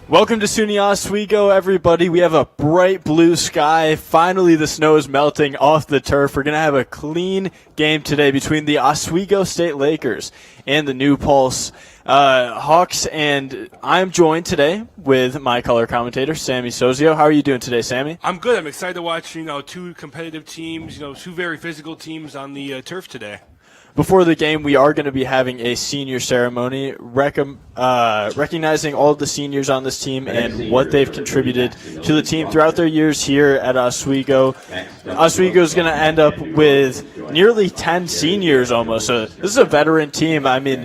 Welcome to SUNY Oswego, everybody. We have a bright blue sky. Finally, the snow is melting off the turf. We're going to have a clean game today between the Oswego State Lakers and the New Paltz Hawks. And I'm joined today with my color commentator, Sammy Sozio. How are you doing today, Sammy? I'm good. I'm excited to watch, two competitive teams, two very physical teams on the turf today. Before the game, we are going to be having a senior ceremony recognizing all of the seniors on this team and what they've contributed to the team throughout their years here at Oswego. Oswego is going to end up with nearly 10 seniors almost. So this is a veteran team. I mean,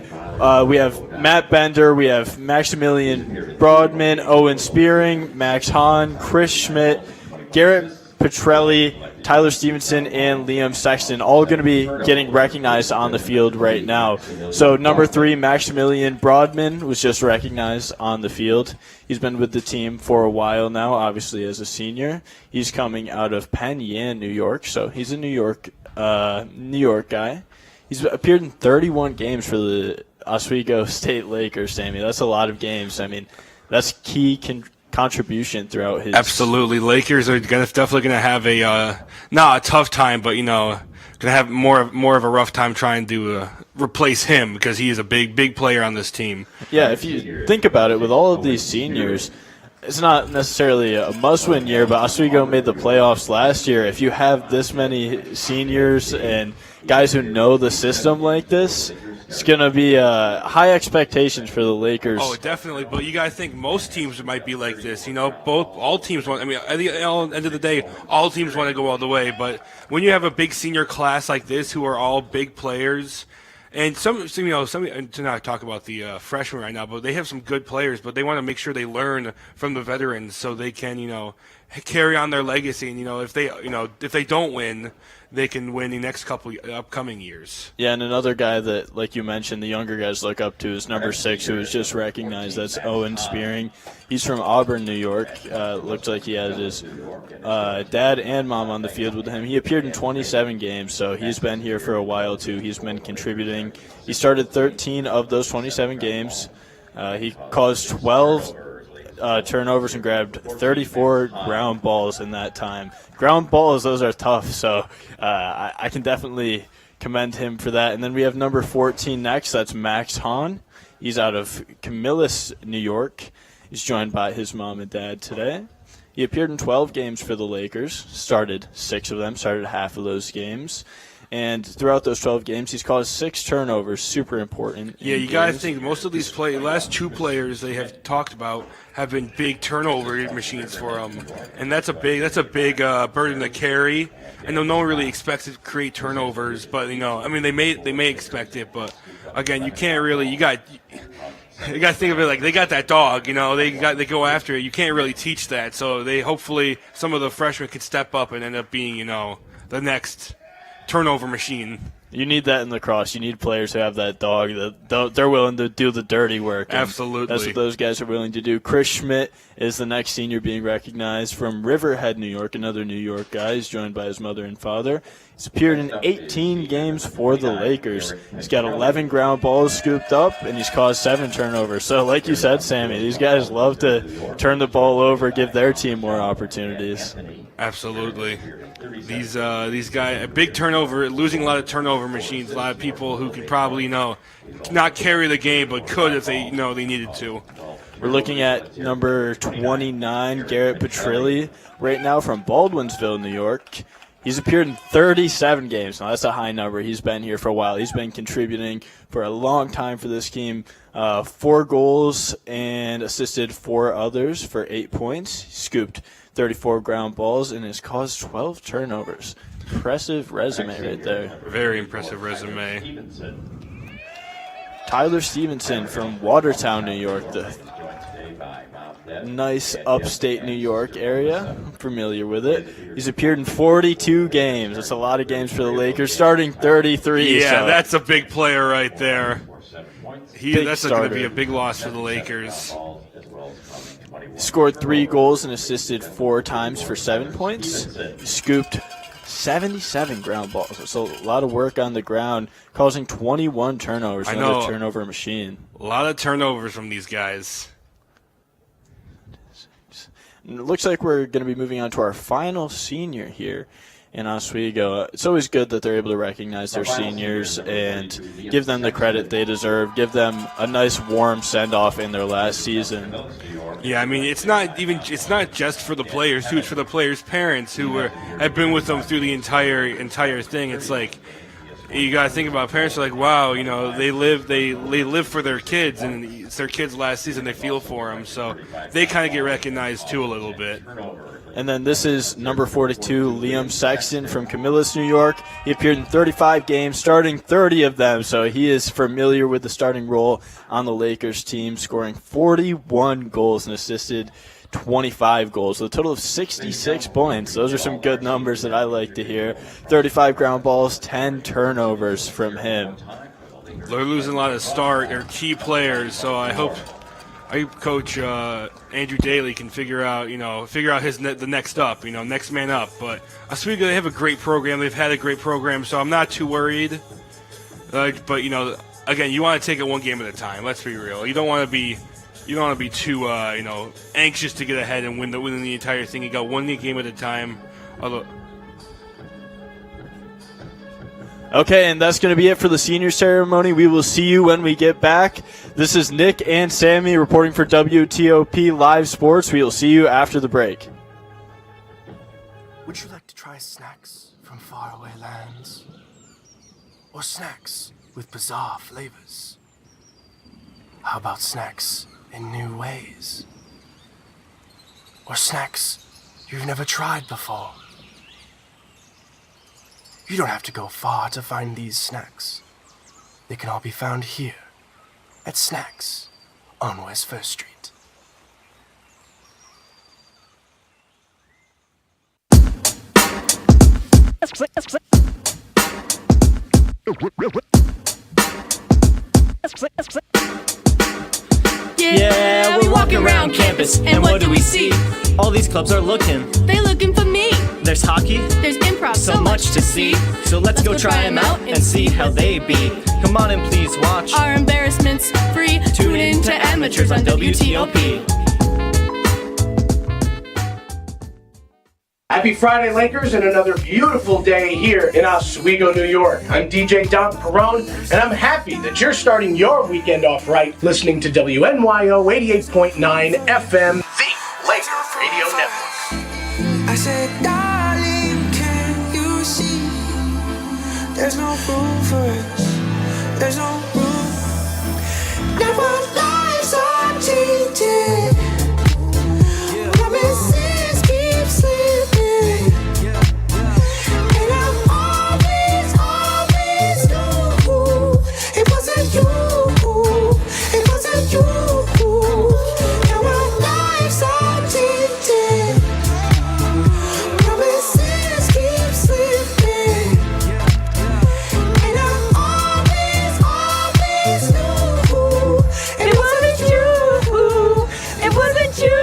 we have Matt Bender, we have Maximilian Broadman, Owen Spearing, Max Hahn, Chris Schmidt, Garrett Petrelli, Tyler Stevenson, and Liam Sexton, all going to be getting recognized on the field right now. So number 3, Maximilian Broadman, was just recognized on the field. He's been with the team for a while now, obviously as a senior. He's coming out of Penn Yan, New York, so he's a New York guy. He's appeared in 31 games for the Oswego State Lakers, Sammy. That's a lot of games. I mean, that's key contribution throughout his. Absolutely. Lakers are definitely going to have not a tough time, but, going to have more of a rough time trying to replace him because he is a big player on this team. Yeah, if you think about it, with all of these seniors, it's not necessarily a must-win year, but Oswego made the playoffs last year. If you have this many seniors and guys who know the system like this, it's going to be high expectations for the Lakers. Oh, definitely. But you got to think most teams might be like this. All teams want. I mean, at the end of the day, all teams want to go all the way. But when you have a big senior class like this, who are all big players, and some to not talk about the freshmen right now, but they have some good players. But they want to make sure they learn from the veterans so they can, carry on their legacy. And if they don't win, they can win the next couple upcoming years. Yeah, and another guy that, like you mentioned, the younger guys look up to is number 6, who was just recognized. That's Owen Spearing. He's from Auburn, New York. Looks like he has his dad and mom on the field with him. He appeared in 27 games, so he's been here for a while, too. He's been contributing. He started 13 of those 27 games. He caused 12 turnovers and grabbed 34 ground balls in that time. Ground balls, those are tough, so I can definitely commend him for that. And then we have number 14 next. That's Max Hahn. He's out of Camillus, New York. He's joined by his mom and dad today. He appeared in 12 games for the Lakers, started 6 of them, started half of those games. And throughout those 12 games, he's caused 6 turnovers, super important. Yeah, you got to think most of these last 2 players they have talked about have been big turnover machines for them, and that's a big burden to carry. I know no one really expects to create turnovers, but they may expect it, but again, you can't really. You got to think of it like they got that dog. They go after it. You can't really teach that, so they hopefully some of the freshmen could step up and end up being the next turnover machine. You need that in lacrosse. You need players who have that dog that they're willing to do the dirty work. Absolutely. That's what those guys are willing to do. Chris Schmidt is the next senior being recognized from Riverhead, New York, another New York guy. He's joined by his mother and father. He's appeared in 18 games for the Lakers. He's got 11 ground balls scooped up, and he's caused 7 turnovers. So like you said, Sammy, these guys love to turn the ball over, give their team more opportunities. Absolutely. These guys, a big turnover, losing a lot of turnover machines, a lot of people who could probably, not carry the game, but could if they, they needed to. We're looking at number 29, Garrett Petrelli, right now from Baldwinsville, New York. He's appeared in 37 games. Now, that's a high number. He's been here for a while. He's been contributing for a long time for this team. 4 goals and assisted 4 others for 8 points. He scooped 34 ground balls and has caused 12 turnovers. Impressive resume right there. Very impressive resume. Tyler Stevenson from Watertown, New York, the nice upstate New York area. I'm familiar with it. He's appeared in 42 games. That's a lot of games for the Lakers, starting 33. Yeah, so that's a big player right there. That's going to be a big loss for the Lakers. Scored 3 goals and assisted 4 times for 7 points. Scooped 77 ground balls. So a lot of work on the ground, causing 21 turnovers. Another turnover machine. A lot of turnovers from these guys. And it looks like we're going to be moving on to our final senior here in Oswego. It's always good that they're able to recognize their seniors and give them the credit they deserve, give them a nice warm send-off in their last season. Yeah, I mean, it's not just for the players, too. It's for the players' parents who have been with them through the entire thing. It's like, you got to think about parents are like, wow, you know, they live for their kids, and it's their kids' last season. They feel for them, so they kind of get recognized too a little bit. And then this is number 42, Liam Sexton from Camillus, New York. He appeared in 35 games, starting 30 of them, so he is familiar with the starting role on the Lakers team, scoring 41 goals and assisted 25 goals, with a total of 66 points. Those are some good numbers that I like to hear. 35 ground balls, 10 turnovers from him. They're losing a lot of key players, so I hope Coach Andrew Daly can figure out the next up, next man up. But Oswego, they have a great program. They've had a great program, so I'm not too worried. But again, you want to take it one game at a time. Let's be real. You don't want to be too anxious to get ahead and win the entire thing. You got one game at a time. Okay, and that's going to be it for the senior ceremony. We will see you when we get back. This is Nick and Sammy reporting for WTOP Live Sports. We will see you after the break. Would you like to try snacks from faraway lands? Or snacks with bizarre flavors? How about snacks in new ways? Or snacks you've never tried before? You don't have to go far to find these snacks. They can all be found here at Snacks on West 1st Street. Yeah, we're walking around campus, and what do we see? All these clubs are looking. They looking for me. There's hockey, There's improv, so much to see. So let's go try them out and see how they be. Come on and please watch. Our embarrassment's free. Tune in to Amateurs on WTOP. Happy Friday, Lakers, and another beautiful day here in Oswego, New York. I'm DJ Don Perone, and I'm happy that you're starting your weekend off right listening to WNYO 88.9 FM, the Laker Radio Network. I said, darling, can you see? There's no room for us. There's no room. Now our lives are changing. Promises keep slipping. And I always knew it wasn't you. It wasn't you. Now our lives are changing. Promises keep slipping. And I always knew it wasn't you. It wasn't you.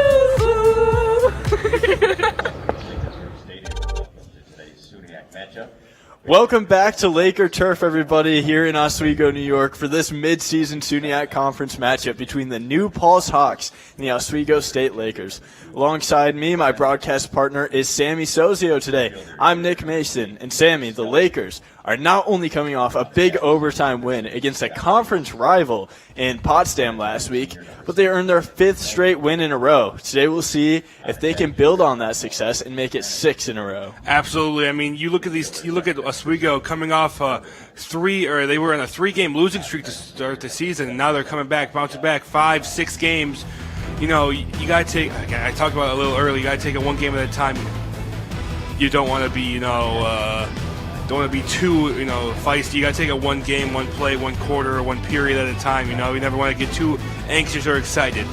Welcome back to Laker Turf, everybody, here in Oswego, New York, for this mid-season SUNY Conference matchup between the New Paltz Hawks and the Oswego State Lakers. Alongside me, my broadcast partner is Sammy Sozio today. I'm Nick Mason, and Sammy, the Lakers are not only coming off a big overtime win against a conference rival in Potsdam last week, but they earned their 5th straight win in a row. Today we'll see if they can build on that success and make it 6 in a row. Absolutely. I mean, you look at Oswego coming off they were on a 3-game losing streak to start the season, and now they're coming back, bouncing back 5-6 games. You got to take, again, I talked about it a little early, you got to take it one game at a time. You don't want to be, don't want to be too, feisty. You got to take it one game, one play, one quarter, one period at a time. You never want to get too anxious or excited.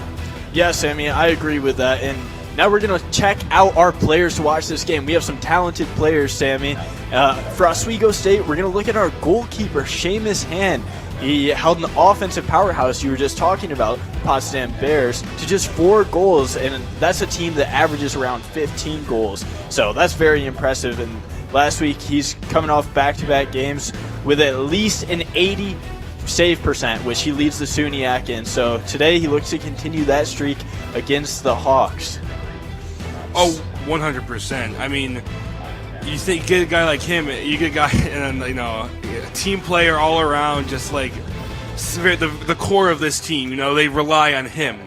Yeah, Sammy, I agree with that. And now we're going to check out our players to watch this game. We have some talented players, Sammy. For Oswego State, we're going to look at our goalkeeper, Seamus Hand. He held an offensive powerhouse you were just talking about, Potsdam Bears, to just 4 goals, and that's a team that averages around 15 goals. So that's very impressive. And last week, he's coming off back-to-back games with at least an 80 save percent, which he leads the SUNY in. So today, he looks to continue that streak against the Hawks. Oh, 100%. I mean, you think get a guy like him, you get a guy, and a team player all around, just like the core of this team. They rely on him.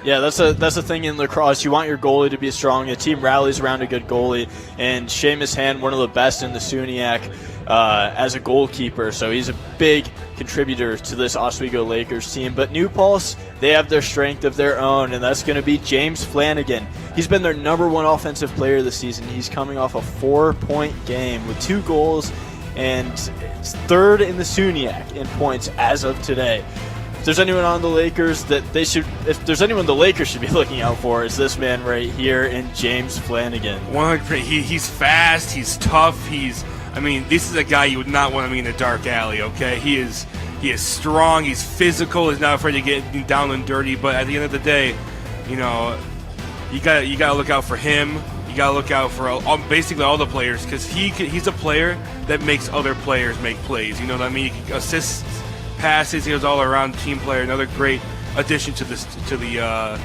Yeah, that's the thing in lacrosse. You want your goalie to be strong. A team rallies around a good goalie, and Seamus Hand, one of the best in the SUNY as a goalkeeper, so he's a big contributor to this Oswego Lakers team. But New Paltz, they have their strength of their own, and that's going to be James Flanagan. He's been their #1 offensive player this season. He's coming off a 4-point game with 2 goals, and it's 3rd in the SUNY in points as of today. If there's anyone on the Lakers if there's anyone the Lakers should be looking out for, is this man right here in James Flanagan. 100%. He's fast. He's tough. This is a guy you would not want to meet in a dark alley. Okay, he is strong. He's physical. He's not afraid to get down and dirty. But at the end of the day, you gotta look out for him. You gotta look out for basically all the players, because he's a player that makes other players make plays. You know what I mean? He assists, passes. He was all around team player. Another great addition to the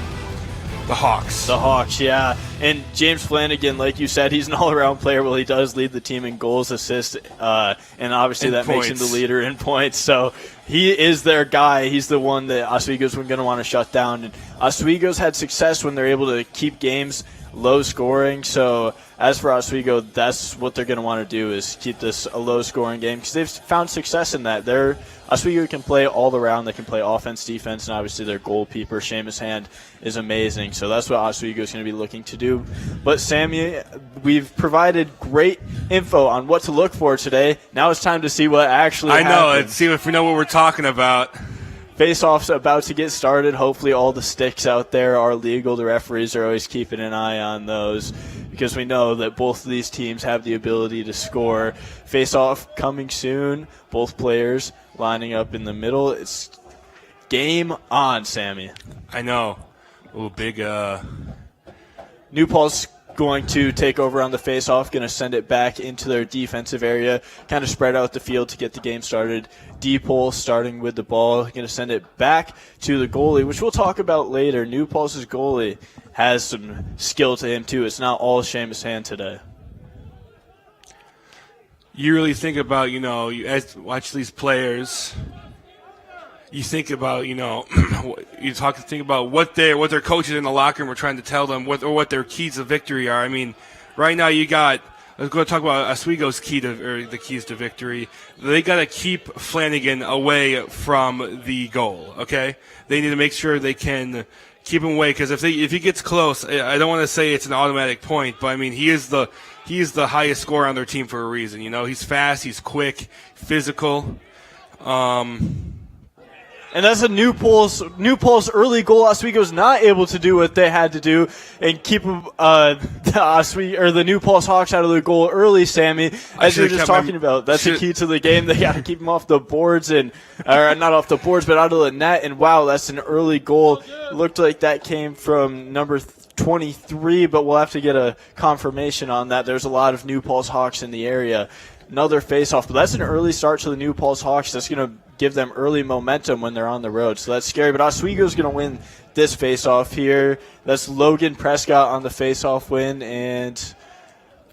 Hawks. The Hawks, yeah. And James Flanagan, like you said, he's an all-around player. Well, he does lead the team in goals, assists, and obviously that makes him the leader in points. So he is their guy. He's the one that Oswego's going to want to shut down. And Oswego's had success when they're able to keep games low scoring. So as for Oswego, that's what they're going to want to do, is keep this a low scoring game, because they've found success in that. Oswego can play all around. They can play offense, defense, and obviously their goalkeeper, Seamus Hand, is amazing. So that's what Oswego is going to be looking to do. But Sammy, we've provided great info on what to look for today. Now it's time to see what actually happens. I know. Let's see if we know what we're talking about. Face-off's about to get started. Hopefully all the sticks out there are legal. The referees are always keeping an eye on those, because we know that both of these teams have the ability to score. Face-off coming soon. Both players lining up in the middle. It's game on, Sammy. I know. Ooh, big. New Paltz going to take over on the face-off, going to send it back into their defensive area, kind of spread out the field to get the game started. D-Pole starting with the ball, going to send it back to the goalie, which we'll talk about later. New Paltz's goalie has some skill to him, too. It's not all Seamus Hand today. You really think about, you watch these players. You think about, think about what their coaches in the locker room are trying to tell them, what their keys to victory are. I mean, right now let's go talk about Oswego's the keys to victory. They got to keep Flanagan away from the goal. Okay, they need to make sure they can keep him away, because if he gets close, I don't want to say it's an automatic point, but I mean he is the highest scorer on their team for a reason. He's fast, he's quick, physical. And that's a New Paltz early goal. Oswego's not able to do what they had to do and keep the New Paltz Hawks out of the goal early, Sammy. As you were just talking about, that's the key to the game. They got to keep them off the boards, or not off the boards, but out of the net. And wow, that's an early goal. It looked like that came from number 23, but we'll have to get a confirmation on that. There's a lot of New Paltz Hawks in the area. Another face-off, but that's an early start to the New Paltz Hawks. That's going to give them early momentum when they're on the road, so that's scary. But Oswego's going to win this face-off here. That's Logan Prescott on the face-off win, and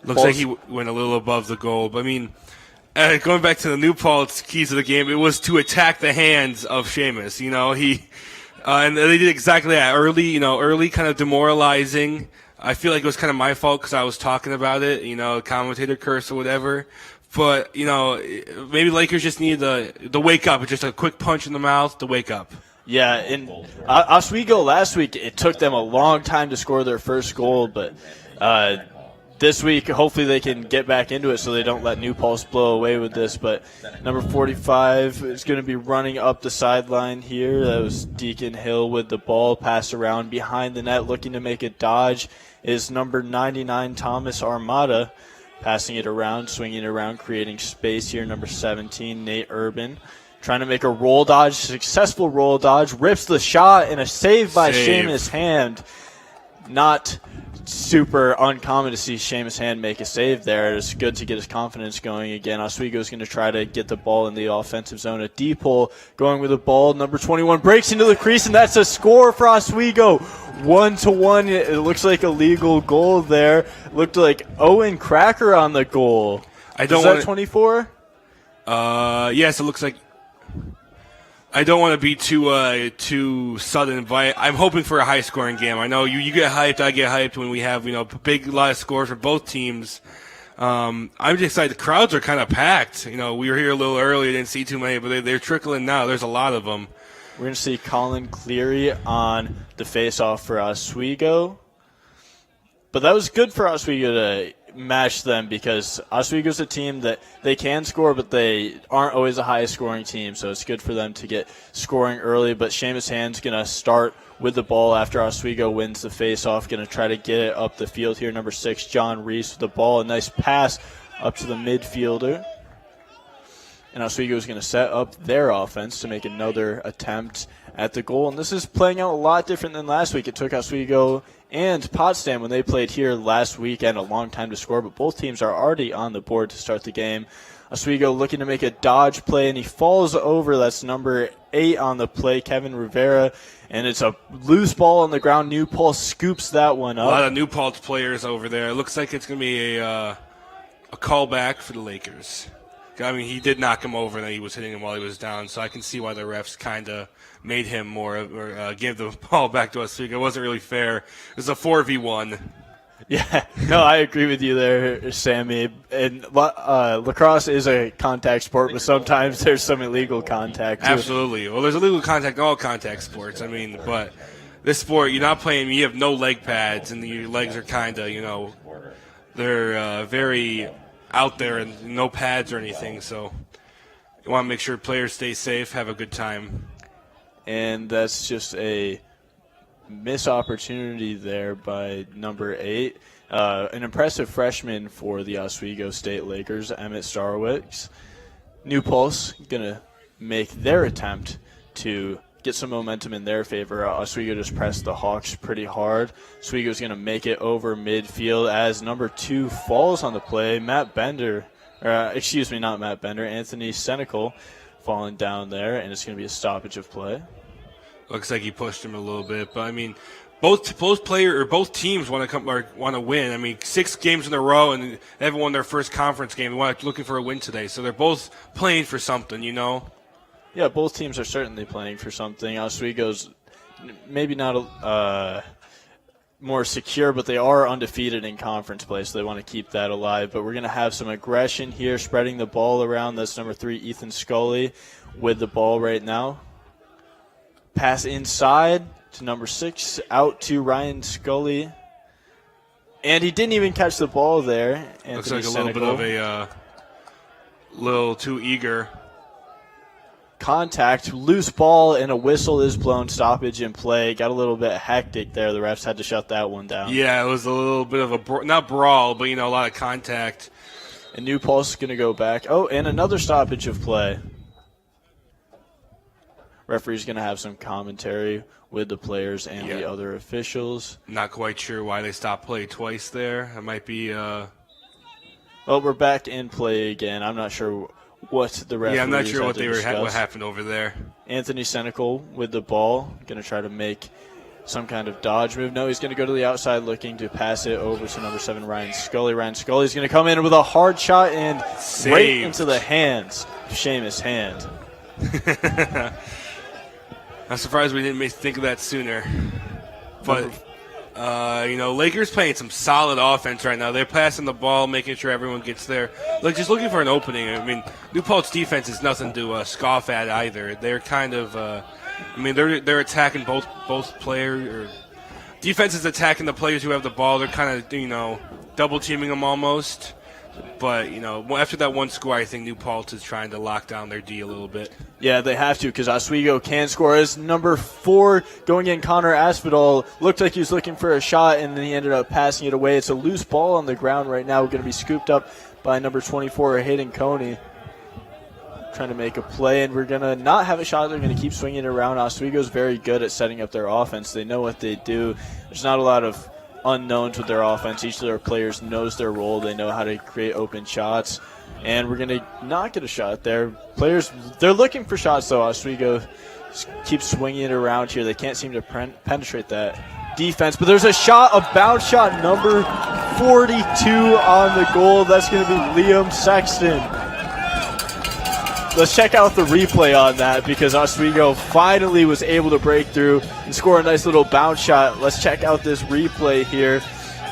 looks like he went a little above the goal. But I mean, going back to the New Paltz keys of the game, it was to attack the hands of Seamus. And they did exactly that early, kind of demoralizing. I feel like it was kind of my fault because I was talking about it, commentator curse or whatever. But, maybe Lakers just need the wake up. It's just a quick punch in the mouth to wake up. Yeah, and Oswego last week, it took them a long time to score their first goal, but this week, hopefully they can get back into it so they don't let New Paltz blow away with this. But number 45 is going to be running up the sideline here. That was Deacon Hill with the ball, pass around behind the net, looking to make a dodge is number 99, Thomas Armada. Passing it around, swinging it around, creating space here. Number 17, Nate Urban. Trying to make a roll dodge, successful roll dodge. Rips the shot, and a save by Seamus Hand. Not super uncommon to see Seamus Hand make a save there. It's good to get his confidence going again. Oswego's going to try to get the ball in the offensive zone. A D-pull going with the ball. Number 21 breaks into the crease, and that's a score for Oswego. 1-1. It looks like a legal goal there. Looked like Owen Cracker on the goal. I don't Is that want 24? Yes, it looks like. I don't want to be too sudden, but I'm hoping for a high-scoring game. I know you get hyped, I get hyped when we have a lot of scores for both teams. I'm just excited. The crowds are kind of packed. We were here a little early, didn't see too many, but they're trickling now. There's a lot of them. We're going to see Colin Cleary on the face-off for Oswego. But that was good for Oswego to match them because Oswego's a team that they can score, but they aren't always a high-scoring team. So it's good for them to get scoring early. But Seamus Hand's going to start with the ball after Oswego wins the face-off. Going to try to get it up the field here. Number 6, John Reese with the ball. A nice pass up to the midfielder. And Oswego is going to set up their offense to make another attempt at the goal. And this is playing out a lot different than last week. It took Oswego and Potsdam when they played here last weekend a long time to score, but both teams are already on the board to start the game. Oswego looking to make a dodge play, and he falls over. That's number 8 on the play, Kevin Rivera. And it's a loose ball on the ground. New Paltz scoops that one up. A lot of New Paltz players over there. It looks like it's going to be a callback for the Lakers. I mean, he did knock him over, and he was hitting him while he was down, so I can see why the refs kind of made him more or gave the ball back to Oswego. It wasn't really fair. It was a 4v1. Yeah, no, I agree with you there, Sammy. And lacrosse is a contact sport, but sometimes there's some illegal contact, too. Absolutely. Well, there's illegal contact in all contact sports. I mean, but this sport, you're not playing, you have no leg pads, and your legs are kind of, they're very out there and no pads or anything, so you want to make sure players stay safe, have a good time. And that's just a missed opportunity there by number 8. An impressive freshman for the Oswego State Lakers, Emmett Starwicks. New Paltz going to make their attempt to get some momentum in their favor. Oswego just pressed the Hawks pretty hard. Oswego's going to make it over midfield as number 2 falls on the play. Anthony Senecal falling down there, and it's going to be a stoppage of play. Looks like he pushed him a little bit, but I mean, both teams want to win. I mean, 6 games in a row, and they haven't won their first conference game. They're looking for a win today, so they're both playing for something, Yeah, both teams are certainly playing for something. Oswego's maybe not more secure, but they are undefeated in conference play, so they want to keep that alive. But we're going to have some aggression here, spreading the ball around. That's number 3, Ethan Scully, with the ball right now. Pass inside to number 6, out to Ryan Scully. And he didn't even catch the ball there. Looks like a little bit of a little too eager. Contact, loose ball, and a whistle is blown. Stoppage in play. Got a little bit hectic there. The refs had to shut that one down. Yeah, it was a little bit of a not brawl, but a lot of contact. And New Paltz is going to go back. Oh, and another stoppage of play. Referee's going to have some commentary with the players and the other officials. Not quite sure why they stopped play twice there. It might be. Well, we're back in play again. I'm not sure what the referees. Yeah, I'm not sure what what happened over there. Anthony Senecal with the ball, going to try to make some kind of dodge move. No, he's going to go to the outside, looking to pass it over to number 7, Ryan Scully. Ryan Scully's going to come in with a hard shot and right into the hands of Seamus Hand. I'm surprised we didn't think of that sooner. But, Lakers playing some solid offense right now. They're passing the ball, making sure everyone gets there. Just looking for an opening. I mean, New Paltz defense is nothing to scoff at either. They're kind of, they're attacking both players. Defense is attacking the players who have the ball. They're kind of, double teaming them almost. But, after that one score, I think New Paltz is trying to lock down their D a little bit. Yeah, they have to because Oswego can score. As number 4 going in, Connor Asphodel looked like he was looking for a shot, and then he ended up passing it away. It's a loose ball on the ground right now. We're going to be scooped up by number 24, Hayden Coney, trying to make a play, and we're going to not have a shot. They're going to keep swinging it around. Oswego's very good at setting up their offense. They know what they do. There's not a lot of unknowns with their offense. Each of their players knows their role. They know how to create open shots, and we're going to not get a shot there. Players, they're looking for shots, though. Oswego keeps swinging it around here. They can't seem to penetrate that defense. But there's a shot, a bounce shot, number 42 on the goal. That's going to be Liam Sexton. Let's check out the replay on that because Oswego finally was able to break through and score a nice little bounce shot. Let's check out this replay here.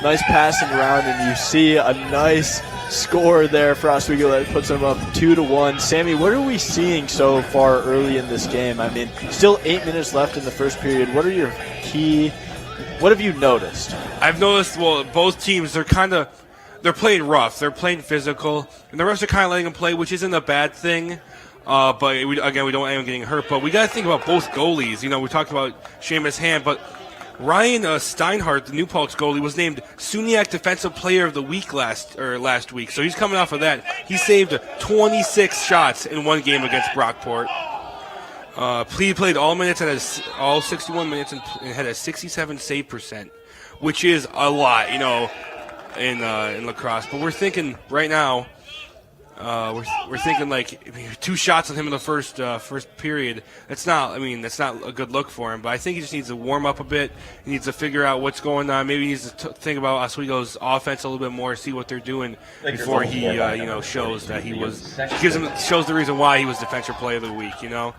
Nice passing around, and you see a nice score there for Oswego that puts them up 2-1. Sammy, what are we seeing so far early in this game? I mean, still 8 minutes left in the first period. What have you noticed? I've noticed, well, both teams, they're playing rough. They're playing physical, and the refs are kind of letting them play, which isn't a bad thing. But we don't want anyone getting hurt. But we got to think about both goalies. You know, we talked about Seamus Hand, but Ryan Steinhardt, the New Paltz goalie, was named SUNY Defensive Player of the Week last week. So he's coming off of that. He saved 26 shots in one game against Brockport. He played all 61 minutes and had a 67 save percent, which is a lot, you know, in lacrosse. But we're thinking right now, we're thinking like 2 shots on him in the first period. That's not a good look for him. But I think he just needs to warm up a bit. He needs to figure out what's going on. Maybe he needs to think about Oswego's offense a little bit more, see what they're doing before he shows that shows the reason why he was Defensive Player of the Week. You know.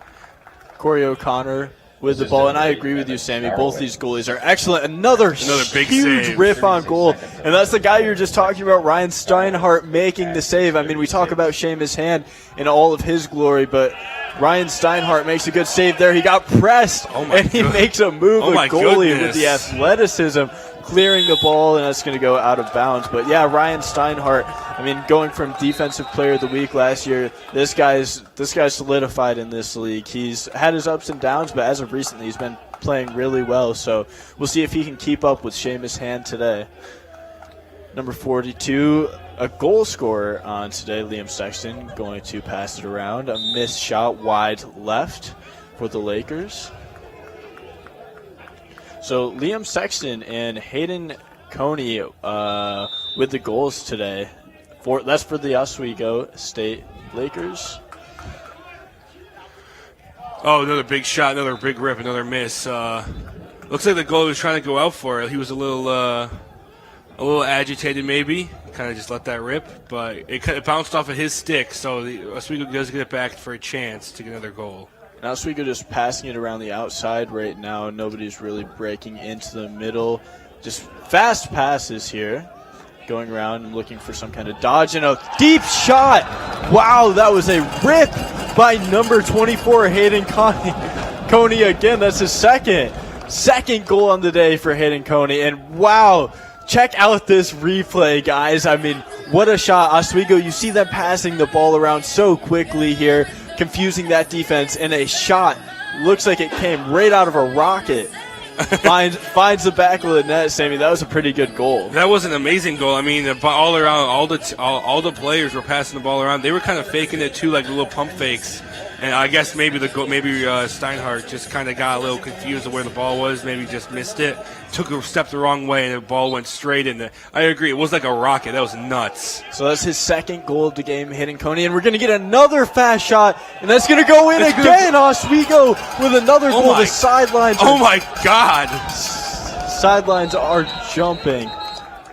Corey O'Connor with the ball, and I agree with you, Sammy. Both these goalies are excellent. Another big huge save. rip on goal, and that's the guy you're just talking about, Ryan Steinhardt, making the save. I mean, we talk about Seamus Hand in all of his glory, but Ryan Steinhardt makes a good save there. He got pressed, and he makes a move. A goalie with the athleticism, clearing the ball, and that's going to go out of bounds. But yeah, Ryan Steinhardt, I mean, going from Defensive Player of the Week last year, this guy's solidified in this league. He's had his ups and downs, but as of recently, he's been playing really well. So we'll see if he can keep up with Seamus Hand today. Number 42, a goal scorer on today, Liam Sexton, going to pass it around. A missed shot wide left for the Lakers. So Liam Sexton and Hayden Coney with the goals today. That's for the Oswego State Lakers. Oh, another big shot, another big rip, another miss. Looks like the goalie was trying to go out for it. He was a little agitated, maybe. Kind of just let that rip, but it bounced off of his stick. So the Oswego does get it back for a chance to get another goal. Now Oswego just passing it around the outside right now. Nobody's really breaking into the middle. Just fast passes here. Going around and looking for some kind of dodge and a deep shot. Wow, that was a rip by number 24, Hayden Coney again. That's his second goal on the day for Hayden Coney. And wow, check out this replay, guys. I mean, what a shot. Oswego, you see them passing the ball around so quickly here, confusing that defense, and a shot looks like it came right out of a rocket. finds the back of the net, Sammy. That was a pretty good goal. That was an amazing goal. I mean, all around, all the players were passing the ball around. They were kind of faking it too, like little pump fakes. And I guess maybe Steinhardt just kind of got a little confused of where the ball was. Maybe just missed it, took a step the wrong way, and the ball went straight in. I agree, it was like a rocket. That was nuts. So that's his second goal of the game, hitting Coney, and we're going to get another fast shot, and that's going to go in again. Oswego with another goal. The sidelines. Oh my God! Sidelines are jumping.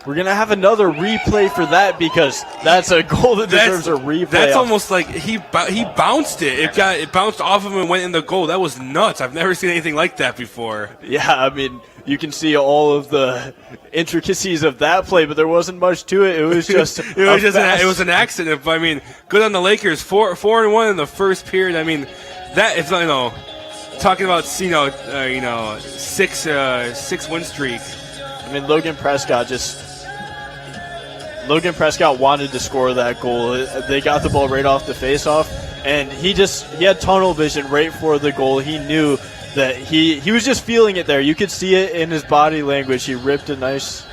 We're going to have another replay for that because that's a goal that deserves a replay. That's almost like he bounced it. It bounced off of him and went in the goal. That was nuts. I've never seen anything like that before. Yeah, I mean, you can see all of the intricacies of that play, but there wasn't much to it. It was just it was an accident. But I mean, good on the Lakers. 4-1 in the first period. I mean, that is, talking about 6 win streak. I mean, Logan Prescott wanted to score that goal. They got the ball right off the face-off, and he had tunnel vision right for the goal. He knew that he was just feeling it there. You could see it in his body language. He ripped a nice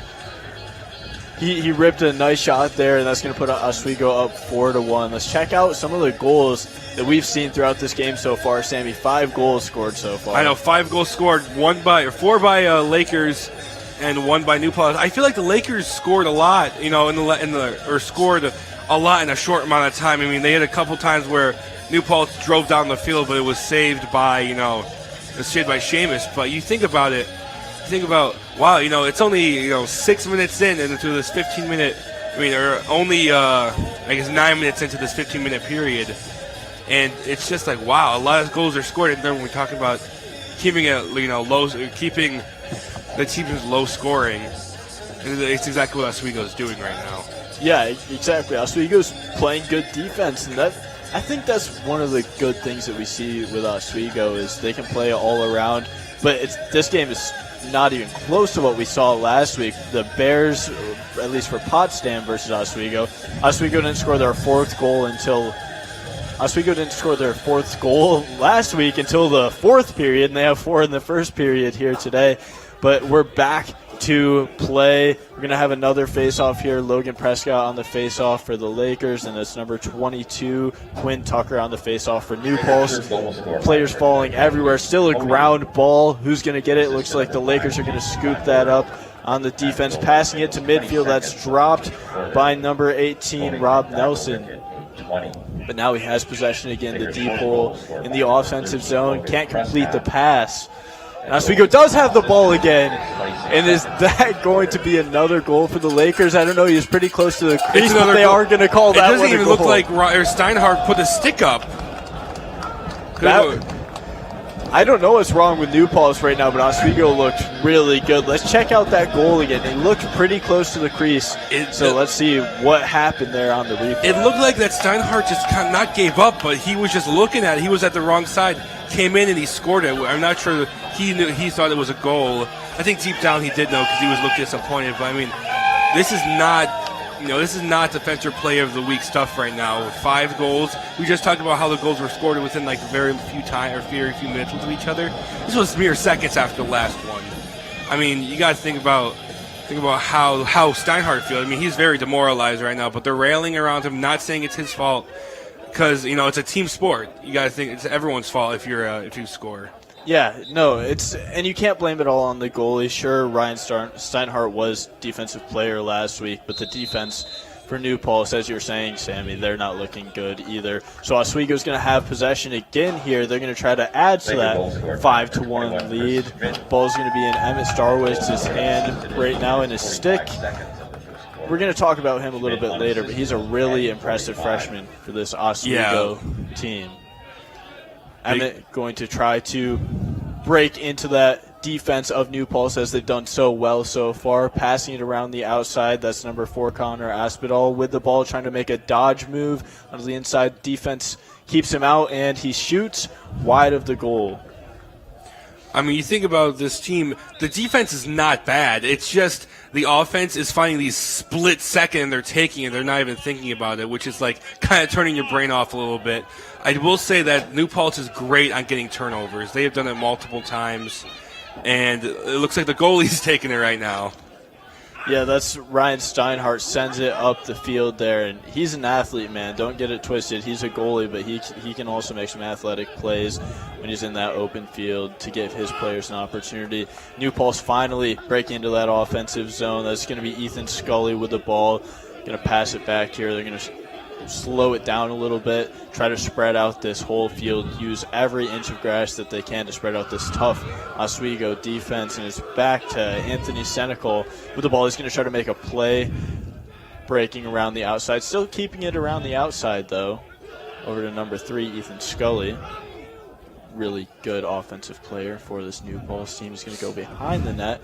shot there, and that's going to put Oswego up 4-1. Let's check out some of the goals that we've seen throughout this game so far. Sammy, 5 goals scored so far. I know, 5 goals scored, 4 by Lakers and 1 by New Paltz. I feel like the Lakers scored a lot, scored a lot in a short amount of time. I mean, they had a couple times where New Paltz drove down the field, but it was saved by Seamus. But you think about it, think about, wow, it's only 6 minutes into this 15-minute. Or only I guess 9 minutes into this 15-minute period, and it's just like, wow, a lot of goals are scored. And then when we're talking about keeping it low, keeping the team's low scoring, and it's exactly what Oswego is doing right now. Yeah, exactly. Oswego's playing good defense, and I think that's one of the good things that we see with Oswego is they can play all around. But this game is not even close to what we saw last week. The Bears, at least for Potsdam versus Oswego, Oswego didn't score their fourth goal last week until the fourth period, and they have 4 in the first period here today. But we're back to play. We're going to have another face-off here. Logan Prescott on the face-off for the Lakers, and it's number 22, Quinn Tucker on the face-off for New Paltz. Players falling everywhere. Still a ground ball. Who's going to get it? Looks like the Lakers are going to scoop that up on the defense. Passing it to midfield. That's dropped by number 18, Rob Nelson. But now he has possession again. The deep hole in the offensive zone. Can't complete the pass. Oswego does have the ball again, and is that going to be another goal for the Lakers? I don't know. He was pretty close to the crease, but they are going to call that one a goal. It doesn't even look like Steinhardt put a stick up. I don't know what's wrong with New Paltz right now, but Oswego looked really good. Let's check out that goal again. It looked pretty close to the crease, so let's see what happened there on the replay. It looked like that Steinhardt just kind of not gave up, but he was just looking at it. He was at the wrong side, came in, and he scored it. I'm not sure he thought it was a goal. I think deep down he did know because he was looking disappointed. But, this is not defensive player of the week stuff right now. 5 goals. We just talked about how the goals were scored within very few minutes with each other. This was mere seconds after the last one. You got to think about how Steinhardt feels. He's very demoralized right now, but they're railing around him, not saying it's his fault because it's a team sport. You got to think it's everyone's fault if you score. Yeah, no, and you can't blame it all on the goalie. Sure, Ryan Steinhardt was defensive player last week, but the defense for New Paltz, as you were saying, Sammy, they're not looking good either. So Oswego's going to have possession again here. They're going to try to add to that 5-1 lead. Ball's going to be in Emmett Starwitz's hand right now in his stick. We're going to talk about him a little bit later, but he's a really impressive freshman for this Oswego team. Emmett going to try to break into that defense of New Paltz as they've done so well so far. Passing it around the outside. That's number 4, Connor Aspinall with the ball, trying to make a dodge move on the inside. Defense keeps him out, and he shoots wide of the goal. You think about this team, the defense is not bad. It's just the offense is finding these split second and they're taking it. They're not even thinking about it, which is kind of turning your brain off a little bit. I will say that New Paltz is great on getting turnovers. They have done it multiple times, and it looks like the goalie's taking it right now. Yeah, that's Ryan Steinhardt sends it up the field there, and he's an athlete, man. Don't get it twisted. He's a goalie, but he can also make some athletic plays when he's in that open field to give his players an opportunity. New Paltz finally breaking into that offensive zone. That's going to be Ethan Scully with the ball. Going to pass it back here. They're going to slow it down a little bit, try to spread out this whole field, use every inch of grass that they can to spread out this tough Oswego defense. And it's back to Anthony Senecal with the ball. He's going to try to make a play, breaking around the outside, still keeping it around the outside though. Over to number 3, Ethan Scully. Really good offensive player for this New Paltz team. He's going to go behind the net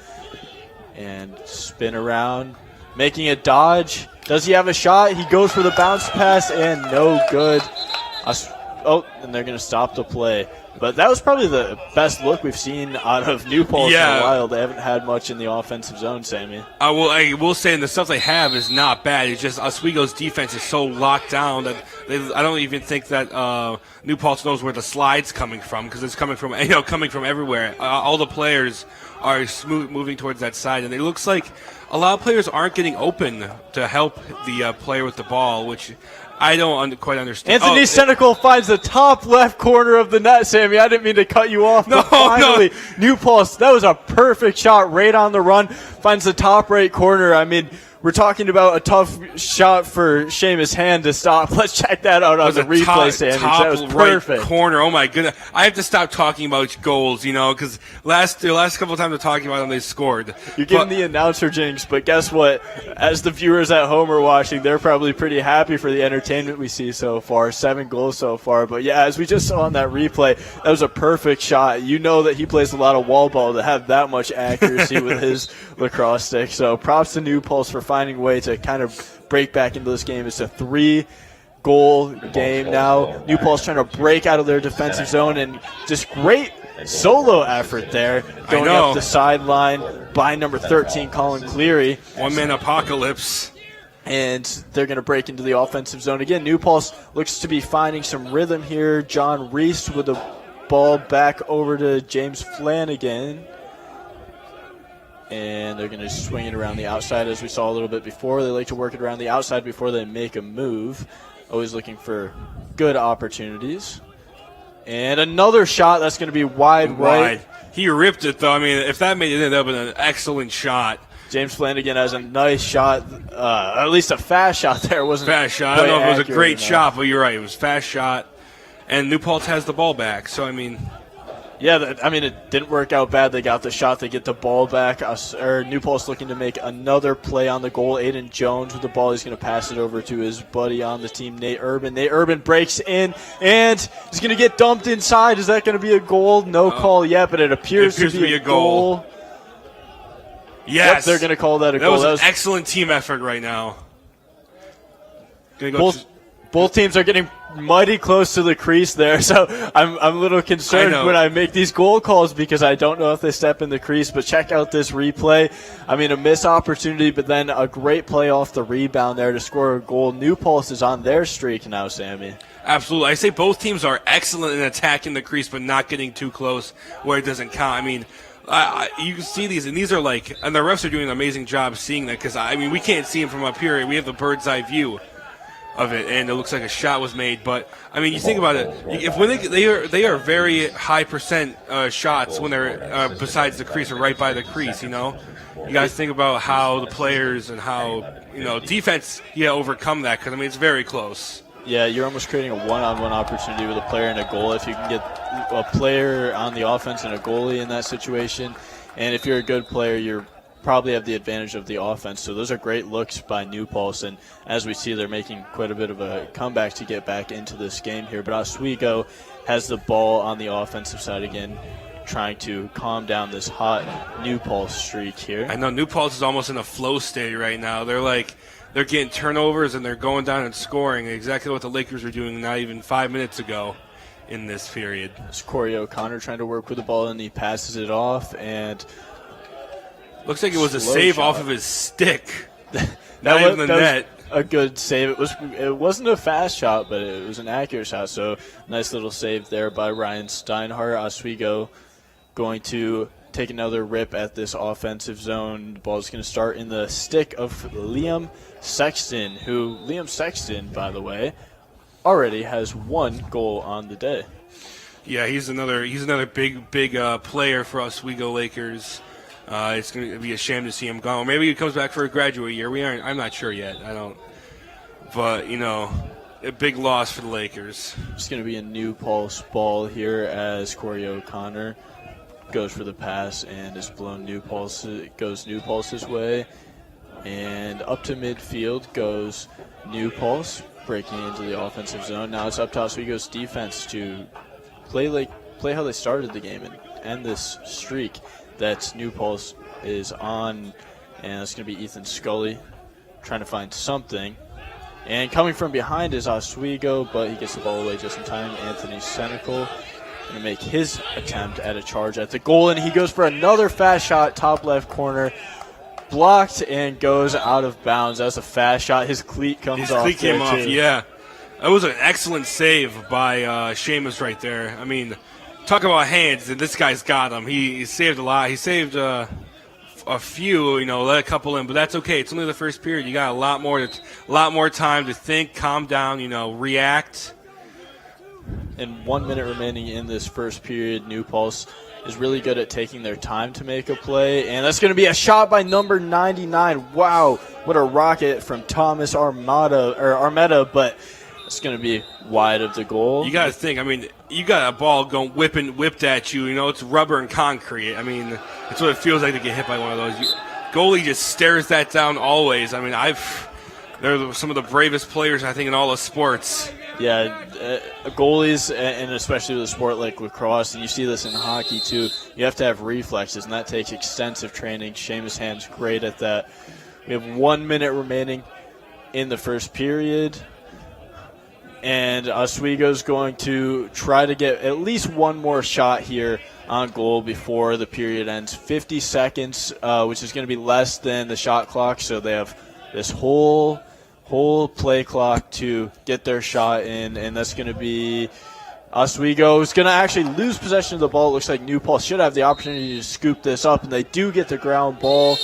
and spin around, making a dodge. Does he have a shot? He goes for the bounce pass, and no good. And they're going to stop the play. But that was probably the best look we've seen out of New Paltz in a while. They haven't had much in the offensive zone, Sammy. I will say, and the stuff they have is not bad. It's just Oswego's defense is so locked down that I don't even think that New Paltz knows where the slide's coming from, because it's coming from everywhere. All the players are moving towards that side, and it looks like a lot of players aren't getting open to help the player with the ball, which I don't quite understand. Anthony Senecal finds the top left corner of the net, Sammy. I didn't mean to cut you off. No, finally, New Paltz, that was a perfect shot right on the run. Finds the top right corner. we're talking about a tough shot for Seamus' hand to stop. Let's check that out on the replay, Sammy. That was perfect. Right corner. Oh my goodness! I have to stop talking about goals, because the last couple of times I'm talking about them, they scored. You're giving the announcer jinx, but guess what? As the viewers at home are watching, they're probably pretty happy for the entertainment we see so far. 7 goals so far. But yeah, as we just saw on that replay, that was a perfect shot. You know that he plays a lot of wall ball to have that much accuracy with his lacrosse stick. So props to New Paltz for finding a way to kind of break back into this game. It's a 3-goal game now. New Paltz trying to break out of their defensive zone, and just great solo effort there, going up the sideline by number 13, Colin Cleary. One-man apocalypse. And they're going to break into the offensive zone again. New Paltz looks to be finding some rhythm here. John Reese with the ball back over to James Flanagan. And they're going to swing it around the outside, as we saw a little bit before. They like to work it around the outside before they make a move. Always looking for good opportunities. And another shot that's going to be wide right. He ripped it, though. I mean, if that made it in, that would have been an excellent shot. James Flanagan has a nice shot, at least a fast shot there. It wasn't fast shot. I don't know if it was a great shot, but you're right. It was a fast shot. And New Paltz has the ball back, so, I mean. Yeah, it didn't work out bad. They got the shot. They get the ball back. New Paltz looking to make another play on the goal. Aiden Jones with the ball. He's going to pass it over to his buddy on the team, Nate Urban. Nate Urban breaks in, and he's going to get dumped inside. Is that going to be a goal? No call yet, but it appears to be a goal. Yes. Yep, they're going to call that a goal. That was an excellent team effort right now. Both teams are getting mighty close to the crease there, so I'm a little concerned when I make these goal calls because I don't know if they step in the crease. But check out this replay. I mean, a missed opportunity, but then a great play off the rebound there to score a goal. New Paltz is on their streak now, Sammy. Absolutely. I say both teams are excellent in attacking the crease, but not getting too close where it doesn't count. I mean, you can see these, and these are and the refs are doing an amazing job seeing that because, we can't see them from up here. We have the bird's eye view of it, and it looks like a shot was made. But, you think about it. When they are very high percent shots when they're besides the crease or right by the crease, You guys think about how the players and how, defense, overcome that because, it's very close. Yeah, you're almost creating a one-on-one opportunity with a player and a goal. If you can get a player on the offense and a goalie in that situation, and if you're a good player, you're probably have the advantage of the offense. So those are great looks by New Paltz, and as we see, they're making quite a bit of a comeback to get back into this game here. But Oswego has the ball on the offensive side again, trying to calm down this hot New Paltz streak here. I know New Paltz is almost in a flow state right now. They're getting turnovers and they're going down and scoring, exactly what the Lakers were doing not even 5 minutes ago in this period. It's Corey O'Connor trying to work with the ball, and he passes it off, and looks like it was a save off of his stick. Not even the net. A good save. It wasn't a fast shot, but it was an accurate shot. So nice little save there by Ryan Steinhardt. Oswego going to take another rip at this offensive zone. The ball is going to start in the stick of Liam Sexton, Liam Sexton, by the way, already has 1 goal on the day. Yeah, he's another big player for Oswego Lakers. It's going to be a shame to see him go. Maybe he comes back for a graduate year. I'm not sure yet. But a big loss for the Lakers. It's going to be a New Paltz ball here as Corey O'Connor goes for the pass and is blown New Paltz's way. And up to midfield goes New Paltz, breaking into the offensive zone. Now it's up to Oswego's defense to play how they started the game and end this streak that New Paltz is on. And it's going to be Ethan Scully trying to find something. And coming from behind is Oswego, but he gets the ball away just in time. Anthony Senecal going to make his attempt at a charge at the goal, and he goes for another fast shot, top left corner. Blocked and goes out of bounds. That's a fast shot. His cleat comes off. His cleat came off, yeah. That was an excellent save by Seamus right there. Talk about hands, and this guy's got them. He saved a lot. He saved a few, let a couple in, but that's okay. It's only the first period. You got a lot more time to think, calm down, react. And 1 minute remaining in this first period. New Paltz is really good at taking their time to make a play. And that's going to be a shot by number 99. Wow, what a rocket from Thomas Armetta, but it's going to be wide of the goal. You got to think, I mean, you got a ball going whipped at you. You know, it's rubber and concrete. I mean, it's what it feels like to get hit by one of those. Goalie just stares that down always. I mean, they're some of the bravest players, I think, in all of sports. Yeah, goalies, and especially with a sport like lacrosse, and you see this in hockey too, you have to have reflexes, and that takes extensive training. Seamus Ham's great at that. We have 1 minute remaining in the first period, and Oswego's going to try to get at least one more shot here on goal before the period ends. 50 seconds, which is going to be less than the shot clock, so they have this whole play clock to get their shot in, and that's going to be Oswego is going to actually lose possession of the ball. It looks like New Paltz should have the opportunity to scoop this up, and they do get the ground ball.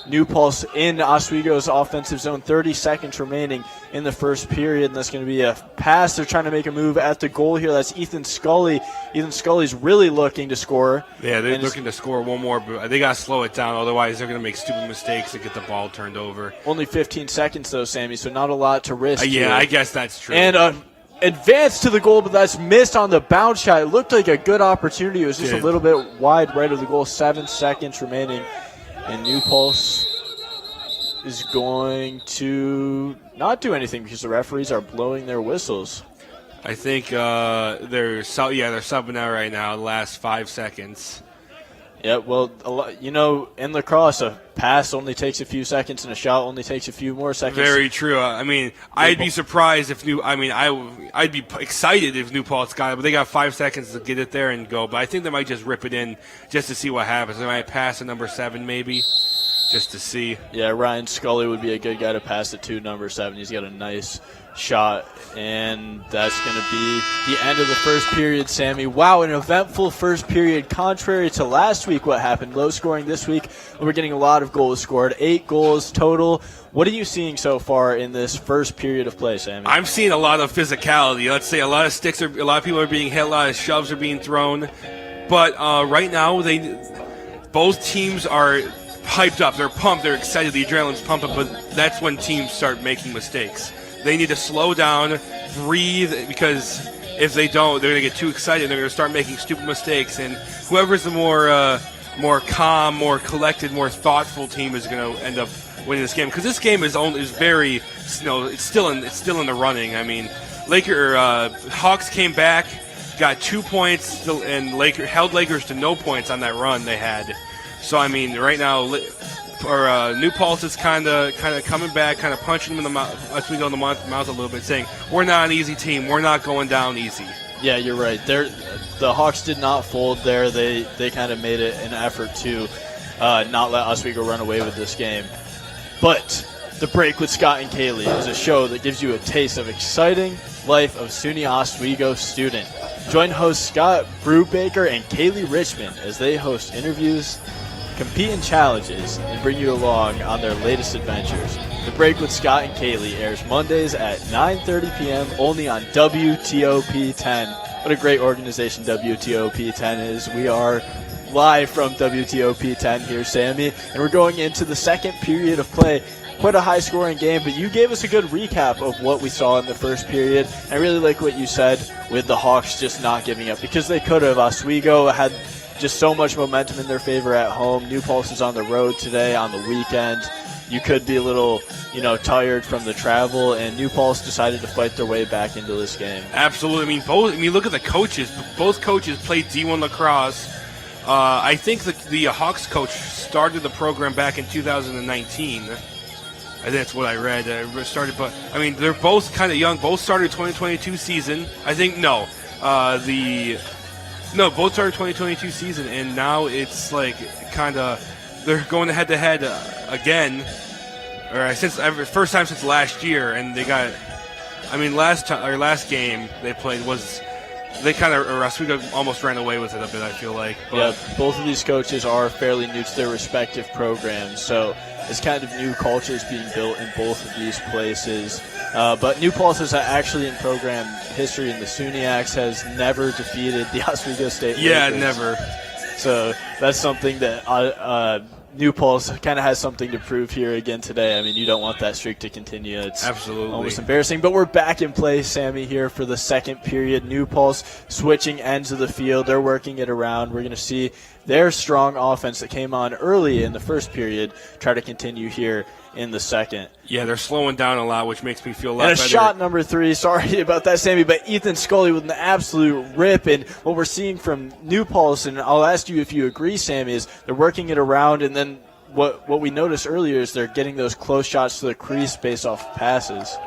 New Paltz in Oswego's offensive zone, 30 seconds remaining in the first period, and that's going to be a pass. They're trying to make a move at the goal here. That's Ethan Scully. Ethan Scully's really looking to score. Yeah, they're looking to score one more, but they got to slow it down. Otherwise, they're going to make stupid mistakes and get the ball turned over. Only 15 seconds, though, Sammy, so not a lot to risk. Yeah, I guess that's true. And advance to the goal, but that's missed on the bounce shot. It looked like a good opportunity. It was just a little bit wide right of the goal. 7 seconds remaining. And New Paltz is going to not do anything because the referees are blowing their whistles. I think they're subbing out right now, the last 5 seconds. Yeah, well, in lacrosse, a pass only takes a few seconds and a shot only takes a few more seconds. Very true. I mean, I'd be surprised if I'd be excited if New Paltz got it, but they got 5 seconds to get it there and go. But I think they might just rip it in just to see what happens. They might pass at number 7 maybe, just to see. Yeah, Ryan Scully would be a good guy to pass it to, number 7. He's got a nice shot, and that's going to be the end of the first period, Sammy. Wow, an eventful first period. Contrary to last week, what happened, low scoring this week, we're getting a lot of goals scored, 8 goals total. What are you seeing so far in this first period of play, Sammy? I'm seeing a lot of physicality. Let's say a lot of people are being hit, a lot of shoves are being thrown. But right now, both teams are hyped up. They're pumped. They're excited. The adrenaline's pumping. But that's when teams start making mistakes. They need to slow down, breathe, because if they don't, they're going to get too excited. They're going to start making stupid mistakes. And whoever's the more calm, more collected, more thoughtful team is going to end up winning this game. Because this game is very, it's still in the running. I mean, Hawks came back, got 2 points, and held Lakers to no points on that run they had. So I mean, right now, New Paltz is kind of coming back, kind of punching them in the mouth as we go in the mouth a little bit, saying we're not an easy team, we're not going down easy. Yeah, you're right. The Hawks did not fold there. They kind of made it an effort to not let Oswego run away with this game. But The Break with Scott and Kaylee is a show that gives you a taste of exciting life of SUNY Oswego student. Join hosts Scott Brubaker and Kaylee Richmond as they host interviews, compete in challenges, and bring you along on their latest adventures. The Break with Scott and Kaylee airs Mondays at 9:30 p.m. only on WTOP 10. What a great organization WTOP 10 is. We are live from WTOP 10 here, Sammy, and we're going into the second period of play. Quite a high-scoring game, but you gave us a good recap of what we saw in the first period. I really like what you said with the Hawks just not giving up, because they could have. Oswego had just so much momentum in their favor at home. New Paltz is on the road today on the weekend. You could be a little, tired from the travel, and New Paltz decided to fight their way back into this game. Absolutely. Look at the coaches. Both coaches played D1 lacrosse. I think the Hawks coach started the program back in 2019. I think that's what I read. They're both kind of young. Both started 2022 season. Both started 2022 season, and now it's they're going head-to-head again. First time since last year, and they got. Last game they played was. Oswego almost ran away with it a bit, I feel like. But. Yeah, both of these coaches are fairly new to their respective programs, so it's kind of new cultures being built in both of these places. But New Paltz is actually in program history, and the SUNYAX has never defeated the Oswego State Lakers. Yeah, never. So that's something that New Paltz kind of has something to prove here again today. I mean, you don't want that streak to continue. It's absolutely almost embarrassing. But we're back in play, Sammy, here for the second period. New Paltz switching ends of the field. They're working it around. We're going to see their strong offense that came on early in the first period try to continue here in the second. Yeah, they're slowing down a lot, which makes me feel a lot better. better. Shot number 3. Sorry about that, Sammy, but Ethan Scully with an absolute rip. And what we're seeing from New Paltz, and I'll ask you if you agree, Sammy, is they're working it around, and then what we noticed earlier is they're getting those close shots to the crease based off passes.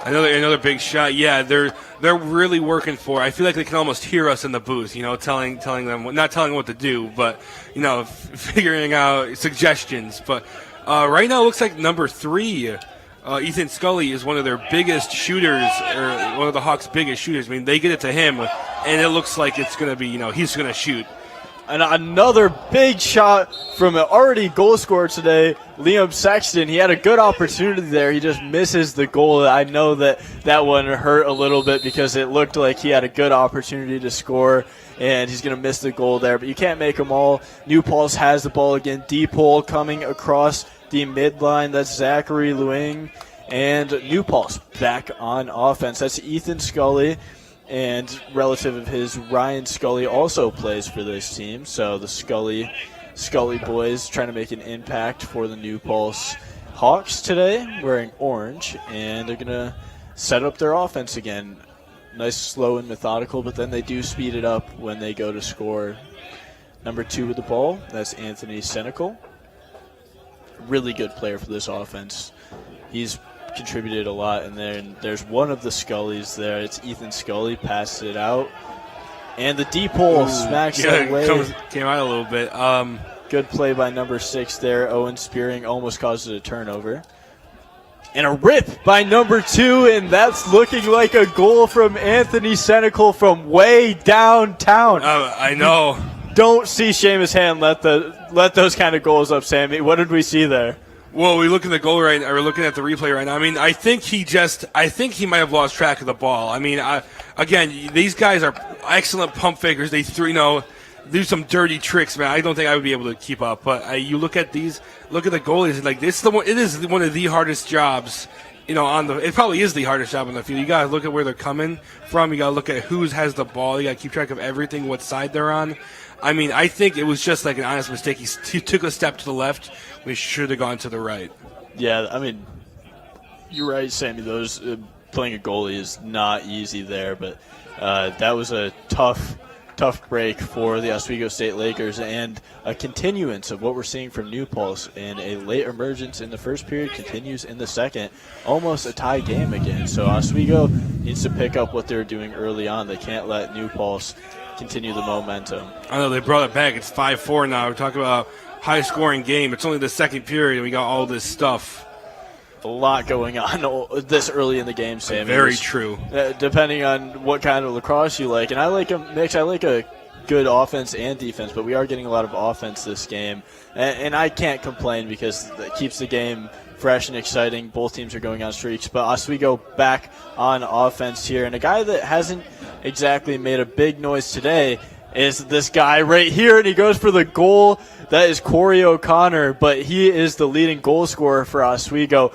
Another big shot. Yeah, they're really working for it. I feel like they can almost hear us in the booth, telling them, not telling them what to do, but figuring out suggestions. But right now, it looks like number 3, Ethan Scully, is one of their biggest shooters, or one of the Hawks' biggest shooters. I mean, they get it to him, and it looks like it's going to be, he's going to shoot. And another big shot from an already goal scorer today, Liam Sexton. He had a good opportunity there. He just misses the goal. I know that one hurt a little bit because it looked like he had a good opportunity to score, and he's going to miss the goal there. But you can't make them all. New Paltz has the ball again. Deep hole coming across the midline. That's Zachary Luing. And New Paltz back on offense. That's Ethan Scully. And relative of his, Ryan Scully, also plays for this team. So the Scully boys trying to make an impact for the New Paltz Hawks today, wearing orange. And they're going to set up their offense again. Nice, slow, and methodical, but then they do speed it up when they go to score. Number 2 with the ball, that's Anthony Senecal. Really good player for this offense. He's contributed a lot in there, and there's one of the Scullys there. It's Ethan Scully, passes it out, and the deep hole smacks it away. Came out a little bit. Good play by number 6 there. Owen Spearing almost causes a turnover. And a rip by number 2, and that's looking like a goal from Anthony Senecal from way downtown. I know. Don't see Seamus Hand let those kind of goals up, Sammy. What did we see there? Well, we look at the goal right now. We're looking at the replay right now. I mean, I think he might have lost track of the ball. I mean, again, these guys are excellent pump fakers. They do some dirty tricks, man. I don't think I would be able to keep up. But you look at the goalies, and like this, it is one of the hardest jobs. It probably is the hardest job on the field. You got to look at where they're coming from. You got to look at who has the ball. You got to keep track of everything, what side they're on. I mean, I think it was just like an honest mistake. He took a step to the left. We should have gone to the right. Yeah, I mean, you're right, Sammy. Those playing a goalie is not easy there, but that was a tough break for the Oswego State Lakers, and a continuance of what we're seeing from New Paltz. And a late emergence in the first period continues in the second. Almost a tie game again. So Oswego needs to pick up what they're doing early on. They can't let New Paltz continue the momentum. I know they brought it back. It's 5-4 now. We're talking about a high-scoring game. It's only the second period, and we got all this stuff. A lot going on this early in the game, Sammy. Very true. Depending on what kind of lacrosse you like. And I like a mix. I like a good offense and defense, but we are getting a lot of offense this game. And I can't complain because it keeps the game fresh and exciting. Both teams are going on streaks. But Oswego back on offense here. And a guy that hasn't exactly made a big noise today is this guy right here, and he goes for the goal. That is Corey O'Connor, but he is the leading goal scorer for Oswego.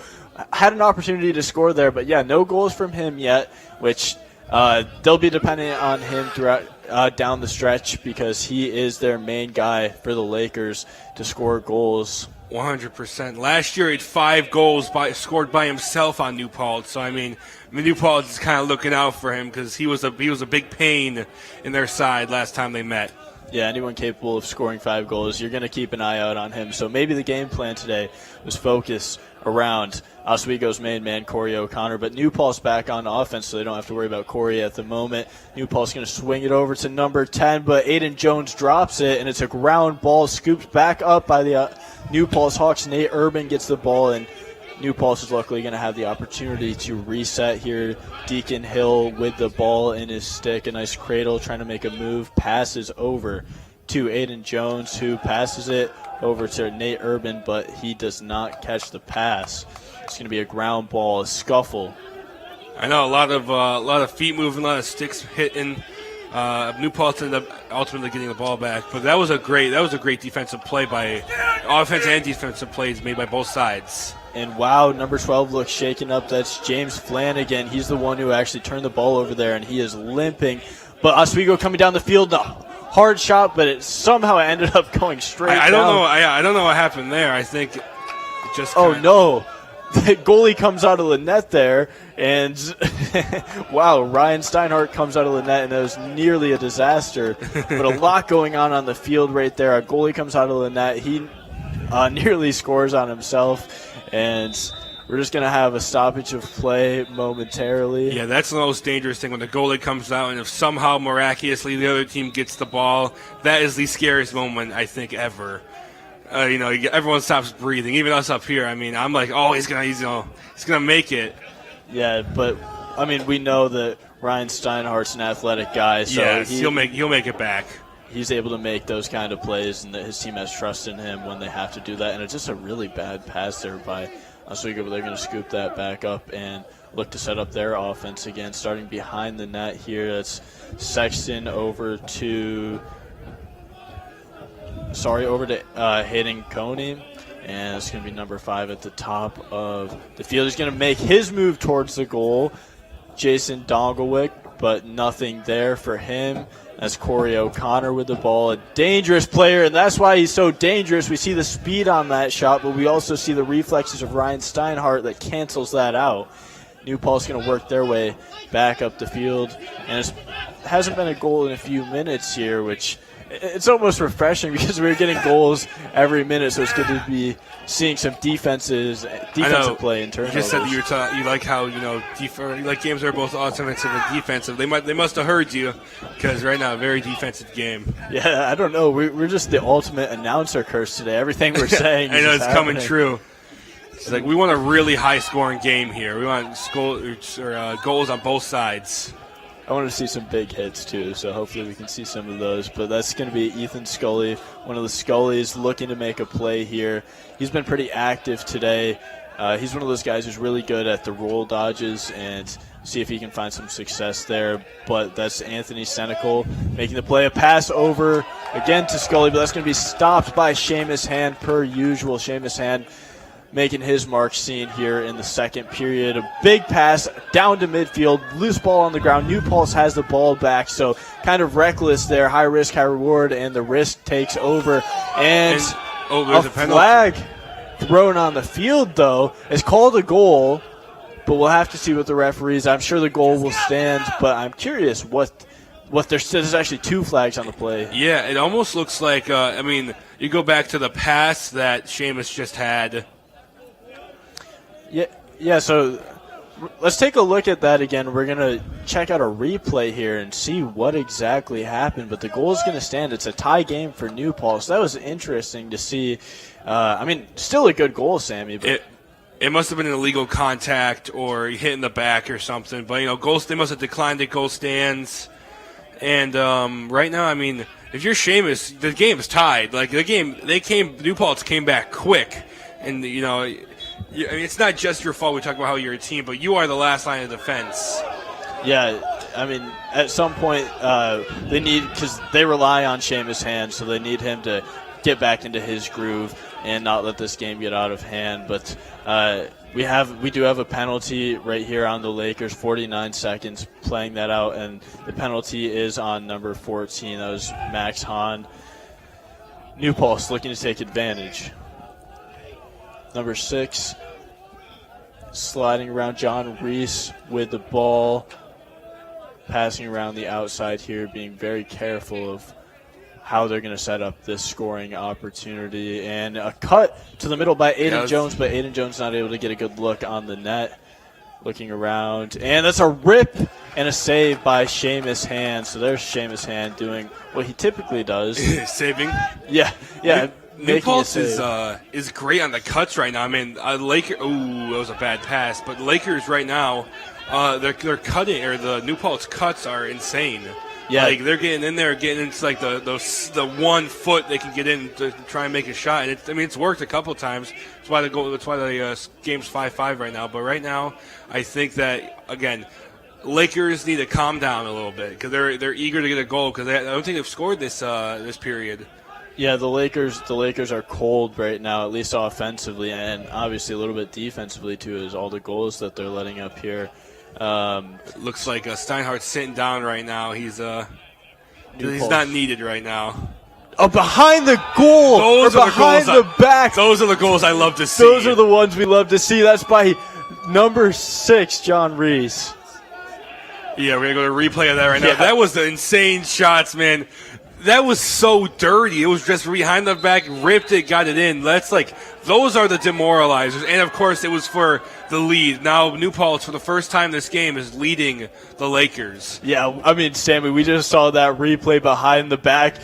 Had an opportunity to score there, but yeah, no goals from him yet, which they'll be dependent on him throughout down the stretch because he is their main guy for the Lakers to score goals. 100%. Last year, he had 5 goals scored by himself on New Paltz. So, I mean, New Paltz is kind of looking out for him because he was a big pain in their side last time they met. Yeah, anyone capable of scoring 5 goals, you're going to keep an eye out on him. So maybe the game plan today was focused around Oswego's main man, Corey O'Connor. But New Paltz back on offense, so they don't have to worry about Corey at the moment. New Paltz going to swing it over to number 10, but Aiden Jones drops it, and it's a ground ball, scooped back up by the New Paltz Hawks. Nate Urban gets the ball, and New Paltz is luckily going to have the opportunity to reset here. Deacon Hill with the ball in his stick, a nice cradle, trying to make a move, passes over to Aiden Jones, who passes it over to Nate Urban, but he does not catch the pass. It's going to be a ground ball, a scuffle. I know, a lot of feet moving, a lot of sticks hitting. New Paltz ended up ultimately getting the ball back, but that was a great defensive play by offense and defensive plays made by both sides. And wow, number 12 looks shaken up. That's James Flanagan. He's the one who actually turned the ball over there, and he is limping. But Oswego coming down the field, hard shot, but it somehow ended up going straight I down. don't know. I don't know what happened there. I think it just. Oh no. The goalie comes out of the net there, and wow, Ryan Steinhardt comes out of the net, and that was nearly a disaster. But a lot going on the field right there. A goalie comes out of the net. He nearly scores on himself, and we're just going to have a stoppage of play momentarily. Yeah, that's the most dangerous thing when the goalie comes out, and if somehow miraculously the other team gets the ball, that is the scariest moment I think ever. Everyone stops breathing, even us up here. I mean, I'm like, oh, he's gonna make it. Yeah, but I mean, we know that Ryan Steinhardt's an athletic guy, so yeah, he'll make it back. He's able to make those kind of plays, and that his team has trust in him when they have to do that. And it's just a really bad pass there by Oswego, but they're going to scoop that back up and look to set up their offense again, starting behind the net here. That's Sexton over to Hayden Coney, and it's going to be number 5 at the top of the field. He's going to make his move towards the goal, Jason Dongelwick, but nothing there for him. That's Corey O'Connor with the ball, a dangerous player, and that's why he's so dangerous. We see the speed on that shot, but we also see the reflexes of Ryan Steinhardt that cancels that out. New Paltz going to work their way back up the field, and it hasn't been a goal in a few minutes here, which it's almost refreshing because we're getting goals every minute, so it's good to be seeing some defensive play in turnovers. You just said that you like how you like games that are both offensive and defensive. They must have heard you, because right now a very defensive game. Yeah, I don't know. We're just the ultimate announcer curse today. Everything we're saying. I know is it's coming true. It's like we want a really high scoring game here. We want goals on both sides. I want to see some big hits, too, so hopefully we can see some of those. But that's going to be Ethan Scully, one of the Scullys, looking to make a play here. He's been pretty active today. He's one of those guys who's really good at the roll dodges, and see if he can find some success there. But that's Anthony Senecal making the play. A pass over again to Scully, but that's going to be stopped by Seamus Hand, per usual. Seamus Hand making his mark seen here in the second period. A big pass down to midfield, loose ball on the ground. New Paltz has the ball back, so kind of reckless there. High risk, high reward, and the risk takes over. And a flag thrown on the field, though. It's called a goal, but we'll have to see what the referees. I'm sure the goal will stand, but I'm curious what there's actually 2 flags on the play. Yeah, it almost looks like, you go back to the pass that Seamus just had. Yeah. So let's take a look at that again. We're going to check out a replay here and see what exactly happened. But the goal is going to stand. It's a tie game for New Paltz. So that was interesting to see. Still a good goal, Sammy. But it must have been an illegal contact or hit in the back or something. But, goals, they must have declined it. Goal stands. And right now, if you're Seamus, the game is tied. New Paltz came back quick. And, it's not just your fault. We talk about how you're a team, but you are the last line of defense. Yeah, at some point they need, because they rely on Seamus Hand, so they need him to get back into his groove and not let this game get out of hand. But we do have a penalty right here on the Lakers, 49 seconds playing that out, and the penalty is on number 14. That was Max Hahn. New Paltz looking to take advantage. Number 6, sliding around, John Reese with the ball, passing around the outside here, being very careful of how they're going to set up this scoring opportunity. And a cut to the middle by Aiden Jones, but Aiden Jones not able to get a good look on the net. Looking around, and that's a rip and a save by Seamus Hand. So there's Seamus Hand doing what he typically does. Saving? Yeah. New Paltz is great on the cuts right now. Lakers. Ooh, that was a bad pass. But Lakers right now, they're cutting, or the New Paltz cuts are insane. Yeah, they're getting in there, getting into the 1 foot they can get in to try and make a shot. And it's worked a couple times. That's why the game's 5-5 right now. But right now, I think that again, Lakers need to calm down a little bit because they're eager to get a goal because I don't think they've scored this period. Yeah, the Lakers are cold right now, at least offensively, and obviously a little bit defensively too, is all the goals that they're letting up here. Looks like Steinhardt's sitting down right now. He's not needed right now. Oh, behind the goal, Those or are the behind goals the back. Those are the goals I love to see. Those are the ones we love to see. That's by number 6, John Reese. Yeah, we're going to go to replay of that right now. Yeah. That was the insane shots, man. That was so dirty. It was just behind the back, ripped it, got it in. Those are the demoralizers. And, of course, it was for the lead. Now, New Paltz, for the first time this game, is leading the Lakers. Yeah, I mean, Sammy, we just saw that replay behind the back.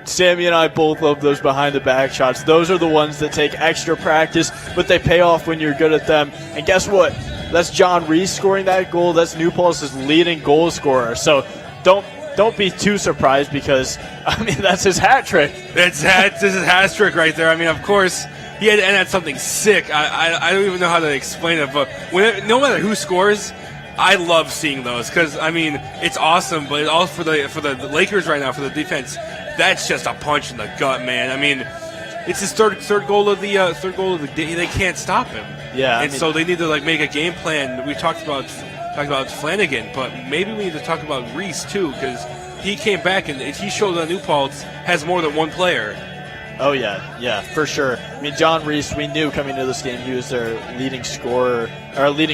Sammy and I both love those behind the back shots. Those are the ones that take extra practice, but they pay off when you're good at them. And guess what? That's John Reese scoring that goal. That's New Paltz's leading goal scorer. So don't be too surprised because, I mean, that's his hat trick. This is his hat trick right there. I mean, of course, he had to end at something sick. I don't even know how to explain it, but no matter who scores, I love seeing those because, I mean, it's awesome, but all for the Lakers right now, for the defense, that's just a punch in the gut, man. I mean, it's his third goal of the day. They can't stop him. Yeah, so they need to make a game plan. We talked about Flanagan, but maybe we need to talk about Reese too because he came back and he showed that New Paltz has more than one player. Oh, yeah, for sure. I mean, John Reese, we knew coming into this game he was their leading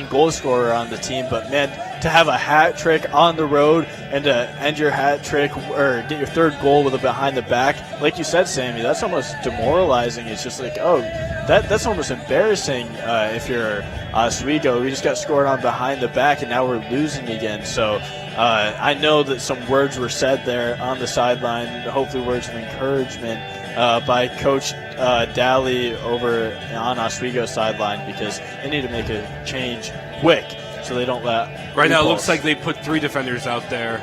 goal scorer on the team. But, man, to have a hat trick on the road and to end your hat trick or get your third goal with a behind the back, like you said, Sammy, that's almost demoralizing. It's just like, oh, that's almost embarrassing if you're Oswego. We just got scored on behind the back, and now we're losing again. So I know that some words were said there on the sideline, hopefully words of encouragement by Coach Daly over on Oswego's sideline because they need to make a change quick so they don't let. Right now, it looks like they put 3 defenders out there.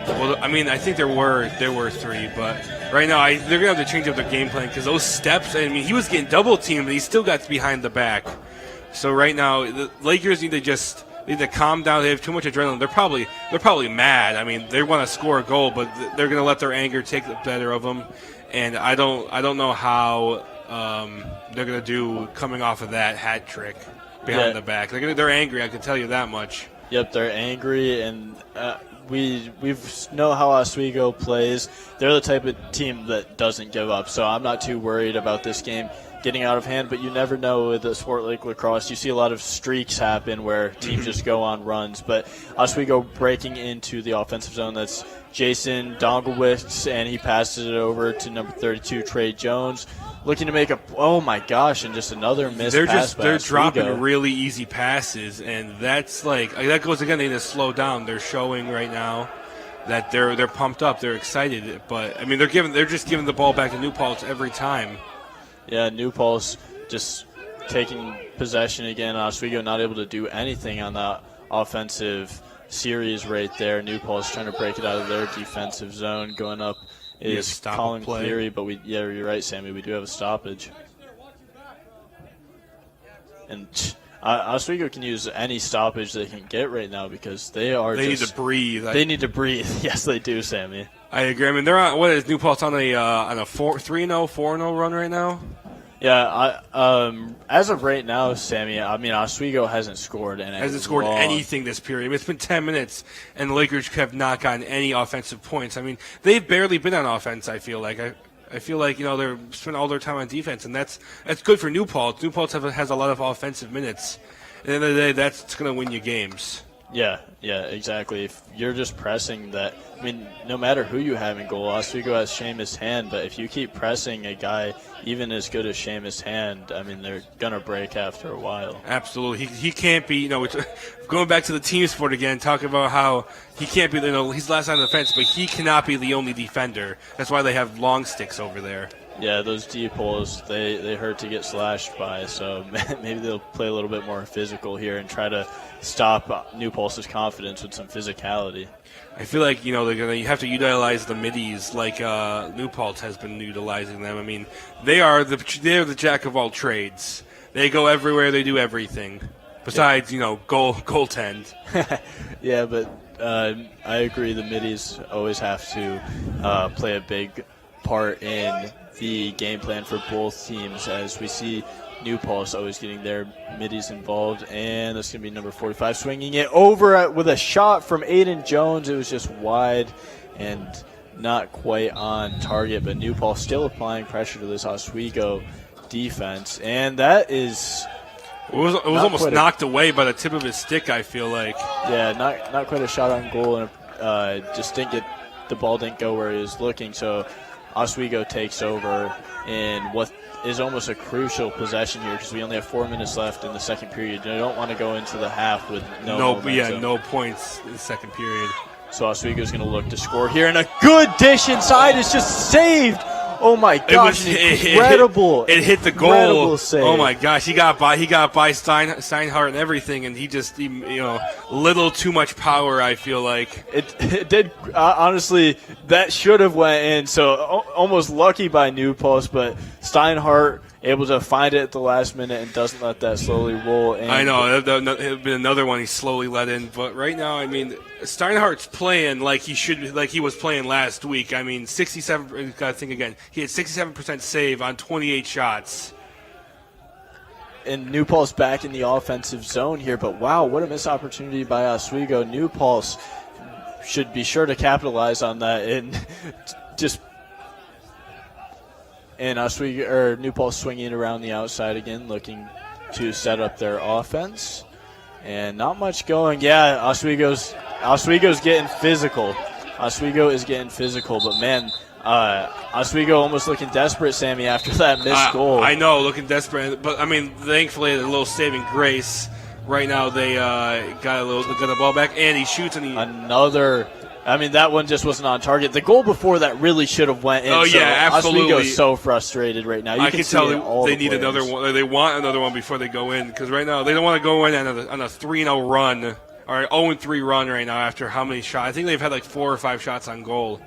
Well, I mean, I think there were 3, but right now they're gonna have to change up their game plan because those steps. I mean, he was getting double teamed, but he still got behind the back. So right now, the Lakers need to calm down. They have too much adrenaline. They're probably mad. I mean, they want to score a goal, but they're going to let their anger take the better of them. And I don't know how they're going to do coming off of that hat trick behind the back. They're angry. I can tell you that much. Yep, they're angry, and we know how Oswego plays. They're the type of team that doesn't give up. So I'm not too worried about this game getting out of hand, but you never know with a sport like lacrosse. You see a lot of streaks happen where teams just go on runs, but Oswego breaking into the offensive zone. That's Jason Donglewicz, and he passes it over to number 32, Trey Jones, looking to make and just another missed pass by They're Oswego. dropping really easy passes, and that's that goes again. They need to slow down. They're showing right now that they're pumped up, they're excited, but I mean they're just giving the ball back to New Paltz every time. Yeah, New Paltz just taking possession again. Oswego not able to do anything on that offensive series right there. New Paltz trying to break it out of their defensive zone. Going up is Colin Cleary, but you're right, Sammy. We do have a stoppage. And Oswego can use any stoppage they can get right now because they need to breathe. They need to breathe. Yes, they do, Sammy. I agree. I mean, they're on. What is New Paltz on a 3-0, 4-0 run right now? Yeah. As of right now, Sammy, I mean, Oswego hasn't scored anything this period. I mean, it's been 10 minutes, and the Lakers have not gotten any offensive points. I mean, they've barely been on offense. I feel like they're spending all their time on defense, and that's good for New Paltz. New Paltz has a lot of offensive minutes. At the end of the day, that's going to win you games. Yeah, exactly. If you're just pressing that, I mean, no matter who you have in goal, Oswego has Seamus Hand, but if you keep pressing a guy even as good as Seamus Hand, I mean, they're going to break after a while. Absolutely. He can't be, going back to the team sport again, talking about how he can't be, he's last on the fence, but he cannot be the only defender. That's why they have long sticks over there. Yeah, those deep holes, they hurt to get slashed by, so maybe they'll play a little bit more physical here and try to stop New Paltz's confidence with some physicality. I feel like, you have to utilize the middies like New Paltz has been utilizing them. I mean, they're the jack of all trades. They go everywhere, they do everything. Besides, goaltend. Yeah, but I agree. The middies always have to play a big part in the game plan for both teams, as we see New Paltz always getting their middies involved. And that's going to be number 45 swinging it over with a shot from Aiden Jones. It was just wide and not quite on target, but New Paltz still applying pressure to this Oswego defense. And that is... It was almost knocked away by the tip of his stick, I feel like. Yeah, not quite a shot on goal, and just the ball didn't go where he was looking. So Oswego takes over in what is almost a crucial possession here, because we only have 4 minutes left in the second period. You don't want to go into the half with no points in the second period. So Oswego's going to look to score here, and a good dish inside is just saved. Oh my gosh! Incredible! It hit the goal. Save. Oh my gosh! He got by Steinhardt and everything, and he little too much power. I feel like it did. Honestly, that should have went in. So almost lucky by New Paltz, but Steinhardt able to find it at the last minute and doesn't let that slowly roll in. I know it would been another one he slowly let in, but right now, I mean, Steinhardt's playing like he was playing last week. I mean, 67. Got to think again. He had 67% save on 28 shots. And New Paltz back in the offensive zone here, but wow, what a missed opportunity by Oswego. New Paltz should be sure to capitalize on that and just. And New Paltz swinging around the outside again, looking to set up their offense. And not much going. Yeah, Oswego's getting physical. Oswego is getting physical, but man, Oswego almost looking desperate, Sammy, after that missed goal. I know, looking desperate, but I mean, thankfully, a little saving grace. Right now, they got the ball back, and he shoots, and another. I mean, that one just wasn't on target. The goal before that really should have went in. Oh, yeah, absolutely. Oswego's so frustrated right now. I can tell they need another one. They want another one before they go in, because right now they don't want to go in on a 3-0 run or 0-3 run right now after how many shots. I think they've had like 4 or 5 shots on goal,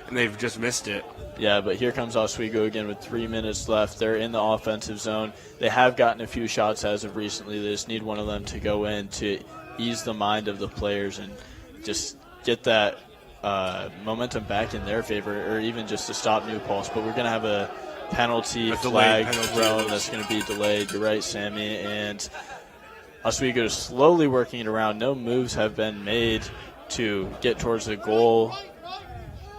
and they've just missed it. Yeah, but here comes Oswego again with 3 minutes left. They're in the offensive zone. They have gotten a few shots as of recently. They just need one of them to go in to ease the mind of the players and just get that momentum back in their favor, or even just to stop New Paltz. But we're going to have a flag thrown that's going to be delayed. You're right, Sammy. And Oswego is slowly working it around. No moves have been made to get towards the goal.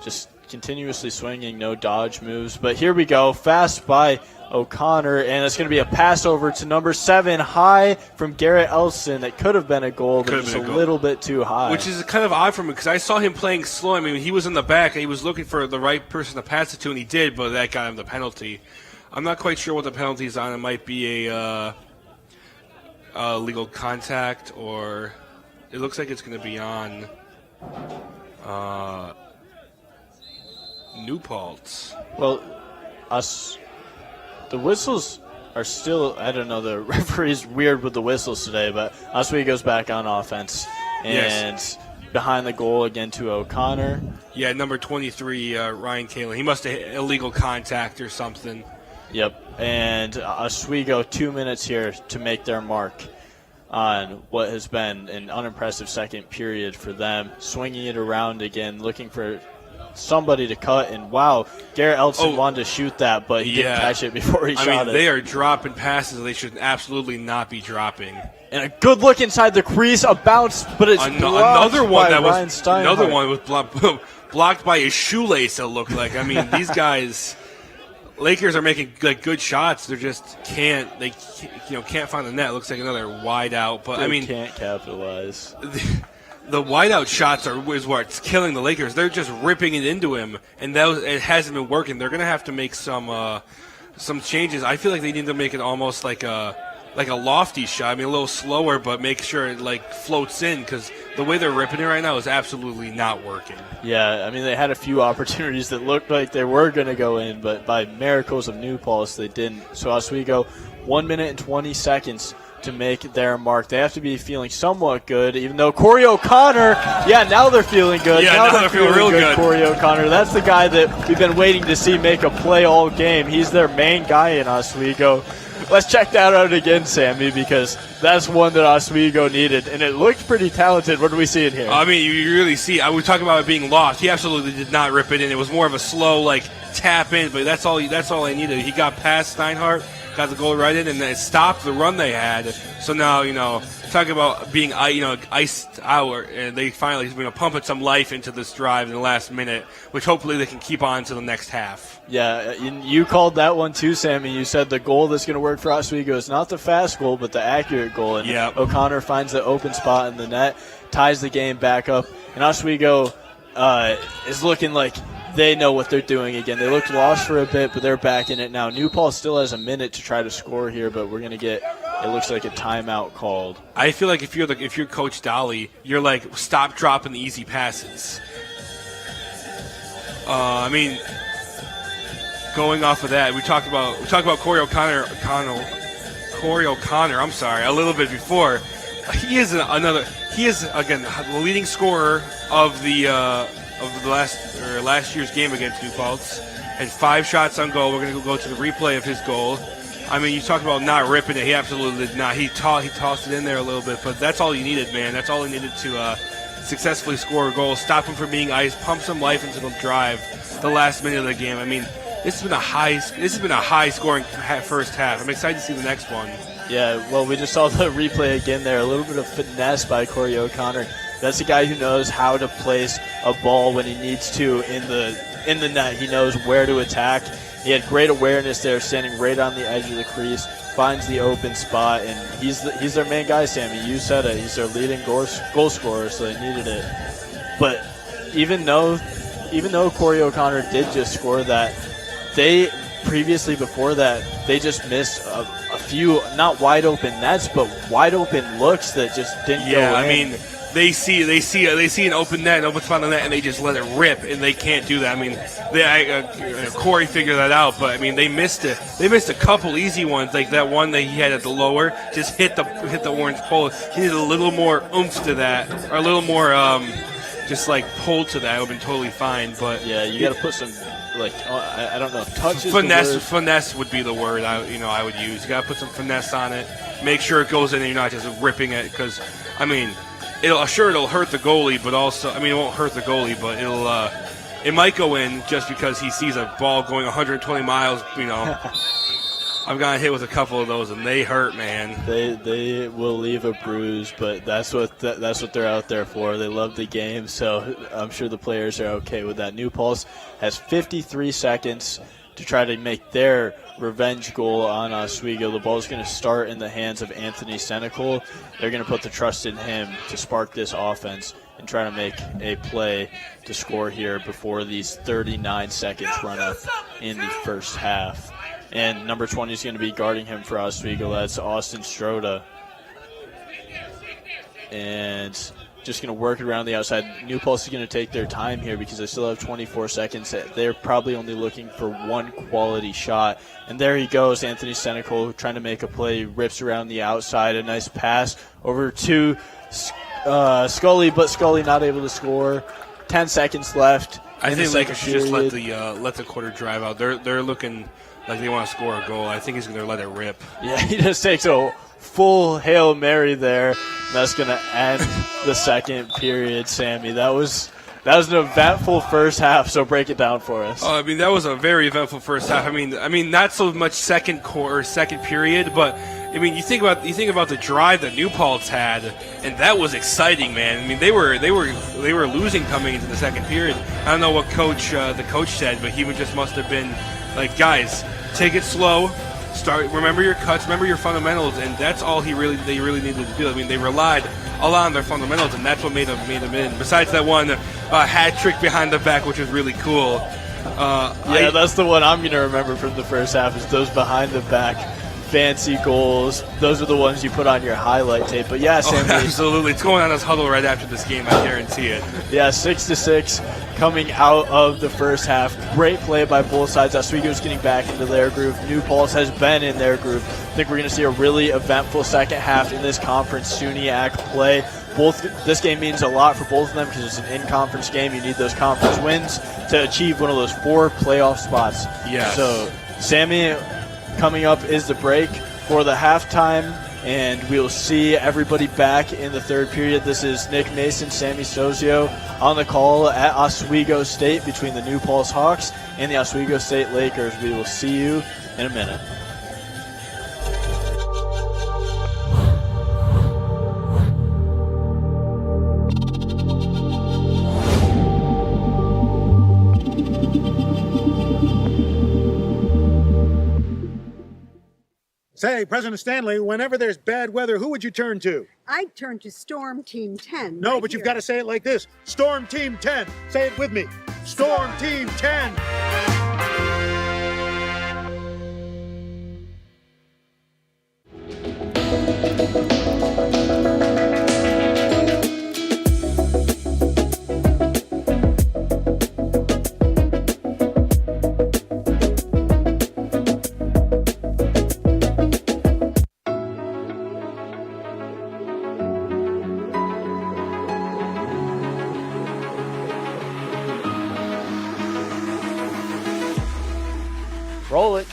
Just continuously swinging, no dodge moves. But here we go, fast by O'Connor, and it's going to be a pass over to number 7, high from Garrett Elson. That could have been a goal, but just a little bit too high. Which is kind of odd for me, because I saw him playing slow. I mean, he was in the back, and he was looking for the right person to pass it to, and he did, but that got him the penalty. I'm not quite sure what the penalty is on. It might be a legal contact, or it looks like it's going to be on New Paltz. Well, the whistles are still, I don't know, the referee's weird with the whistles today, but Oswego goes back on offense. And behind the goal again to O'Connor. Yeah, number 23, Ryan Kalin. He must have hit illegal contact or something. Yep, and Oswego 2 minutes here to make their mark on what has been an unimpressive second period for them. Swinging it around again, looking for somebody to cut, and wow, Garrett Elson wanted to shoot that, but he didn't catch it before he shot it. They are dropping passes they should absolutely not be dropping. And a good look inside the crease, a bounce, but it's another one that Ryan Steinhardt. Another one was blocked by his shoelace. It looked like. I mean, these guys, Lakers are making like good shots. They just can't find the net. It looks like another wide out, but they can't capitalize. The wideout shots is what's killing the Lakers. They're just ripping it into him, and it hasn't been working. They're going to have to make some changes. I feel like they need to make it almost like a lofty shot. I mean, a little slower, but make sure it like floats in, because the way they're ripping it right now is absolutely not working. Yeah, I mean, they had a few opportunities that looked like they were going to go in, but by miracles of New Paltz, they didn't. So Oswego, 1 minute and 20 seconds to make their mark. They have to be feeling somewhat good, even though Corey O'Connor, now they're feeling good. Yeah, now they're feeling real good. Corey O'Connor, that's the guy that we've been waiting to see make a play all game. He's their main guy in Oswego. let's check that out again, Sammy, because that's one that Oswego needed, and it looked pretty talented. What do we see in here? I mean, you really see. We talk about it being lost. He absolutely did not rip it in. It was more of a slow, like, tap in, but that's all I needed. He got past Steinhardt, got the goal right in, and then it stopped the run they had. So now, talking about being, iced out, and they finally, pumping some life into this drive in the last minute, which hopefully they can keep on to the next half. Yeah, you called that one too, Sammy. You said the goal that's going to work for Oswego is not the fast goal, but the accurate goal. And O'Connor finds the open spot in the net, ties the game back up, and Oswego is looking like they know what they're doing again. They looked lost for a bit, but they're back in it now. New Paltz still has a minute to try to score here, but we're going to get, it looks like, a timeout called. I feel like if you're Coach Dolly, you're like, stop dropping the easy passes. Going off of that, we talked about Corey O'Connor. I'm sorry, a little bit before. He is again the leading scorer of the last year's game against New Paltz, and 5 shots on goal. We're going to go to the replay of his goal. I mean, you talk about not ripping it. He absolutely did not. He tossed it in there a little bit, but that's all you needed, man. That's all he needed to successfully score a goal, stop him from being iced, pump some life into the drive, the last minute of the game. I mean, this has been a high scoring first half. I'm excited to see the next one. Yeah, well, we just saw the replay again there. A little bit of finesse by Corey O'Connor. That's a guy who knows how to place a ball when he needs to in the net. He knows where to attack. He had great awareness there, standing right on the edge of the crease, finds the open spot, and he's their main guy, Sammy. You said it. He's their leading goal scorer, so they needed it. But even though Corey O'Connor did just score that, they previously before that they just missed a few not wide open nets, but wide open looks that just didn't go in. I mean, they see an open net, an open spot on the net, and they just let it rip, and they can't do that. I mean, Corey figured that out, but I mean, they missed it. They missed a couple easy ones, like that one that he had at the lower, just hit the orange pole. He needed a little more oomph to that, or a little more just like pull to that. It would have been totally fine, but yeah, you got to put some. I don't know if touch is finesse would be the word I would use. You got to put some finesse on it. Make sure it goes in and you're not just ripping it, because I mean, it'll hurt the goalie, but also it won't hurt the goalie, but it might go in just because he sees a ball going 120 miles. I've gotten hit with a couple of those, and they hurt, man. They will leave a bruise, but that's what they're out there for. They love the game, so I'm sure the players are okay with that. New Paltz has 53 seconds to try to make their revenge goal on Oswego. The ball is going to start in the hands of Anthony Senecal. They're going to put the trust in him to spark this offense and try to make a play to score here before these 39 seconds run up in the first half. And number 20 is going to be guarding him for Oswego. That's Austin Stroda. And just going to work it around the outside. New Paltz is going to take their time here because they still have 24 seconds. They're probably only looking for one quality shot. And there he goes, Anthony Senecal trying to make a play, rips around the outside. A nice pass over to Scully, but Scully not able to score. 10 seconds left. I think Lakers should just let the quarter drive out. They're looking like they want to score a goal. I think he's going to let it rip. Yeah, he just takes a full Hail Mary there. That's going to end the second period, Sammy. That was an eventful first half, so break it down for us. I mean, that was a very eventful first half. I mean, not so much second period, but I mean, you think about the drive that New Paltz had, and that was exciting, man. I mean, they were losing coming into the second period. I don't know what the coach said, but he must have been like, guys, take it slow. Remember your cuts, remember your fundamentals, and that's all they really needed to do. I mean, they relied a lot on their fundamentals, and that's what made them in. Besides that one hat trick behind the back, which was really cool. That's the one I'm going to remember from the first half, is those behind the back fancy goals. Those are the ones you put on your highlight tape. But yeah, Sammy, absolutely. It's going on this huddle right after this game, I guarantee it. Yeah, 6-6 coming out of the first half. Great play by both sides. Oswego's getting back into their groove. New Paltz has been in their groove. I think we're going to see a really eventful second half in this conference SUNY play. This game means a lot for both of them because it's an in-conference game. You need those conference wins to achieve one of those 4 playoff spots. Yeah. So, Sammy, Coming up is the break for the halftime, and we'll see everybody back in the third period. This is Nick Mason, Sammy Sozio on the call at Oswego State between the New Paltz Hawks and the Oswego State Lakers. We will see you in a minute. Say, President Stanley, whenever there's bad weather, who would you turn to? I'd turn to Storm Team 10. No, right but you've here. got to say it like this. Storm Team 10. Say it with me. Storm Team 10. Roll it.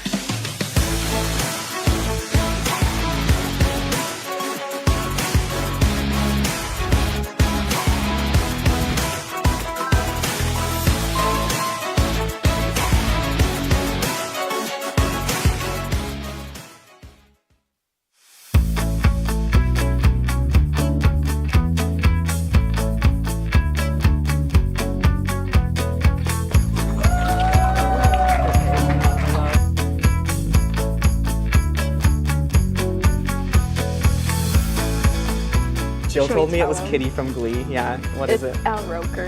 Jill told me it was Kitty from Glee. Yeah, what is it? Al Roker.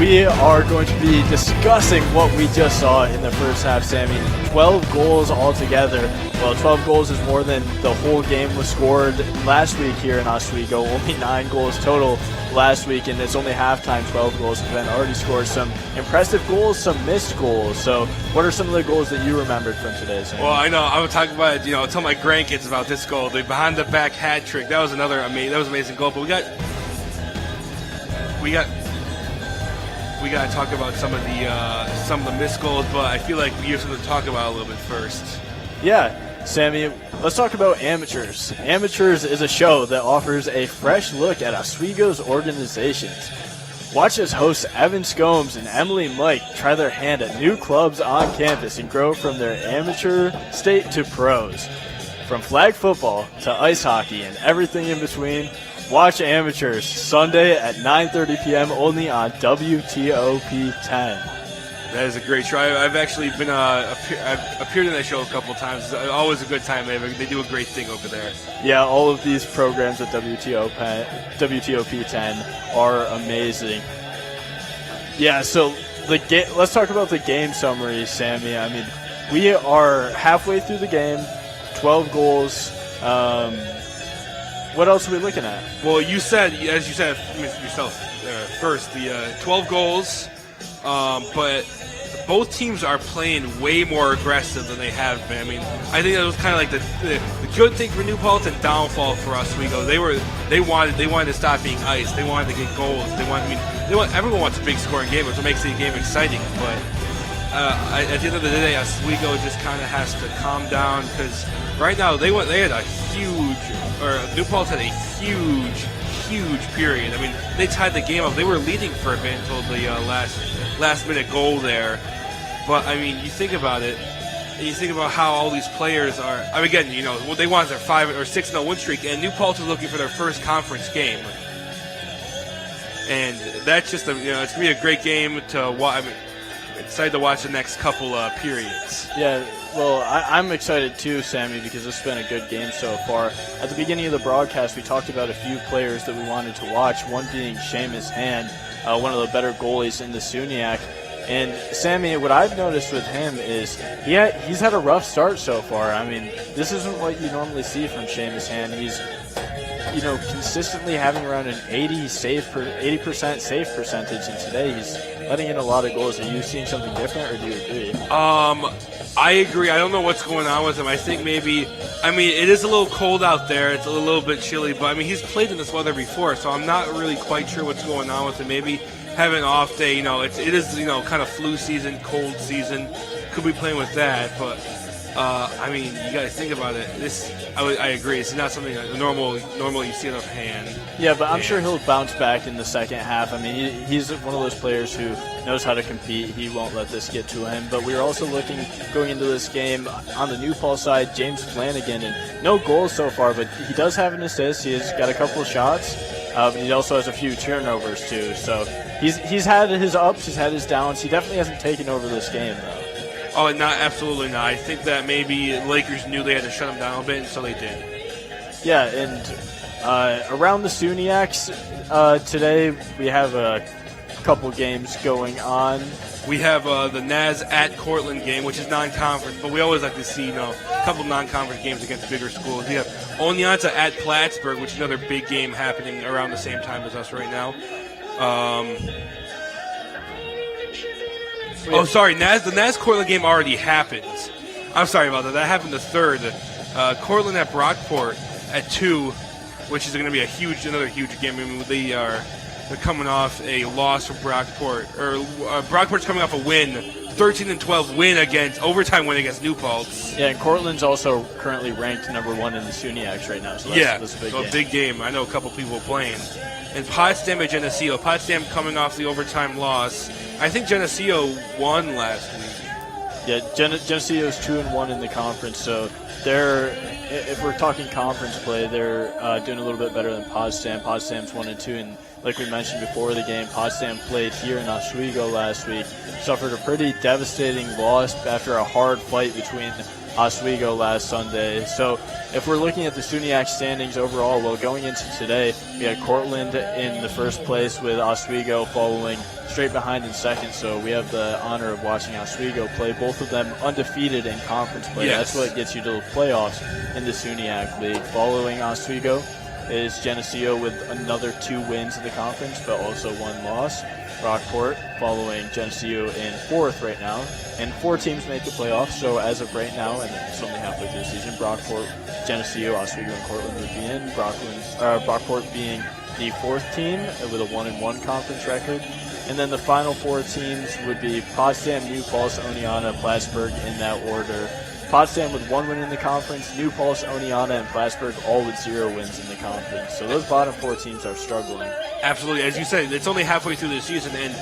We are going to be discussing what we just saw in the first half, Sammy. 12 goals altogether. Well, 12 goals is more than the whole game was scored last week here in Oswego. Only 9 goals total last week, and it's only halftime. 12 goals have been already scored. Some impressive goals, some missed goals. So what are some of the goals that you remembered from today, Sammy? Well, I know. I would talk about it, tell my grandkids about this goal. The behind-the-back hat trick. That was another amazing goal. But we got to talk about some of the missed goals, but I feel like we have something to talk about a little bit first. Yeah, Sammy, let's talk about Amateurs. Amateurs is a show that offers a fresh look at Oswego's organizations. Watch as hosts Evan Scombs and Emily Mike try their hand at new clubs on campus and grow from their amateur state to pros. From flag football to ice hockey and everything in between, watch Amateurs Sunday at 9:30 p.m. only on WTOP 10. That is a great show. I've actually been I've appeared in that show a couple times. It's always a good time. They do a great thing over there. Yeah, all of these programs at WTOP 10 are amazing. Yeah, so let's talk about the game summary, Sammy. I mean, we are halfway through the game, 12 goals. What else are we looking at? Well, as you said yourself first, the 12 goals, but both teams are playing way more aggressive than they have been. I mean, I think that was kind of like the good thing for New Paltz and downfall for Oswego. They wanted to stop being iced. They wanted to get goals. Everyone wants a big scoring game, which makes the game exciting. But at the end of the day, Oswego just kind of has to calm down because right now New Paltz had a huge period. I mean, they tied the game up. They were leading for a bit until the last minute goal there. But I mean, you think about it, and you think about how all these players are. I mean, again, what they want is their 5 or 6-0 win streak, and New Paltz is looking for their first conference game. And that's just it's gonna be a great game to watch. I'm excited to watch the next couple periods. Yeah. Well, I'm excited too, Sammy, because it's been a good game so far. At the beginning of the broadcast, we talked about a few players that we wanted to watch, one being Seamus Hand, one of the better goalies in the SUNYAC. And Sammy, what I've noticed with him is he's had a rough start so far. I mean, this isn't what you normally see from Seamus Hand. He's consistently having around an 80% save percentage, and today he's letting in a lot of goals. Are you seeing something different, or do you agree? I agree. I don't know what's going on with him. I think it is a little cold out there. It's a little bit chilly, but he's played in this weather before, so I'm not really quite sure what's going on with him. Maybe having an off day. It is kind of flu season, cold season. Could be playing with that, but you got to think about it. I agree. It's not something normally you see out of Hand. Yeah, but I'm sure he'll bounce back in the second half. I mean, he's one of those players who knows how to compete. He won't let this get to him. But we were also looking, going into this game, on the New Paltz side, James Flanagan, and no goals so far, but he does have an assist. He has got a couple of shots. He also has a few turnovers, too. So he's had his ups, he's had his downs. He definitely hasn't taken over this game, though. Oh, absolutely not. I think that maybe Lakers knew they had to shut him down a bit, and so they did. Yeah, and around the SUNYACs today, we have a couple games going on. We have the Naz at Cortland game, which is non-conference, but we always like to see a couple non-conference games against bigger schools. We have Oneonta at Plattsburgh, which is another big game happening around the same time as us right now. Sorry, the Naz Cortland game already happened. I'm sorry about that. That happened the third. Cortland at Brockport at 2, which is going to be another huge game. I mean, they're coming off a loss from Brockport, Brockport's coming off a win, 13-12 overtime win against New Paltz. Yeah, and Cortland's also currently ranked number 1 in the SUNYACs right now. So that's a big game. I know a couple people playing. And Potsdam at Geneseo. Potsdam coming off the overtime loss. I think Geneseo won last week. Yeah, Geneseo's 2-1 in the conference, so if we're talking conference play, they're doing a little bit better than Potsdam. Potsdam's 1-2, and like we mentioned before the game, Potsdam played here in Oswego last week, suffered a pretty devastating loss after a hard fight between Oswego last Sunday. So if we're looking at the SUNYAC standings overall, well, going into today, we had Cortland in the first place with Oswego following straight behind in second. So we have the honor of watching Oswego play, both of them undefeated in conference play. Yes. That's what gets you to the playoffs in the SUNYAC League. Following Oswego is Geneseo with another 2 wins in the conference, but also 1 loss. Brockport following Geneseo in 4th right now, and 4 teams make the playoffs. So as of right now, and it's only halfway through the season, Brockport, Geneseo, Oswego, and Cortland would be in. Brockport being the 4th team with a 1-1 conference record, and then the final 4 teams would be Potsdam, New Paltz, Oneonta, Plattsburgh in that order. Potsdam with 1 win in the conference, New Paltz, Oneonta, and Plattsburgh all with 0 wins in the conference. So those bottom 4 teams are struggling. Absolutely. As you said, it's only halfway through the season, and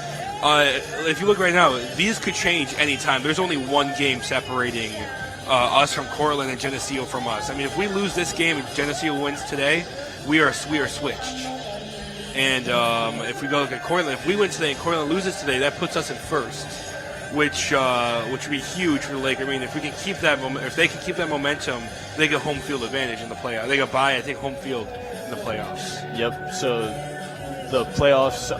if you look right now, these could change anytime. There's only 1 game separating us from Cortland and Geneseo from us. I mean, if we lose this game and Geneseo wins today, we are switched. And if we go look at Cortland, if we win today and Cortland loses today, that puts us in 1st. Which would be huge for the Lakers. I mean, if we can keep that if they can keep that momentum, they get home field advantage in the playoffs. They get I think, home field in the playoffs. Yep. So the playoffs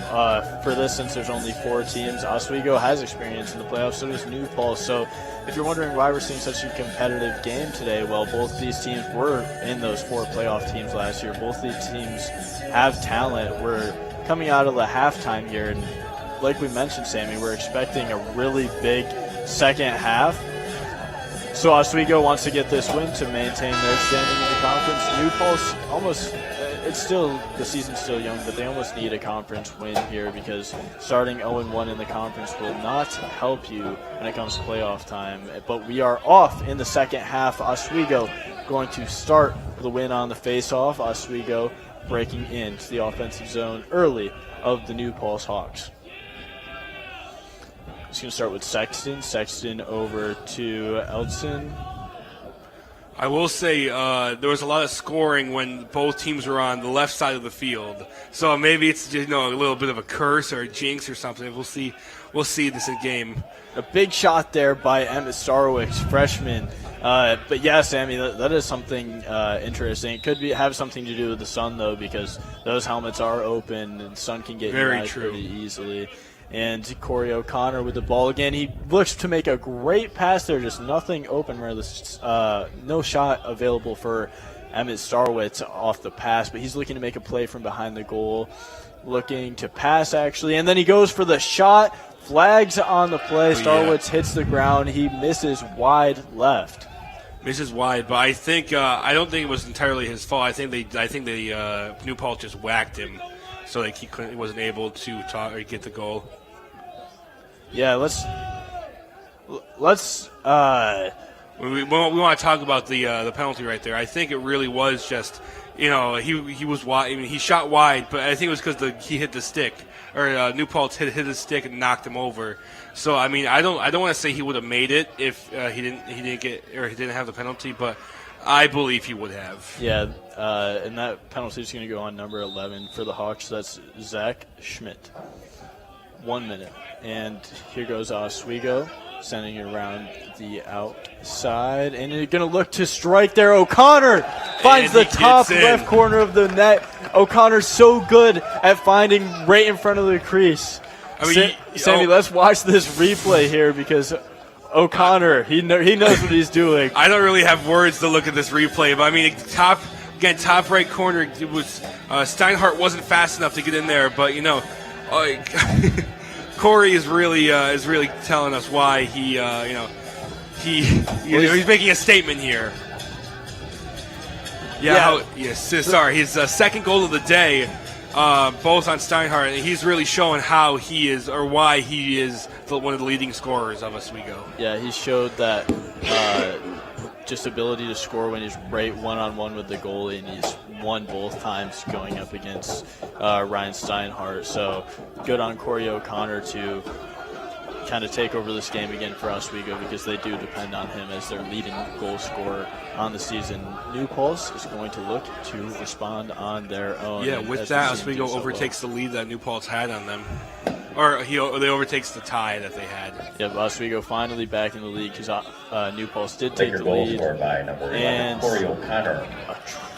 for this, since there's only 4 teams, Oswego has experience in the playoffs. So does New Paltz. So if you're wondering why we're seeing such a competitive game today, well, both these teams were in those 4 playoff teams last year. Both these teams have talent. We're coming out of the halftime here, and like we mentioned, Sammy, we're expecting a really big second half. So Oswego wants to get this win to maintain their standing in the conference. New Paltz the season's still young, but they almost need a conference win here, because starting 0-1 in the conference will not help you when it comes to playoff time. But we are off in the second half. Oswego going to start with a win on the face-off. Oswego breaking into the offensive zone early of the New Paltz Hawks. It's going to start with Sexton. Sexton over to Eldson. I will say there was a lot of scoring when both teams were on the left side of the field. So maybe it's just, a little bit of a curse or a jinx or something. We'll see. We'll see this in game. A big shot there by Emmett Starwick, freshman. But yeah, Sammy, that is something interesting. It could have something to do with the sun, though, because those helmets are open and sun can get you pretty easily. And Corey O'Connor with the ball again. He looks to make a great pass there, just nothing open. No shot available for Emmett Starwitz off the pass, but he's looking to make a play from behind the goal. Looking to pass, actually, and then he goes for the shot. Flags on the play. Starwitz hits the ground. He misses wide left. Misses wide, but I think I don't think it was entirely his fault. I think New Paltz just whacked him, so like he wasn't able to get the goal. Yeah, let's. We want to talk about the penalty right there. I think it really was just, he was wide. I mean, he shot wide, but I think it was because he hit the stick, or New Paltz hit his stick and knocked him over. So I mean, I don't want to say he would have made it if he didn't have the penalty, but I believe he would have. Yeah, and that penalty is going to go on number 11 for the Hawks. That's Zach Schmidt. 1 minute, and here goes Oswego, sending it around the outside, and you're going to look to strike there. O'Connor finds the top left corner of the net. O'Connor's so good at finding right in front of the crease. I mean, Sammy, let's watch this replay here because O'Connor, he knows what he's doing. I don't really have words to look at this replay, but I mean, top right corner. It was Steinhardt wasn't fast enough to get in there, but Corey is really telling us why he's making a statement here. Sorry, his second goal of the day, both on Steinhardt. He's really showing how he is, or why he is one of the leading scorers of Oswego. Yeah, he showed that just ability to score when he's right one-on-one with the goalie, and he's won both times going up against Ryan Steinhardt. So good on Corey O'Connor to kind of take over this game again for Oswego, because they do depend on him as their leading goal scorer on the season. New Paltz is going to look to respond on their own. Yeah, with that, Oswego overtakes the lead that New Paltz had on them. Or they overtakes the tie that they had. Yep, Oswego finally back in the league because New Paltz did take the lead. By number 11, and Corey O'Connor. A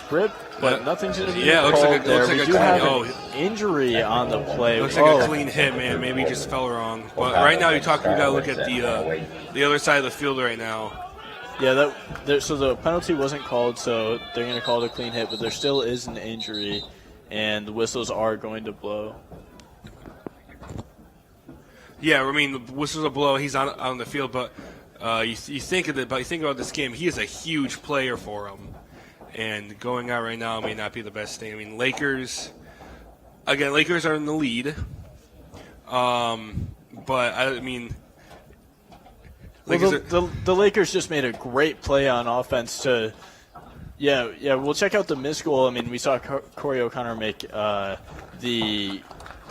trip, but nothing's going to be looks like there. We do have an injury on the play. Looks like a clean hit, man. Maybe he just fell wrong. But right now, we got to look at the other side of the field right now. Yeah, so the penalty wasn't called, so they're going to call it a clean hit, but there still is an injury, and the whistles are going to blow. Yeah, I mean, the whistles will blow. He's on the field, but you think about this game. He is a huge player for him, and going out right now may not be the best thing. I mean, Lakers are in the lead, but I mean, the Lakers just made a great play on offense to. Yeah. We'll check out the missed goal. I mean, we saw Corey O'Connor make the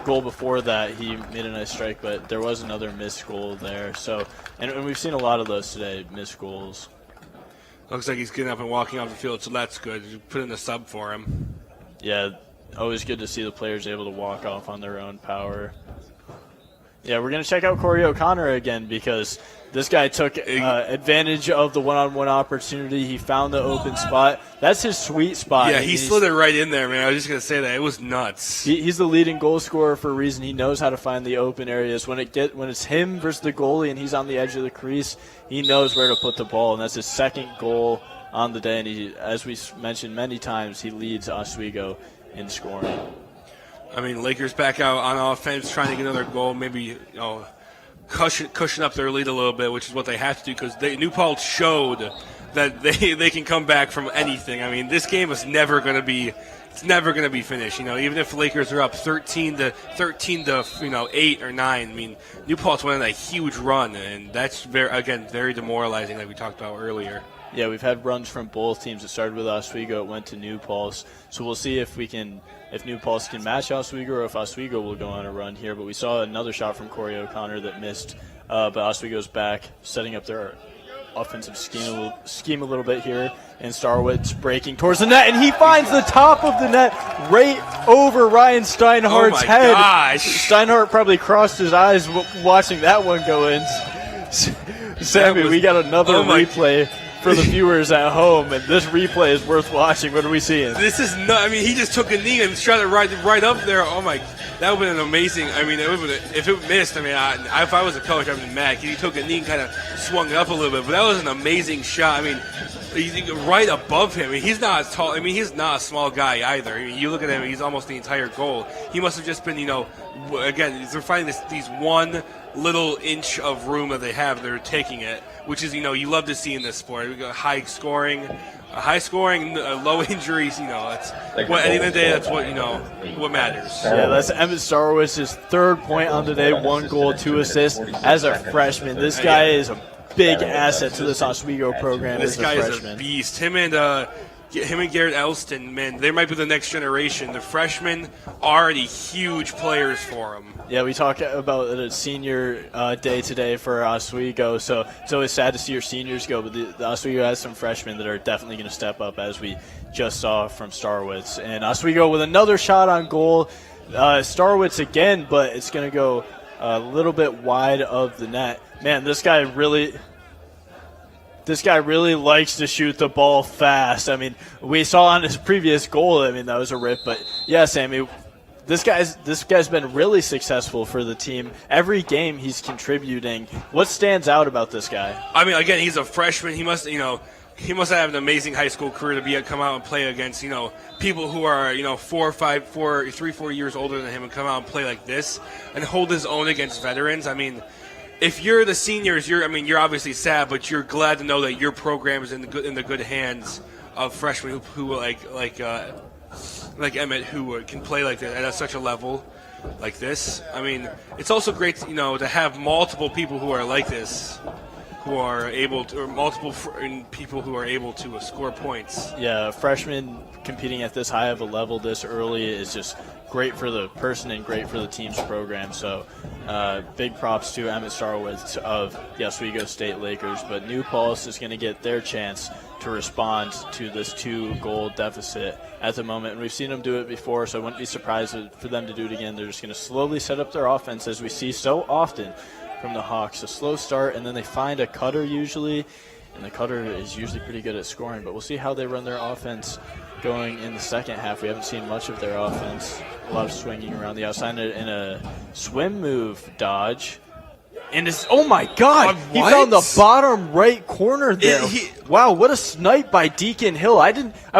goal before that. He made a nice strike, but there was another missed goal there. So, and we've seen a lot of those today, missed goals. Looks like he's getting up and walking off the field, so that's good. You put in a sub for him. Yeah, always good to see the players able to walk off on their own power. Yeah, we're going to check out Corey O'Connor again because this guy took advantage of the one-on-one opportunity. He found the open spot. That's his sweet spot. Yeah, he slid it right in there, man. I was just going to say that. It was nuts. He's the leading goal scorer for a reason. He knows how to find the open areas. When it's him versus the goalie and he's on the edge of the crease, he knows where to put the ball, and that's his second goal on the day. And as we mentioned many times, he leads Oswego in scoring. I mean, Lakers back out on offense, trying to get another goal, maybe cushion up their lead a little bit, which is what they have to do because New Paltz showed that they can come back from anything. I mean, this game is never going to be finished. Even if the Lakers are up 13 to 8 or 9. I mean, New Paltz went on a huge run, and that's very demoralizing, like we talked about earlier. Yeah, we've had runs from both teams. It started with Oswego, it went to New Paltz. So we'll see if New Paltz can match Oswego or if Oswego will go on a run here. But we saw another shot from Corey O'Connor that missed. But Oswego's back, setting up their offensive scheme a little bit here. And Starwitz breaking towards the net, and he finds the top of the net right over Ryan Steinhardt's head. Gosh. Steinhardt probably crossed his eyes watching that one go in. Sammy, we got another replay for the viewers at home, and this replay is worth watching. What are we seeing? This is I mean, he just took a knee and shot it right up there. Oh my, that would have been an amazing. I mean, if it missed, I mean, if I was a coach, I'd been mad. He took a knee and kind of swung it up a little bit, but that was an amazing shot. I mean, he's right above him. I mean, he's not as tall. I mean, he's not a small guy either. I mean, you look at him; he's almost the entire goal. He must have just been, again, they're finding these 1 little inch of room that they have. They're taking it, which is, you love to see in this sport. We got high scoring, low injuries. That's what at the end of the day. That's what matters. Yeah, that's Emmett Starwitz's 3rd point on the day. 1 goal, 2 assists as a freshman. This guy is a big asset to this Oswego program. This guy is a beast. Him and Garrett Elston, man, they might be the next generation. The freshmen are already huge players for him. Yeah, we talk about the senior day today for Oswego, so it's always sad to see your seniors go, but the Oswego has some freshmen that are definitely going to step up, as we just saw from Starwitz. And Oswego with another shot on goal. Starwitz again, but it's going to go a little bit wide of the net. Man, this guy really likes to shoot the ball fast. I mean, we saw on his previous goal, I mean, that was a rip. But, yeah, Sammy, this guy's been really successful for the team. Every game he's contributing. What stands out about this guy? I mean, again, he's a freshman. He must have an amazing high school career to come out and play against, people who are, 3-4 years older than him and come out and play like this and hold his own against veterans. I mean, if you're the seniors, you're obviously sad, but you're glad to know that your program is in the good hands of freshmen who like Emmett, who can play like that at such a level like this. I mean, it's also great, to have multiple people who are like this, who are able to, or multiple people who are able to score points. Yeah, a freshman competing at this high of a level this early is just great for the person and great for the team's program. So big props to Emmett Starwitz of the Oswego State Lakers. But New Paltz is going to get their chance to respond to this 2-goal deficit at the moment. And we've seen them do it before, so I wouldn't be surprised for them to do it again. They're just going to slowly set up their offense, as we see so often from the Hawks. A slow start, and then they find a cutter usually, and the cutter is usually pretty good at scoring. But we'll see how they run their offense going in the second half. We haven't seen much of their offense. A lot of swinging around the outside in a swim move dodge. And it's, oh my God, he found the bottom right corner there. Wow, what a snipe by Deacon Hill. I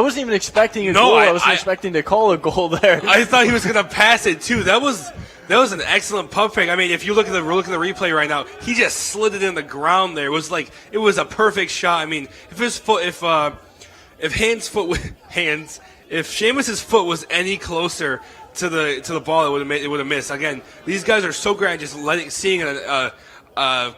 wasn't even expecting a goal. I wasn't expecting to call a goal there. I thought he was going to pass it too. That was an excellent pump fake. I mean, if you look at the replay right now, he just slid it in the ground there. It was a perfect shot. I mean, if Seamus's foot was any closer to the ball, it would have missed. Again, these guys are so great at just seeing a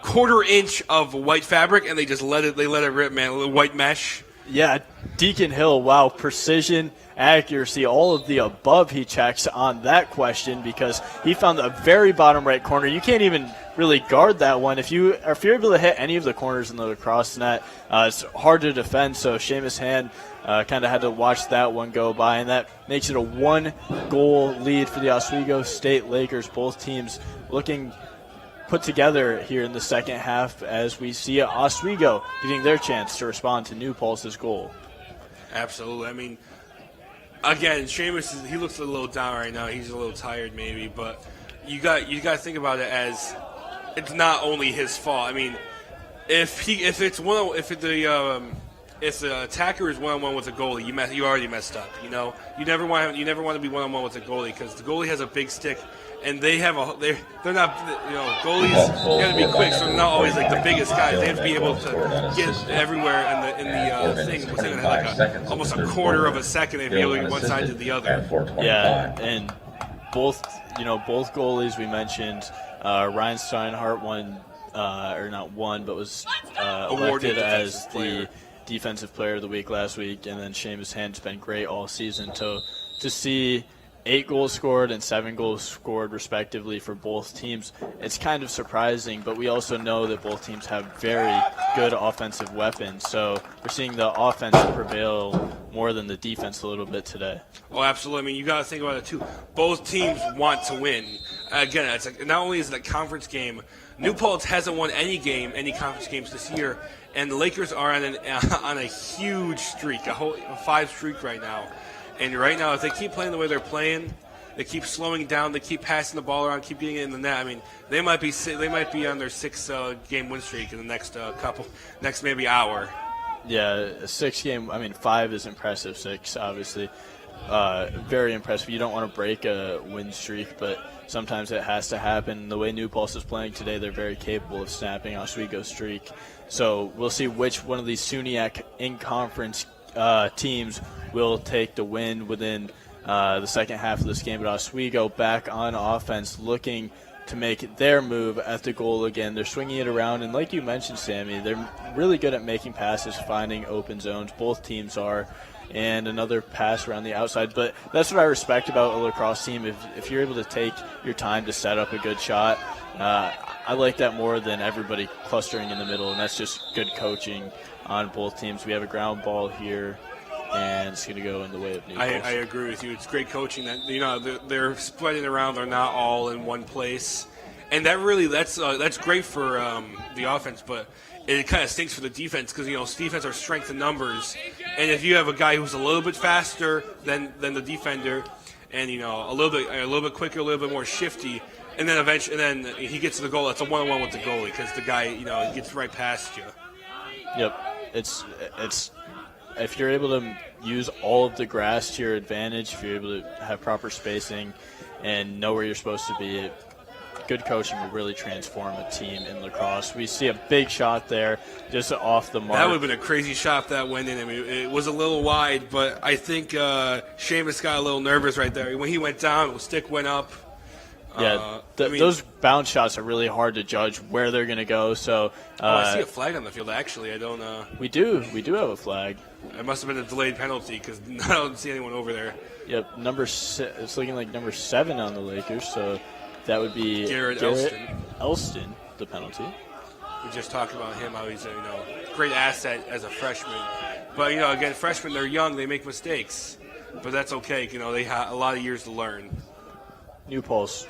quarter inch of white fabric, and they let it rip, man. A little white mesh. Yeah, Deacon Hill, wow, precision, accuracy, all of the above he checks on that question, because he found the very bottom right corner. You can't even really guard that one. If you're able to hit any of the corners in the lacrosse net, it's hard to defend, so Seamus Hand kind of had to watch that one go by, and that makes it a 1-goal lead for the Oswego State Lakers. Both teams looking put together here in the second half, as we see Oswego getting their chance to respond to New Paltz's goal. Absolutely. I mean, again, Seamus, he looks a little down right now. He's a little tired maybe, but you got to think about it as it's not only his fault. I mean, if the attacker is one-on-one with a goalie, you already messed up. You never want to be one-on-one with a goalie, because the goalie has a big stick, and they're not, goalies got to be quick, so they're not always like the biggest guys. They have to be able to get everywhere in the thing within almost a quarter of a second. They'd be able to get one side to the other. Yeah, and both goalies we mentioned, Ryan Steinhardt was elected as the Defensive Player of the Week last week, and then Seamus Hand's been great all season. To see 8 goals scored and 7 goals scored respectively for both teams, it's kind of surprising, but we also know that both teams have very good offensive weapons, so we're seeing the offense prevail more than the defense a little bit today. Oh, absolutely. I mean, you got to think about it too. Both teams want to win. again, it's like, not only is it a conference game, New Paltz hasn't won any conference games this year, and the Lakers are on a huge streak, a 5 streak right now. And right now, if they keep playing the way they're playing, they keep slowing down, they keep passing the ball around, keep getting it in the net. I mean, they might be on their 6-game win streak in the next maybe hour. Yeah, a 6-game. I mean, 5 is impressive. 6, obviously, very impressive. You don't want to break a win streak, but sometimes it has to happen. The way New Paltz is playing today, they're very capable of snapping Oswego's streak. So we'll see which one of these SUNY in-conference teams will take the win within the second half of this game. But Oswego back on offense, looking to make their move at the goal again. They're swinging it around, and like you mentioned, Sammy, they're really good at making passes, finding open zones. Both teams are. And another pass around the outside. But that's what I respect about a lacrosse team. If you're able to take your time to set up a good shot, I like that more than everybody clustering in the middle, and that's just good coaching on both teams. We have a ground ball here, and it's going to go in the way of New Paltz. I agree with you. It's great coaching that they're spreading around. They're not all in one place, and that's great for the offense, but it kind of stinks for the defense because defense are strength in numbers, and if you have a guy who's a little bit faster than the defender, and a little bit quicker, a little bit more shifty, and then he gets to the goal, it's a 1-on-1 with the goalie because the guy he gets right past you. Yep, it's if you're able to use all of the grass to your advantage, if you're able to have proper spacing and know where you're supposed to be, good coaching will really transform a team in lacrosse. We see a big shot there, just off the mark. That would have been a crazy shot that went in. I mean, it was a little wide, but I think Seamus got a little nervous right there. When he went down, the stick went up. Yeah, those bounce shots are really hard to judge where they're going to go. So I see a flag on the field. Actually, I don't. We do have a flag. It must have been a delayed penalty because I don't see anyone over there. Yep, it's looking like number 7 on the Lakers. So that would be Garrett Elston, the penalty. We just talked about him, how he's a great asset as a freshman. But again, freshmen, they're young, they make mistakes, but that's okay. They have a lot of years to learn. New Paltz.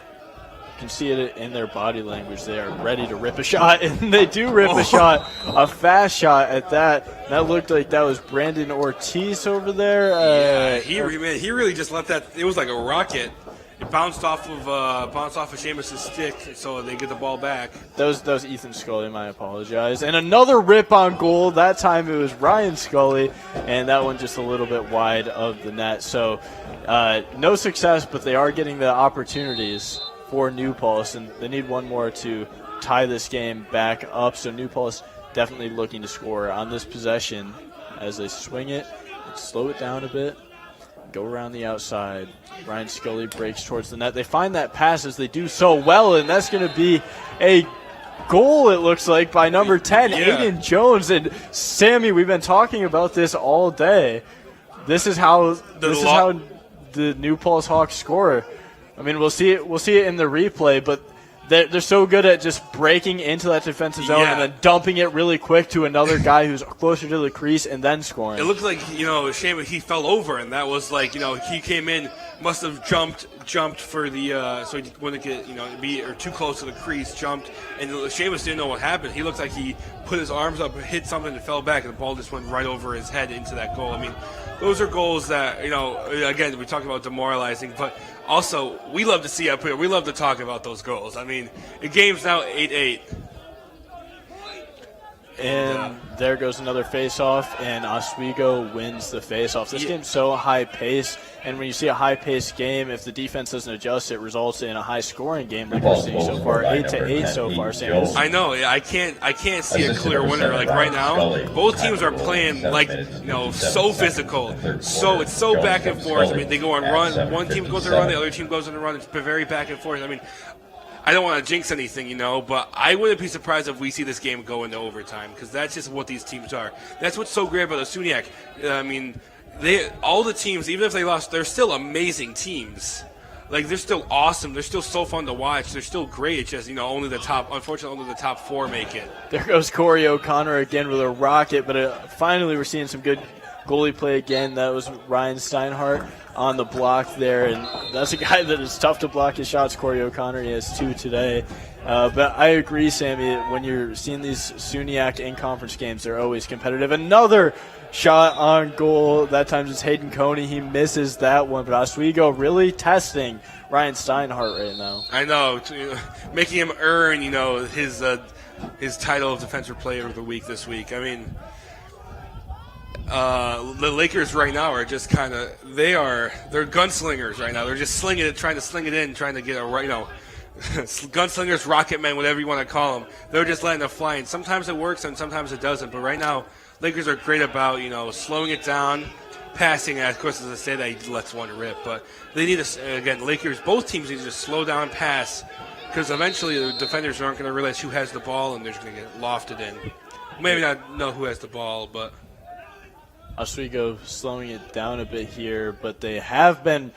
You can see it in their body language. They are ready to rip a shot, and they do rip a shot, a fast shot at that. That looked like that was Brandon Ortiz over there. He really just let that. It was like a rocket. It bounced off of Seamus' stick, so they get the ball back. That was Ethan Scully. I apologize. And another rip on goal. That time it was Ryan Scully, and that one just a little bit wide of the net. So no success, but they are getting the opportunities for New Paltz, and they need one more to tie this game back up. So New Paltz definitely looking to score on this possession as they swing it, slow it down a bit, go around the outside. Ryan Scully breaks towards the net. They find that pass as they do so well, and that's going to be a goal, it looks like, by number 10, Aiden Jones. And Sammy, we've been talking about this all day. This is how the New Paltz Hawks score. I mean, we'll see it in the replay, but they're so good at just breaking into that defensive zone and then dumping it really quick to another guy who's closer to the crease and then scoring. It looked like, Seamus, he fell over, and that was like, he came in, must have jumped for the, so he wouldn't get, be or too close to the crease, jumped, and Seamus didn't know what happened. He looked like he put his arms up, hit something, and fell back, and the ball just went right over his head into that goal. I mean, those are goals that, again, we talk about demoralizing, but also, we love to see up here. We love to talk about those goals. I mean, the game's now 8-8. And there goes another face-off, and Oswego wins the face-off. This game's so high-paced, and when you see a high-paced game, if the defense doesn't adjust, it results in a high-scoring game like we're seeing so far, 8-8 so far. Sam. I know. I can't see a clear winner. Like right now, both teams are playing like so physical. So it's so back and forth. I mean, they go on run. One team goes on a run, the other team goes on a run. It's very back and forth. I mean, I don't want to jinx anything, but I wouldn't be surprised if we see this game go into overtime because that's just what these teams are. That's what's so great about the SUNY. I mean, all the teams, even if they lost, they're still amazing teams. Like, they're still awesome. They're still so fun to watch. They're still great. It's just, unfortunately, only the top 4 make it. There goes Corey O'Connor again with a rocket, but finally we're seeing some good goalie play again. That was Ryan Steinhardt on the block there, and that's a guy that is tough to block his shots. Corey O'Connor, he has 2 today. But I agree, Sammy, when you're seeing these SUNYAC in-conference games, they're always competitive. Another shot on goal. That time it's Hayden Coney. He misses that one, but Oswego really testing Ryan Steinhardt right now. I know, making him earn, his title of Defensive Player of the Week this week. I mean, the Lakers right now are just kind of they're gunslingers right now. They're just trying to sling it in, trying to get gunslingers, rocket men, whatever you want to call them. They're just letting it fly, and sometimes it works and sometimes it doesn't. But right now, Lakers are great about slowing it down, passing. Of course, as I say that, he lets one rip, but they need to again. Lakers, both teams need to just slow down and pass, because eventually the defenders aren't going to realize who has the ball, and they're just going to get lofted in. Maybe not know who has the ball, but Oswego slowing it down a bit here, but they have been.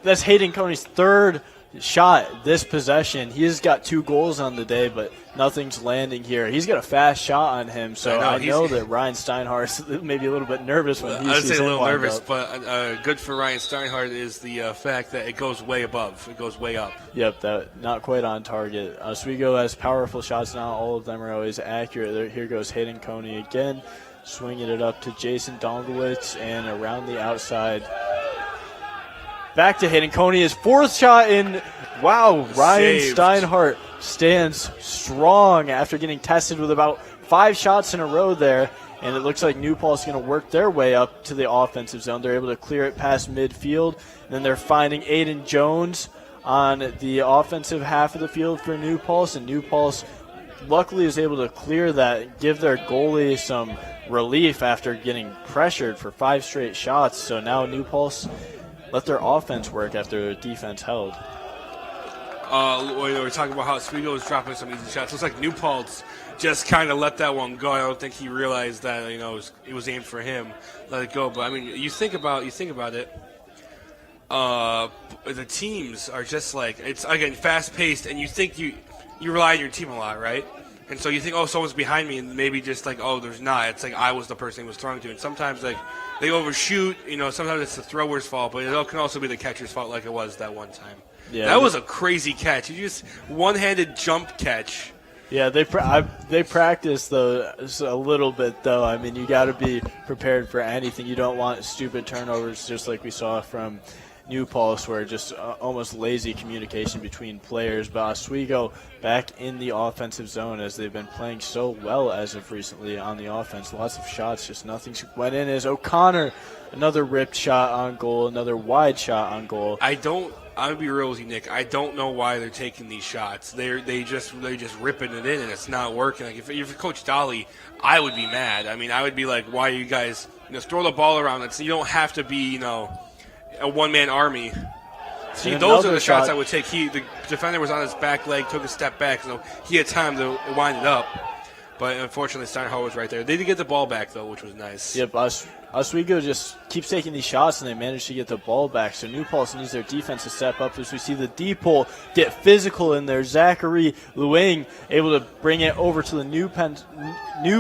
That's Hayden Coney's 3rd shot this possession. He has got 2 goals on the day, but nothing's landing here. He's got a fast shot on him, so I know that Ryan Steinhardt's maybe a little bit nervous when he sees him. I'd say a little nervous, up. but good for Ryan Steinhardt is the fact that it goes way above. It goes way up. Yep, that not quite on target. Oswego has powerful shots now. All of them are always accurate. Here goes Hayden Coney again, swinging it up to Jason Donglewitz and around the outside. Back to Hayden Coney, his 4th shot in. Wow, Ryan Steinhardt stands strong after getting tested with about 5 shots in a row there. And it looks like New Paltz is going to work their way up to the offensive zone. They're able to clear it past midfield. And then they're finding Aiden Jones on the offensive half of the field for New Paltz. And New Paltz luckily is able to clear that, give their goalie some relief after getting pressured for 5 straight shots. So now New Paltz let their offense work after their defense held. We're talking about how Oswego was dropping some easy shots. Looks like New Paltz just kind of let that one go. I don't think he realized that it was aimed for him. Let it go. But I mean, you think about it. The teams are just like, it's again fast paced, and you think you rely on your team a lot, right? And so you think, oh, someone's behind me, and maybe just like, oh, there's not. It's like I was the person he was throwing to. And sometimes like they overshoot. Sometimes it's the thrower's fault, but it can also be the catcher's fault, like it was that one time. Yeah, that was a crazy catch. You just one-handed jump catch. Yeah, they practice though a little bit though. I mean, you got to be prepared for anything. You don't want stupid turnovers, just like we saw from New Paltz, where just almost lazy communication between players. But Oswego back in the offensive zone, as they've been playing so well as of recently on the offense. Lots of shots, just nothing went in. As O'Connor, another ripped shot on goal, another wide shot on goal. I'll be real with you, Nick. I don't know why they're taking these shots. They're just ripping it in, and it's not working. Like if you're Coach Dolly, I would be mad. I mean, I would be like, why are you guys throw the ball around? You don't have to be a one-man army. See, those are the shots I would take. The defender was on his back leg, took a step back, so he had time to wind it up. But unfortunately, Steinhardt was right there. They did get the ball back, though, which was nice. Yep, Oswego just keeps taking these shots, and they manage to get the ball back. So New Paltz needs their defense to step up as we see the D-pole get physical in there. Zachary Luing able to bring it over to the New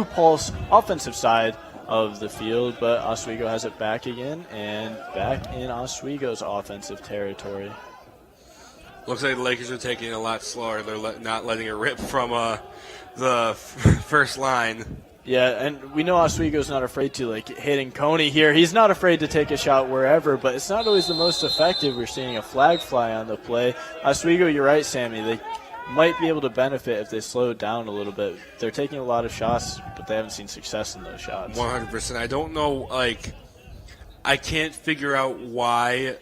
Paltz offensive side of the field, but Oswego has it back again, and back in Oswego's offensive territory. Looks like the Lakers are taking it a lot slower. They're not letting it rip from the first line. Yeah, and we know Oswego's not afraid to hitting Coney here. He's not afraid to take a shot wherever, but it's not always the most effective. We're seeing a flag fly on the play. Oswego, you're right, Sammy. They might be able to benefit if they slow it down a little bit. They're taking a lot of shots, but they haven't seen success in those shots. 100%. I don't know, I can't figure out why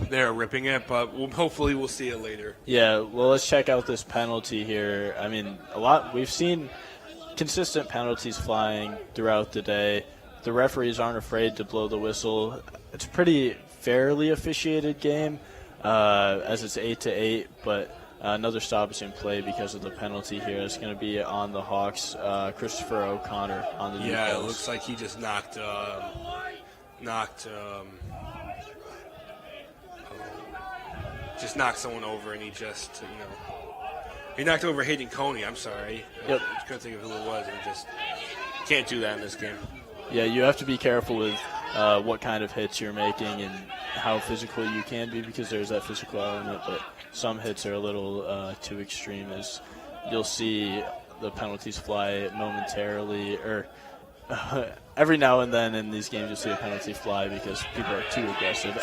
they're ripping it, but hopefully we'll see it later. Yeah, well, let's check out this penalty here. I mean, we've seen consistent penalties flying throughout the day. The referees aren't afraid to blow the whistle. It's a pretty fairly officiated game, as it's 8-8, but another stoppage in play because of the penalty here. It's going to be on the Hawks. Christopher O'Connor on the Yeah, it looks like he just knocked someone over, and he just, he knocked over Hayden Coney. I'm sorry. Yep. I couldn't think of who it was. And just can't do that in this game. Yeah, you have to be careful with what kind of hits you're making and how physical you can be, because there's that physical element, but some hits are a little too extreme, as you'll see the penalties fly momentarily, or every now and then in these games you'll see a penalty fly because people are too aggressive.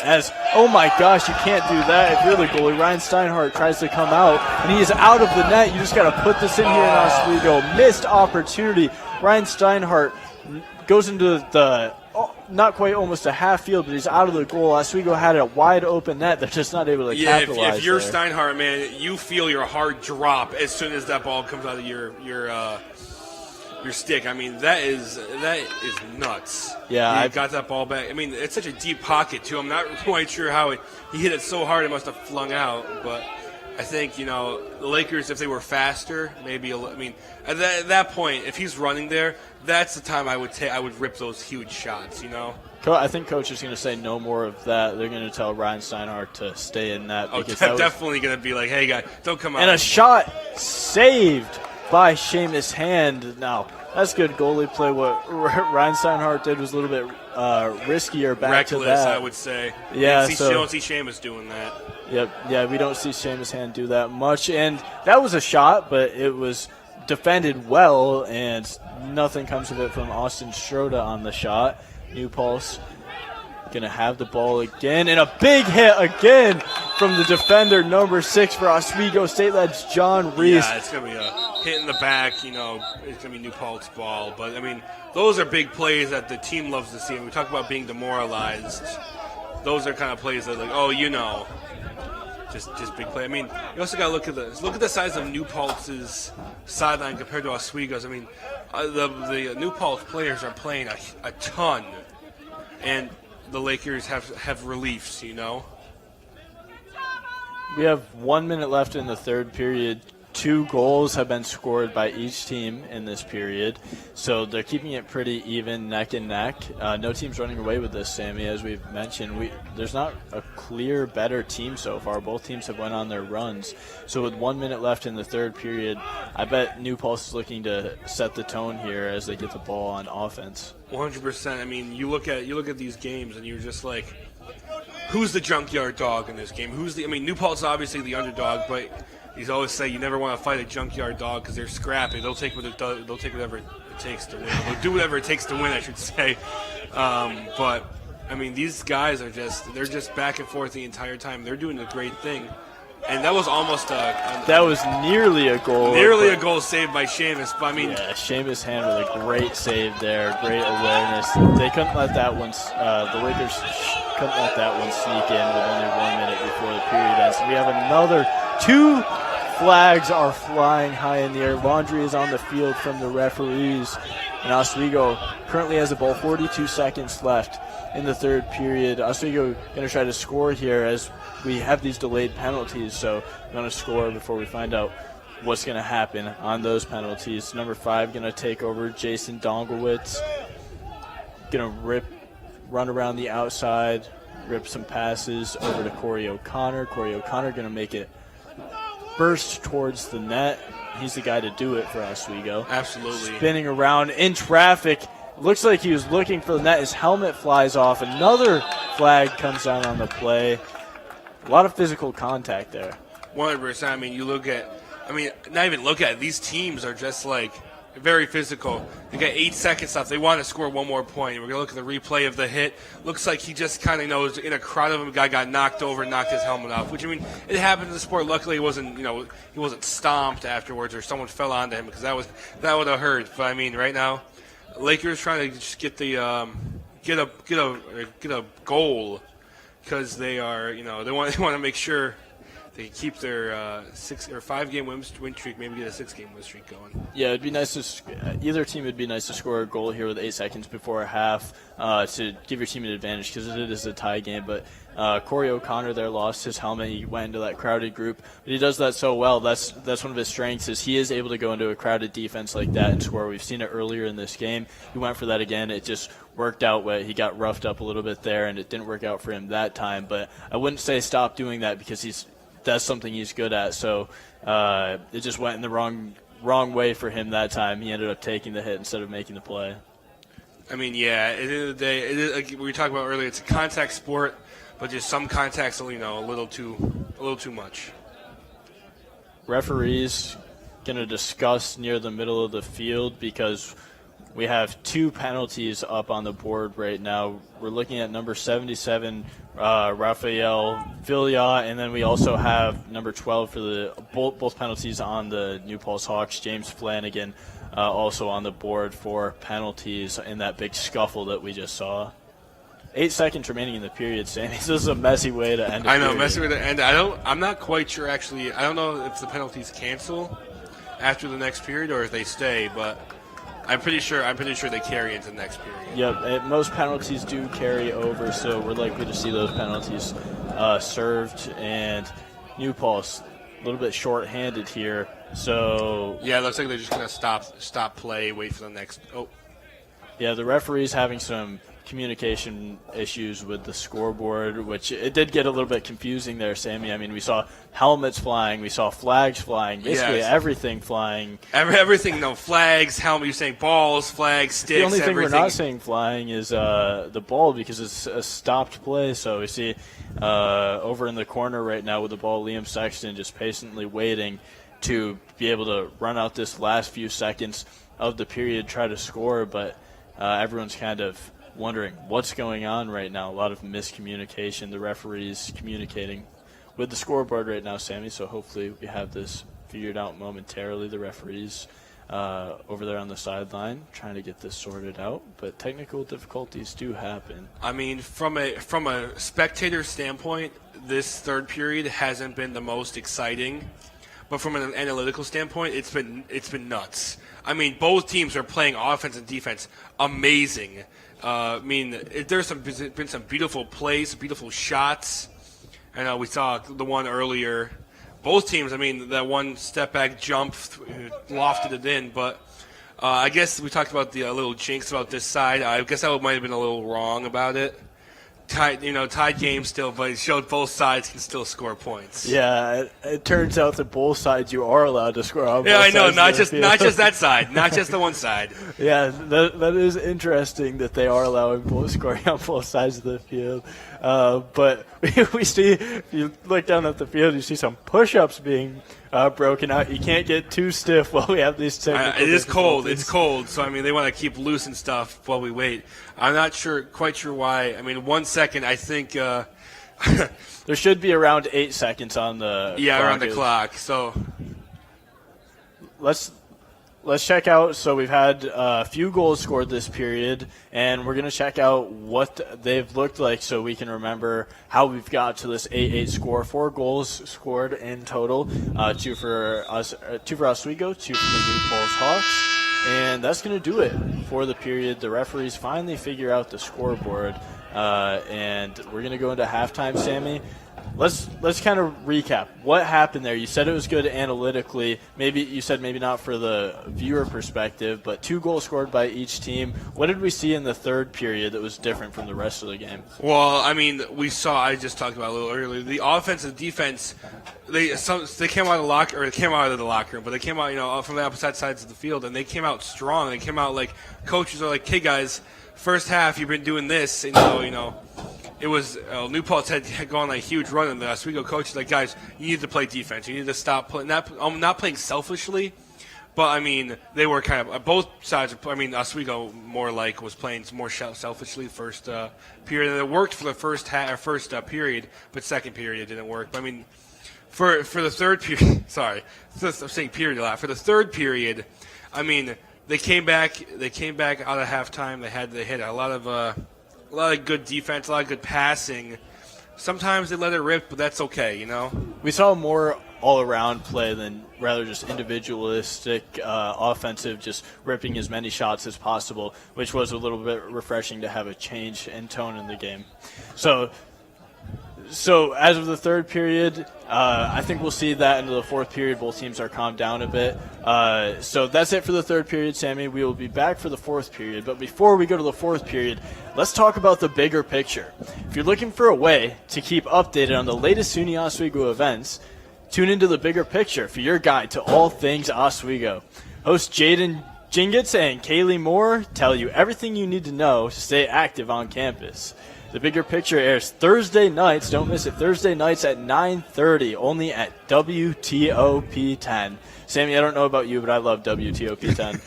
Oh my gosh, you can't do that if you're the goalie. Ryan Steinhardt tries to come out, and he is out of the net. You just got to put this in here in Oswego. Missed opportunity. Ryan Steinhardt goes into the not quite almost a half field, but he's out of the goal. Oswego had a wide open net. They're just not able to capitalize. If you're there. Steinhardt, man, you feel your heart drop as soon as that ball comes out of your stick. I mean, that is nuts. Yeah, I got that ball back. I mean, it's such a deep pocket too. I'm not quite sure how he hit it so hard it must have flung out, but I think, the Lakers, if they were faster, maybe. I mean, at that point, if he's running there, that's the time I would rip those huge shots. I think Coach is going to say no more of that. They're going to tell Ryan Steinhardt to stay in that. Oh, definitely going to be like, hey, guy, don't come out. And a shot saved by Seamus Hand. Now, that's good goalie play. What Ryan Steinhardt did was a little bit riskier back reckless, to that. I would say. Yeah, you don't see Seamus doing that. Yep. Yeah, we don't see Seamus Hand do that much. And that was a shot, but it was defended well, and nothing comes of it from Austin Schroeder on the shot. New Paltz going to have the ball again, and a big hit again from the defender, number 6 for Oswego State. That's John Reese. Yeah, it's going to be a hit in the back. It's going to be New Paltz ball. But, I mean, those are big plays that the team loves to see. And we talk about being demoralized. Those are kind of plays that, just big play. I mean, you also got to look at the size of New Paltz's sideline compared to Oswego's. I mean, the New Paltz players are playing a ton, and the Lakers have reliefs. We have 1 minute left in the third period. 2 goals have been scored by each team in this period, so they're keeping it pretty even, neck and neck. No team's running away with this, Sammy, as we've mentioned. There's not a clear, better team so far. Both teams have went on their runs. So with 1 minute left in the third period, I bet New Paltz is looking to set the tone here as they get the ball on offense. 100%. I mean, you look at these games and you're just like, who's the junkyard dog in this game? New Paltz is obviously the underdog, but he's always say you never want to fight a junkyard dog because they're scrappy. They'll take whatever it takes to win. They'll do whatever it takes to win, I should say. But I mean, these guys they're just back and forth the entire time. They're doing a great thing, and that was almost that was nearly a goal. Nearly a goal saved by Seamus. But I mean, yeah, Seamus Hand with a great save there, great awareness. They couldn't let that one. The Lakers couldn't let that one sneak in with only 1 minute before the period ends. We have another 2 flags are flying high in the air. Laundry is on the field from the referees. And Oswego currently has the ball. 42 seconds left in the third period. Oswego going to try to score here as we have these delayed penalties. So we're going to score before we find out what's going to happen on those penalties. Number 5 going to take over. Jason Donglewitz going to run around the outside, rip some passes over to Corey O'Connor. Corey O'Connor going to make it burst towards the net. He's the guy to do it for Oswego. Absolutely. Spinning around in traffic. Looks like he was looking for the net. His helmet flies off. Another flag comes down on the play. A lot of physical contact there. 100%. I mean, not even look at it. These teams are just very physical. They got 8 seconds left. They want to score one more point. We're going to look at the replay of the hit. Looks like he just kind of knows in a crowd of him, a guy got knocked over, knocked his helmet off, which, it happened in the sport. Luckily, he wasn't stomped afterwards or someone fell onto him because that would have hurt. But, right now, Lakers trying to just get get a goal because they are, they want to make sure they keep their 5-game win streak, maybe get a 6-game win streak going. Yeah, it'd be nice to either team. It'd be nice to score a goal here with 8 seconds before a half to give your team an advantage because it is a tie game. But Corey O'Connor there lost his helmet. He went into that crowded group, but he does that so well. That's one of his strengths is he is able to go into a crowded defense like that and score. We've seen it earlier in this game. He went for that again. It just worked out. He got roughed up a little bit there, and it didn't work out for him that time. But I wouldn't say stop doing that because that's something he's good at. So it just went in the wrong way for him that time. He ended up taking the hit instead of making the play. I mean, yeah, at the end of the day, it is, like we were talking about earlier, it's a contact sport, but just some contacts, a little too much. Referees going to discuss near the middle of the field because we have 2 penalties up on the board right now. We're looking at number 77, Rafael Villa, and then we also have number 12 for both penalties on the New Paltz Hawks, James Flanagan, also on the board for penalties in that big scuffle that we just saw. 8 seconds remaining in the period, Sammy. This is a messy way to end it. I know, messy way to end. I'm not quite sure, actually. I don't know if the penalties cancel after the next period or if they stay, but I'm pretty sure they carry into the next period. Yep, most penalties do carry over, so we're likely to see those penalties served. And New Paltz, a little bit short-handed here. So yeah, it looks like they're just gonna stop play, wait for the next. Oh, yeah, the referee's having some communication issues with the scoreboard, which it did get a little bit confusing there, Sammy. I mean, we saw helmets flying, we saw flags flying, basically everything flying. Everything, no flags, helmet. You're saying balls, flags, sticks. The only thing everything. we're not saying flying is the ball because it's a stopped play. So we see over in the corner right now with the ball, Liam Sexton just patiently waiting to be able to run out this last few seconds of the period, try to score, but everyone's kind of wondering what's going on right now. A lot of miscommunication. The referees communicating with the scoreboard right now, Sammy, so hopefully we have this figured out momentarily. The referees over there on the sideline trying to get this sorted out, but technical difficulties do happen. I mean, from a spectator standpoint, this third period hasn't been the most exciting, but from an analytical standpoint, it's been nuts. I mean, both teams are playing offense and defense amazing. I mean, there's been some beautiful plays, beautiful shots. I know we saw the one earlier. Both teams, I mean, that one step-back jump lofted it in. But I guess we talked about the little jinx about this side. I guess I might have been a little wrong about it. Tied game still, but it showed both sides can still score points. Yeah, it turns out that both sides you are allowed to score on. Yeah, I know, not just that side, not just the one side. Yeah, that is interesting that they are allowing both scoring on both sides of the field. But we see, if you look down at the field, you see some push-ups being broken out. You can't get too stiff while we have these technical It is cold. It's cold, so I mean they want to keep loose and stuff while we wait. I'm not quite sure why. I mean, 1 second. I think there should be around 8 seconds on the around the clock. So let's check out. So we've had a few goals scored this period, and we're going to check out what they've looked like so we can remember how we've got to this 8-8 score. 4 goals scored in total, 2 for Oswego, 2 for the New Paltz Hawks. And that's going to do it for the period. The referees finally figure out the scoreboard, and we're going to go into halftime, Sammy. Let's kind of recap what happened there. You said it was good analytically. Maybe you said maybe not for the viewer perspective, but 2 goals scored by each team. What did we see in the third period that was different from the rest of the game? Well, I mean, I just talked about it a little earlier. The offense and defense, they came out of the locker room, but they came out, from the opposite sides of the field, and they came out strong. They came out like coaches are like, "Hey guys, first half you've been doing this, and It was New Paltz had gone on a huge run, and the Oswego coach is like, guys, you need to play defense. You need to stop playing. Not playing selfishly, but I mean they were kind of both sides. I mean Oswego more like was playing more selfishly first period, and it worked for the first period, but second period it didn't work. But, I mean for the third period, sorry, I'm saying period a lot. For the third period, I mean they came back out of halftime. They had a lot of good defense, a lot of good passing. Sometimes they let it rip, but that's okay, We saw more all-around play than rather just individualistic, offensive, just ripping as many shots as possible, which was a little bit refreshing to have a change in tone in the game. So as of the third period, I think we'll see that into the fourth period. Both teams are calmed down a bit. So that's it for the third period, Sammy. We will be back for the fourth period. But before we go to the fourth period, let's talk about the bigger picture. If you're looking for a way to keep updated on the latest SUNY Oswego events, tune into the bigger picture for your guide to all things Oswego. Host Jaden Jingitz and Kaylee Moore tell you everything you need to know to stay active on campus. The Bigger Picture airs Thursday nights. Don't miss it. Thursday nights at 9:30, only at WTOP 10. Sammy, I don't know about you, but I love WTOP 10.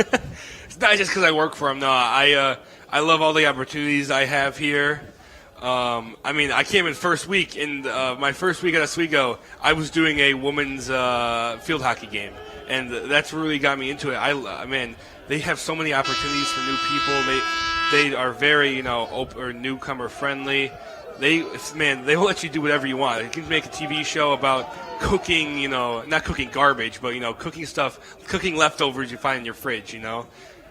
It's not just because I work for them. No, I love all the opportunities I have here. I mean, I came in first week. In my first week at Oswego, I was doing a women's field hockey game, and that's really got me into it. Man, they have so many opportunities for new people. They are very, open or newcomer friendly. They will let you do whatever you want. You can make a TV show about cooking, not cooking garbage, but cooking leftovers you find in your fridge,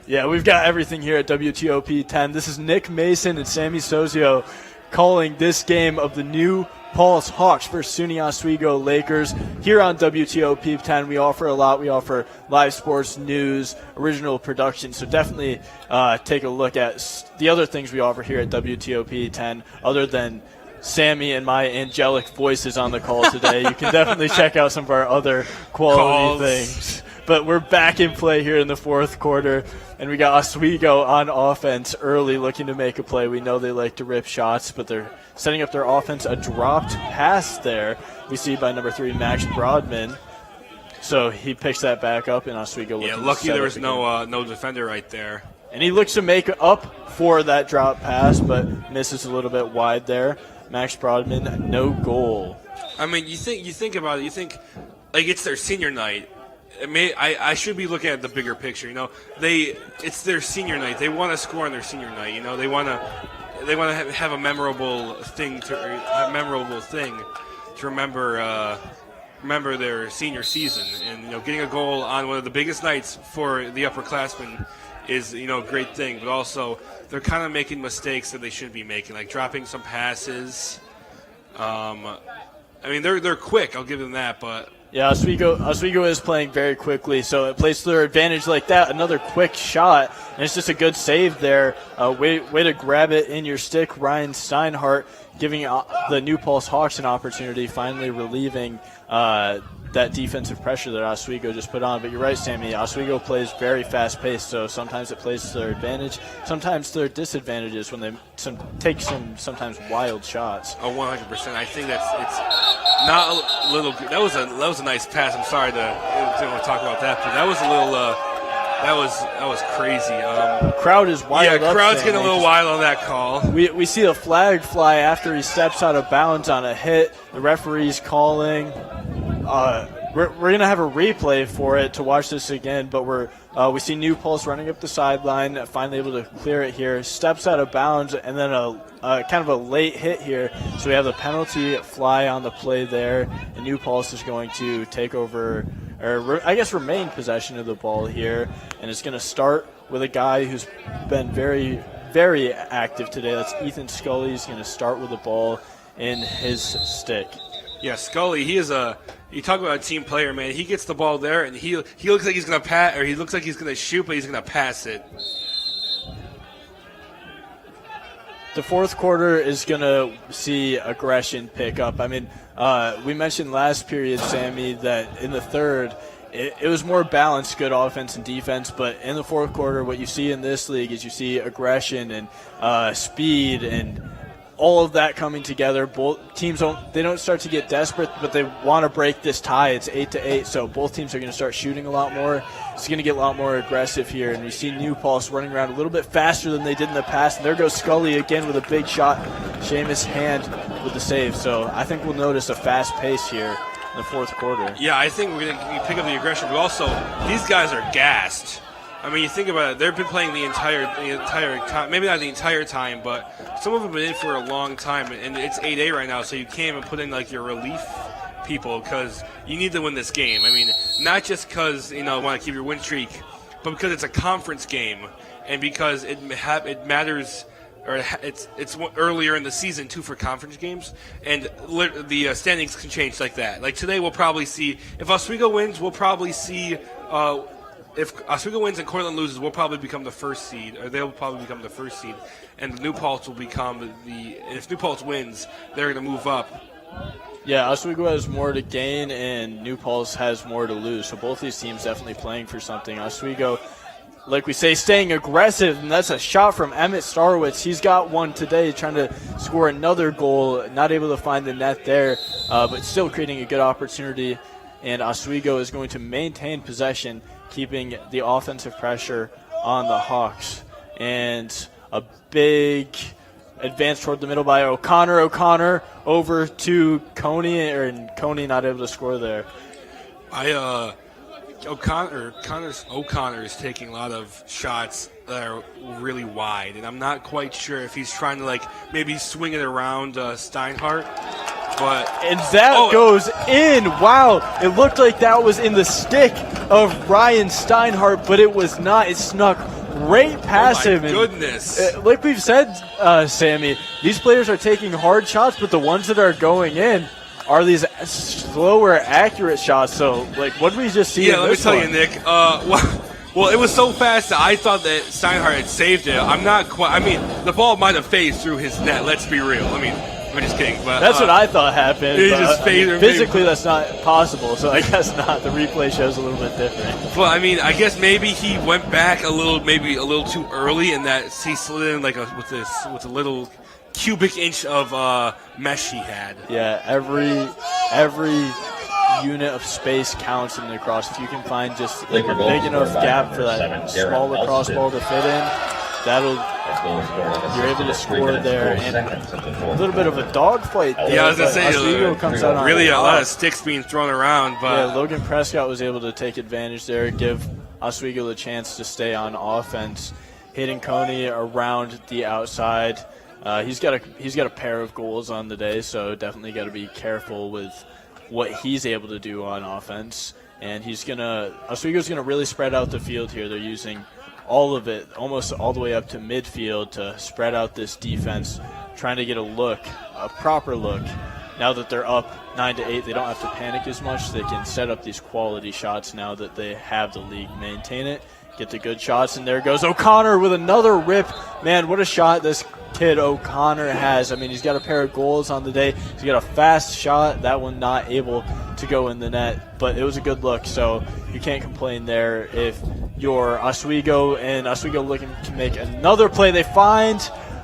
Yeah, we've got everything here at WTOP 10. This is Nick Mason and Sammy Sozio calling this game of the new Paltz Hawks versus SUNY Oswego Lakers. Here on WTOP 10, we offer a lot. We offer live sports, news, original production. So definitely take a look at the other things we offer here at WTOP 10, other than Sammy and my angelic voices on the call today. You can definitely check out some of our other quality things. But we're back in play here in the fourth quarter, and we got Oswego on offense early looking to make a play. We know they like to rip shots, but they're setting up their offense. A dropped pass there we see by number 3, Max Broadman. So he picks that back up, and Oswego looking lucky there was no defender right there. And he looks to make up for that drop pass, but misses a little bit wide there. Max Broadman, no goal. I mean, you think about it. You think like it's their senior night. I should be looking at the bigger picture. It's their senior night. They want to score on their senior night. They want to have a memorable thing to remember their senior season. And getting a goal on one of the biggest nights for the upperclassmen is a great thing. But also they're kind of making mistakes that they shouldn't be making, like dropping some passes. I mean, they're quick. I'll give them that, but. Yeah, Oswego is playing very quickly, so it plays to their advantage like that. Another quick shot, and it's just a good save there. Way to grab it in your stick. Ryan Steinhardt giving the New Paltz Hawks an opportunity, finally relieving that defensive pressure that Oswego just put on. But you're right, Sammy. Oswego plays very fast-paced, so sometimes it plays to their advantage, sometimes to their disadvantages when they take some sometimes wild shots. Oh, 100%. I think it's not a little. That was a nice pass. I'm sorry didn't want to talk about that, but that was a little. That was crazy. Crowd is wild. Yeah, crowd's getting a little wild on that call. We see a flag fly after he steps out of bounds on a hit. The referee's calling. We're going to have a replay for it to watch this again, but we see New Paltz running up the sideline, finally able to clear it here, steps out of bounds, and then a kind of a late hit here. So we have the penalty fly on the play there, and New Paltz is going to take over, or I guess remain possession of the ball here, and it's going to start with a guy who's been very, very active today. That's Ethan Scully. He's going to start with the ball in his stick. Yeah, Scully, you talk about a team player, man. He gets the ball there, and he looks like he's going to pass, or he looks like he's going to shoot, but he's going to pass it. The fourth quarter is going to see aggression pick up. I mean, we mentioned last period, Sammy, that in the third, it was more balanced, good offense and defense. But in the fourth quarter, what you see in this league is you see aggression and speed and all of that coming together. Both teams don't start to get desperate, but they want to break this tie. It's 8-8, so both teams are going to start shooting a lot more. It's going to get a lot more aggressive here, and we see New Paltz running around a little bit faster than they did in the past. And there goes Scully again with a big shot. Seamus Hand with the save. So I think we'll notice a fast pace here in the fourth quarter. Yeah, I think we're going to pick up the aggression, but also these guys are gassed. I mean, you think about it, they've been playing the entire time, maybe not the entire time, but some of them have been in for a long time, and it's 8-8 right now, so you can't even put in, like, your relief people because you need to win this game. I mean, not just because, want to keep your win streak, but because it's a conference game, and because it matters, or it's earlier in the season, too, for conference games, and the standings can change like that. Like, today we'll probably see, if Oswego wins, we'll probably see if Oswego wins and Cortland loses, we'll probably become the first seed, or they'll probably become the first seed, and New Paltz will become if New Paltz wins, they're going to move up. Yeah, Oswego has more to gain, and New Paltz has more to lose. So both these teams definitely playing for something. Oswego like we say, staying aggressive, and that's a shot from Emmett Starwitz. He's got one today, trying to score another goal, not able to find the net there, but still creating a good opportunity. And Oswego is going to maintain possession, keeping the offensive pressure on the Hawks. And a big advance toward the middle by O'Connor. O'Connor over to Coney, and Coney not able to score there. O'Connor is taking a lot of shots that are really wide, and I'm not quite sure if he's trying to maybe swing it around Steinhardt. And that goes in. Wow, it looked like that was in the stick of Ryan Steinhardt, but it was not. It snuck right past him. Goodness. Like we've said, Sammy, these players are taking hard shots, but the ones that are going in are these slower, accurate shots. So, what did we just see? Yeah, let me tell you, Nick. Well, it was so fast that I thought that Steinhardt had saved it. I'm not quite. I mean, the ball might have phased through his net. Let's be real. I mean, I'm just kidding. But that's what I thought happened. He just phased. Physically, that's not possible. So I guess not. The replay shows a little bit different. Well, I mean, I guess maybe he went back maybe a little too early, and that he slid in with a little cubic inch of mesh he had. Yeah, every unit of space counts in lacrosse. If you can find just a big enough gap for that small lacrosse ball to fit in, you're able to score there. And a little bit of a dogfight there. Yeah, I was going to say, Oswego comes out really on a lot of sticks being thrown around. But yeah, Logan Prescott was able to take advantage there, give Oswego the chance to stay on offense, hitting Coney around the outside. He's got a pair of goals on the day, so definitely got to be careful with what he's able to do on offense. And Oswego's gonna really spread out the field here. They're using all of it, almost all the way up to midfield, to spread out this defense, trying to get a proper look. Now that they're up 9-8, they don't have to panic as much. They can set up these quality shots now that they have the league, maintain it, get the good shots, and there goes O'Connor with another rip. Man, what a shot this kid O'Connor has. I mean, he's got a pair of goals on the day. He's got a fast shot. That one not able to go in the net, but it was a good look, so you can't complain there if you're Oswego, and Oswego looking to make another play. They find,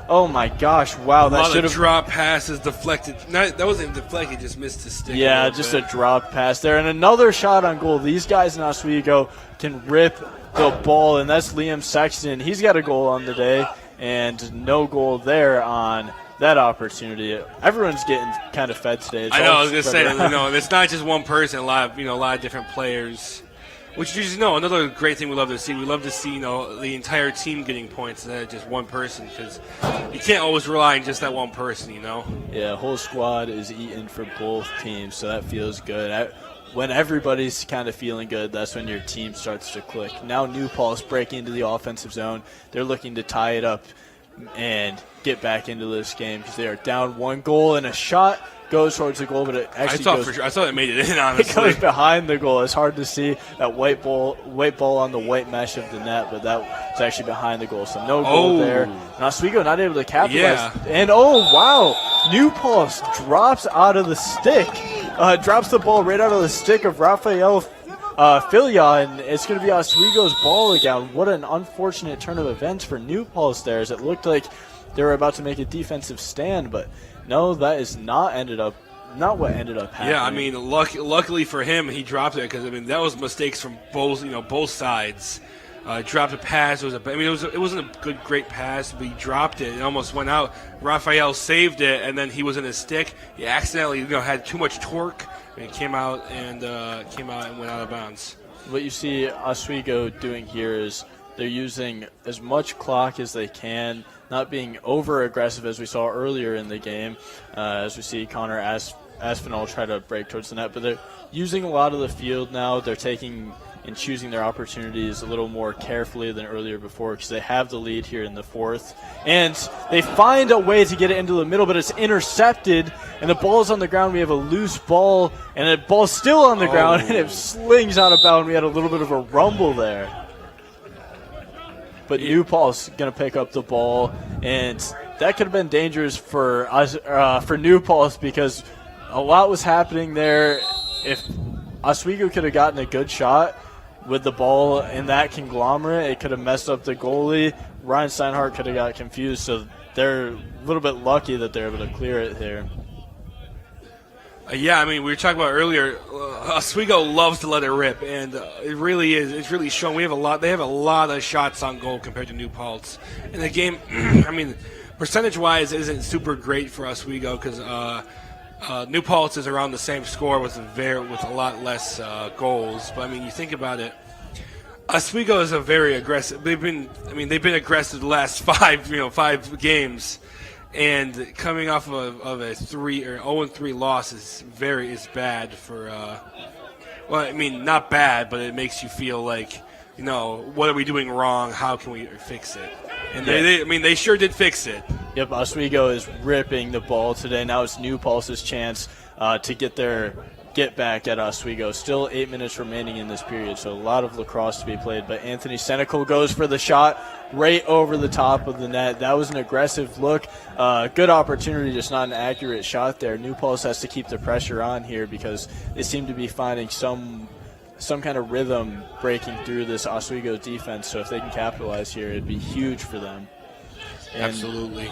oh my gosh, wow, that should have drop passes deflected. That wasn't even deflected, just missed the stick. Yeah, just a drop pass there, and another shot on goal. These guys in Oswego can rip the ball, and that's Liam Sexton. He's got a goal on the day, and no goal there on that opportunity. Everyone's getting kind of fed today. I know. I was gonna say, it's not just one person. A lot of different players. Which is another great thing we love to see. We love to see the entire team getting points instead of just one person, because you can't always rely on just that one person. Yeah, whole squad is eating for both teams, so that feels good. When everybody's kind of feeling good, that's when your team starts to click. Now New Paltz breaking into the offensive zone. They're looking to tie it up and get back into this game because they are down 1 goal, and a shot goes towards the goal, but it actually I thought it made it in, honestly. It goes behind the goal. It's hard to see that white ball on the white mesh of the net, but that was actually behind the goal, so no goal there. And Oswego not able to capitalize. Yeah. And wow, New Paltz drops out of the stick. Drops the ball right out of the stick of Raphael Filia, and it's going to be Oswego's ball again. What an unfortunate turn of events for New Paltz there, as it looked like they were about to make a defensive stand, but no, that is not what ended up happening. Yeah, I mean, luckily for him, he dropped it, because that was mistakes from both sides. Dropped a pass. It wasn't a great pass, but he dropped it. It almost went out. Raphael saved it, and then he was in his stick. He accidentally, had too much torque, and it came out and went out of bounds. What you see Oswego doing here is they're using as much clock as they can, not being over aggressive as we saw earlier in the game. As we see Connor Aspinall try to break towards the net, but they're using a lot of the field now. They're taking and choosing their opportunities a little more carefully than earlier before, because they have the lead here in the 4th. And they find a way to get it into the middle, but it's intercepted, and the ball's on the ground. We have a loose ball, and the ball's still on the ground, and it slings out of bounds. We had a little bit of a rumble there. But New Paltz going to pick up the ball, and that could have been dangerous for New Paltz, because a lot was happening there. If Oswego could have gotten a good shot, with the ball in that conglomerate, it could have messed up the goalie. Ryan Steinhardt could have got confused, so they're a little bit lucky that they're able to clear it here. Yeah, I mean, we were talking about earlier, Oswego loves to let it rip, and it really is. It's really shown. They have a lot of shots on goal compared to New Paltz. And the game, I mean, percentage-wise, isn't super great for Oswego because New Paltz is around the same score with a lot less goals. But I mean, you think about it, Oswego is a very aggressive. They've been aggressive the last 5 games. And coming off of a 0-3 loss is bad for. Well, I mean, not bad, but it makes you feel like, what are we doing wrong? How can we fix it? And they sure did fix it. Yep, Oswego is ripping the ball today. Now it's New Paltz's chance to get their get back at Oswego. Still 8 minutes remaining in this period, so a lot of lacrosse to be played. But Anthony Senecal goes for the shot right over the top of the net. That was an aggressive look. Good opportunity, just not an accurate shot there. New Paltz has to keep the pressure on here because they seem to be finding some kind of rhythm breaking through this Oswego defense. So if they can capitalize here, it'd be huge for them. And absolutely.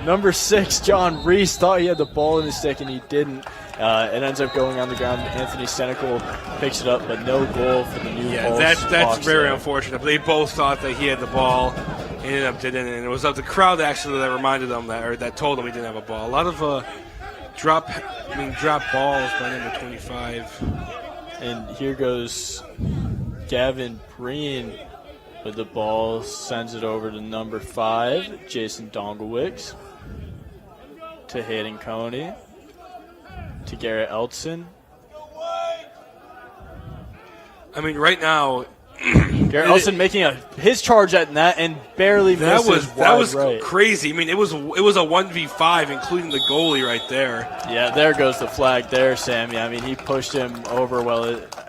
Number 6, John Reese, thought he had the ball in his stick and he didn't. It ends up going on the ground. Anthony Senecal picks it up, but no goal for the New Paltz. That's very unfortunate. But they both thought that he had the ball, ended up didn't, and it was the crowd actually that reminded them that told them he didn't have a ball. A lot of drop balls by number 25. And here goes Gavin Breen with the ball, sends it over to number 5, Jason Dongelwicks, to Hayden Coney, to Garrett Eltson. I mean, right now, Garrett Eltson making his charge at net and barely misses. That was right. Crazy. I mean, it was a 1v5, including the goalie right there. Yeah, there goes the flag there, Sammy. I mean, he pushed him over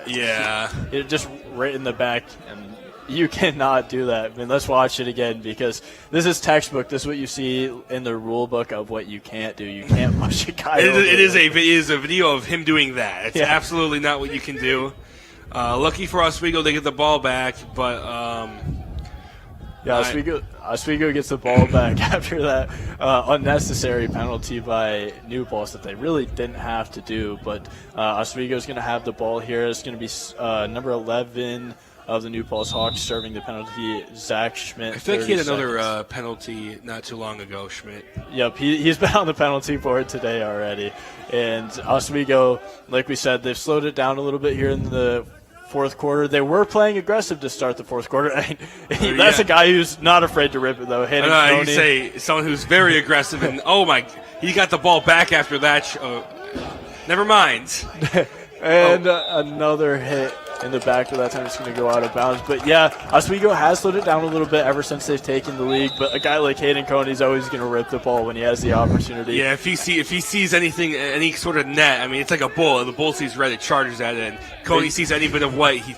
it just right in the back, and you cannot do that. I mean, let's watch it again because this is textbook. This is what you see in the rule book of what you can't do. You can't push a guy over. It is a video of him doing that. It's absolutely not what you can do. Lucky for Oswego, they get the ball back, but Oswego gets the ball back after that unnecessary penalty by New Paltz that they really didn't have to do. But Oswego's going to have the ball here. It's going to be number 11 of the New Paltz Hawks serving the penalty, Zach Schmidt. I think he had another penalty not too long ago, Schmidt. Yep, he's been on the penalty board today already. And Oswego, like we said, they've slowed it down a little bit here in the fourth quarter. They were playing aggressive to start the fourth quarter. That's a guy who's not afraid to rip it, though. You say someone who's very aggressive, and he got the ball back after that. Never mind. And another hit in the back, but that time it's going to go out of bounds. But yeah, Oswego has slowed it down a little bit ever since they've taken the league. But a guy like Hayden Coney is always going to rip the ball when he has the opportunity. Yeah, if he sees anything, any sort of net, I mean, it's like a bull. The bull sees red, it charges at it. And Coney sees any bit of white, he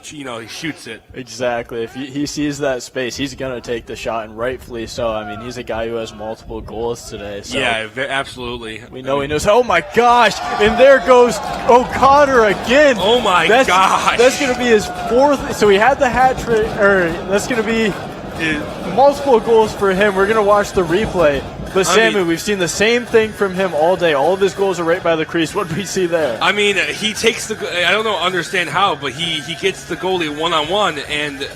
shoots it. Exactly. If he sees that space, he's going to take the shot, and rightfully so. I mean, he's a guy who has multiple goals today. So yeah, absolutely. We know he knows. Oh my gosh! And there goes O'Connor again. Oh my gosh! That's going to be his 4th. So he had the hat trick, that's going to be multiple goals for him. We're going to watch the replay. But Sammy, we've seen the same thing from him all day. All of his goals are right by the crease. What did we see there? I mean, he takes I don't understand how, but he gets the goalie one-on-one, and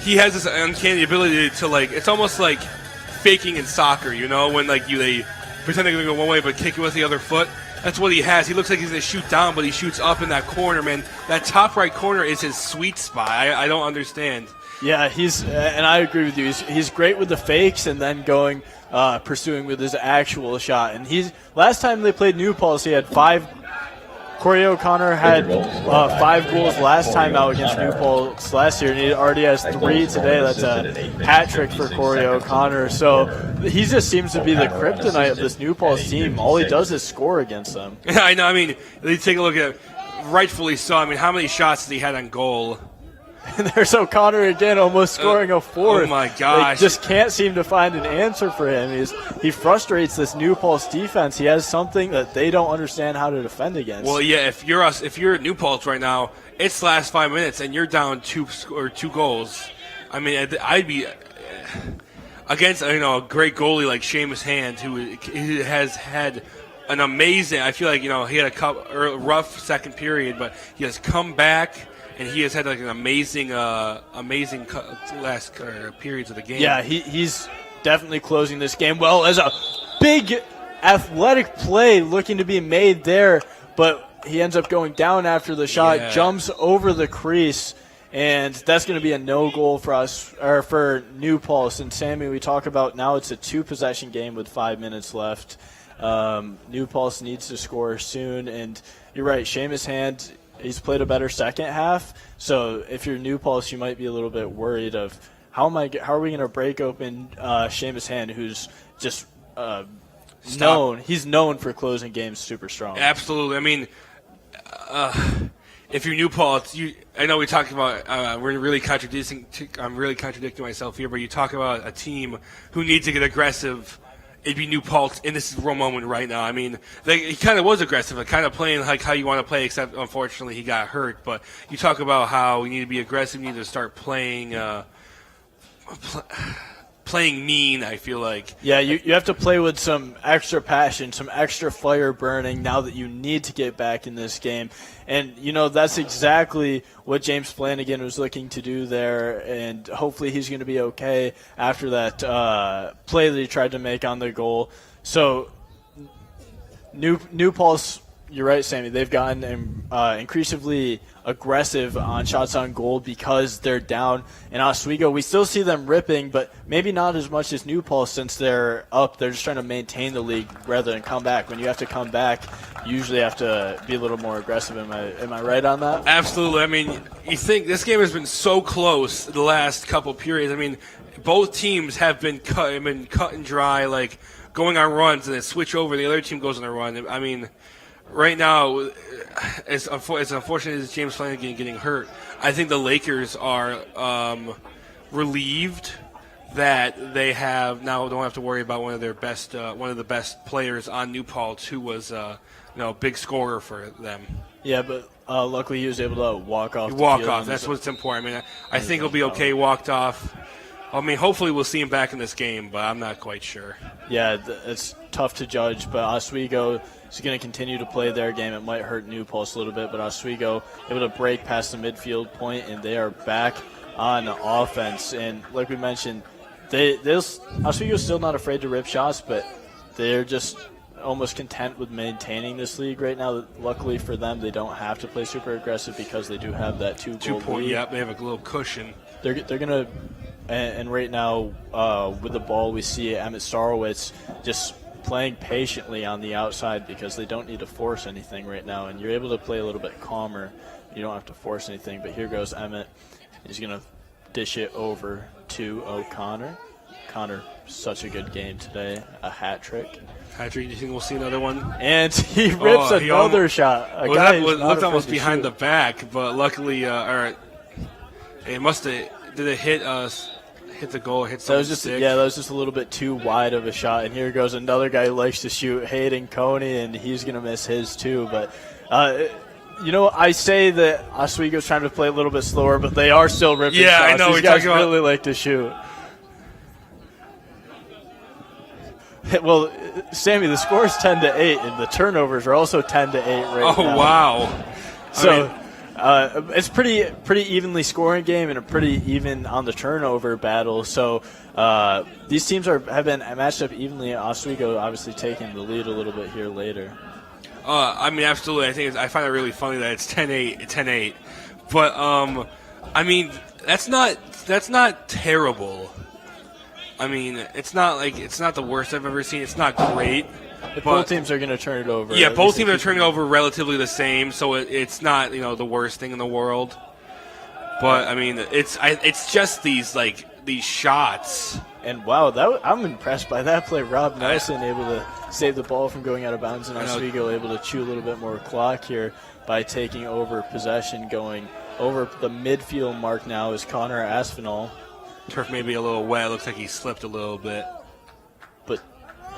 he has this uncanny ability to, it's almost like faking in soccer, when they pretend they're going to go one way but kick it with the other foot. That's what he has. He looks like he's going to shoot down, but he shoots up in that corner, man. That top right corner is his sweet spot. I don't understand. Yeah, and I agree with you. He's great with the fakes and then pursuing with his actual shot. And last time they played New Paltz, he had 5. Corey O'Connor had 5 goals last time out against New Paltz last year, and he already has 3 today. That's a hat trick for Corey O'Connor. So he just seems to be the kryptonite of this New Paltz team. All he does is score against them. Yeah, I know. I mean, you take a look at it. Rightfully so. I mean, how many shots has he had on goal? And there's O'Connor again, almost scoring a fourth. Oh, my gosh. They just can't seem to find an answer for him. He frustrates this New Paltz defense. He has something that they don't understand how to defend against. Well, yeah, if you're at New Paltz right now, it's the last 5 minutes, and you're down two goals. I mean, I'd be against a great goalie like Seamus Hand, who has had an amazing. I feel like he had a rough second period, but he has come back and he has had like an amazing last periods of the game. Yeah, he's definitely closing this game well. As a big athletic play looking to be made there, but he ends up going down after the shot, jumps over the crease. And that's going to be a no goal for us, or for New Paltz. And Sammy, we talk about now it's a 2-possession game with 5 minutes left. New Paltz needs to score soon. And you're right, Seamus Hand, he's played a better second half. So if you're New Paltz, you might be a little bit worried of how are we going to break open Seamus Hand, who's just known. He's known for closing games super strong. Absolutely. I mean, if you're New Paltz, I know we talked about we're really contradicting. I'm really contradicting myself here, but you talk about a team who needs to get aggressive. It'd be New Paltz in this real moment right now. I mean, he kind of was aggressive, kind of playing like how you want to play, except unfortunately he got hurt. But you talk about how we need to be aggressive, we need to start playing mean, I feel like. Yeah, you have to play with some extra passion, some extra fire burning now that you need to get back in this game. And, that's exactly what James Flanagan was looking to do there, and hopefully he's going to be okay after that play that he tried to make on the goal. So, New Paltz, you're right, Sammy, they've gotten increasingly aggressive on shots on goal because they're down. In Oswego, we still see them ripping, but maybe not as much as New Paltz since they're up. They're just trying to maintain the lead rather than come back. When you have to come back, you usually have to be a little more aggressive. Am I right on that? Absolutely. I mean, you think this game has been so close the last couple periods. I mean, both teams have been cut and dry, like going on runs and then switch over. The other team goes on a run. I mean, right now, as unfortunate as James Flanagan getting hurt, I think the Lakers are relieved that they don't have to worry about one of the best players on New Paltz, who was a big scorer for them. Yeah, but luckily he was able to walk off. That's what's important. I mean, I think he'll be okay. Walked off. I mean, hopefully we'll see him back in this game, but I'm not quite sure. Yeah, it's tough to judge, but Oswego is going to continue to play their game. It might hurt New Paltz a little bit, but Oswego able to break past the midfield point, and they are back on offense. And like we mentioned, Oswego's still not afraid to rip shots, but they're just almost content with maintaining this league right now. Luckily for them, they don't have to play super aggressive because they do have that 2-goal lead. Yeah, they have a little cushion. They're going to. And right now, with the ball, we see Emmett Starowitz just playing patiently on the outside because they don't need to force anything right now. And you're able to play a little bit calmer. You don't have to force anything. But here goes Emmett. He's going to dish it over to O'Connor. Connor, such a good game today. A hat trick. Do you think we'll see another one? And he rips another shot. That looked almost behind the back, but luckily, it must have. Did it hit us? Hit the goal? Hit something sick? Yeah, that was just a little bit too wide of a shot. And here goes another guy who likes to shoot, Hayden Coney, and he's going to miss his too. But I say that Oswego's trying to play a little bit slower, but they are still ripping shots. I know. These guys really like to shoot. Well, Sammy, the score is 10-8, and the turnovers are also 10-8 right now. Oh, wow. So it's pretty evenly scoring game and a pretty even on the turnover battle. So these teams have been matched up evenly. Oswego obviously taking the lead a little bit here later. I mean, absolutely. I find it really funny that it's 10-8. But I mean, that's not terrible. I mean, it's not the worst I've ever seen. It's not great. But both teams are going to turn it over. Yeah, both teams are turning it over relatively the same, so it's not the worst thing in the world. But I mean, it's just these shots. And wow, I'm impressed by that play. Rob Nelson able to save the ball from going out of bounds, and Oswego able to chew a little bit more clock here by taking over possession, going over the midfield mark now is Connor Aspinall. Turf may be a little wet. Looks like he slipped a little bit. But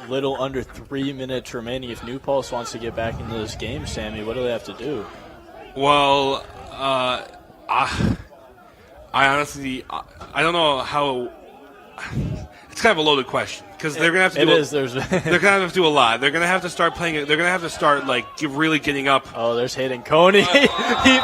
little under 3 minutes remaining. If New Paltz wants to get back into this game, Sammy, what do they have to do? Well, I honestly, I don't know how. It's kind of a loaded question because they're gonna have to. They're gonna have to do a lot. They're gonna have to start playing. They're gonna have to start really getting up. Oh, there's Hayden Coney.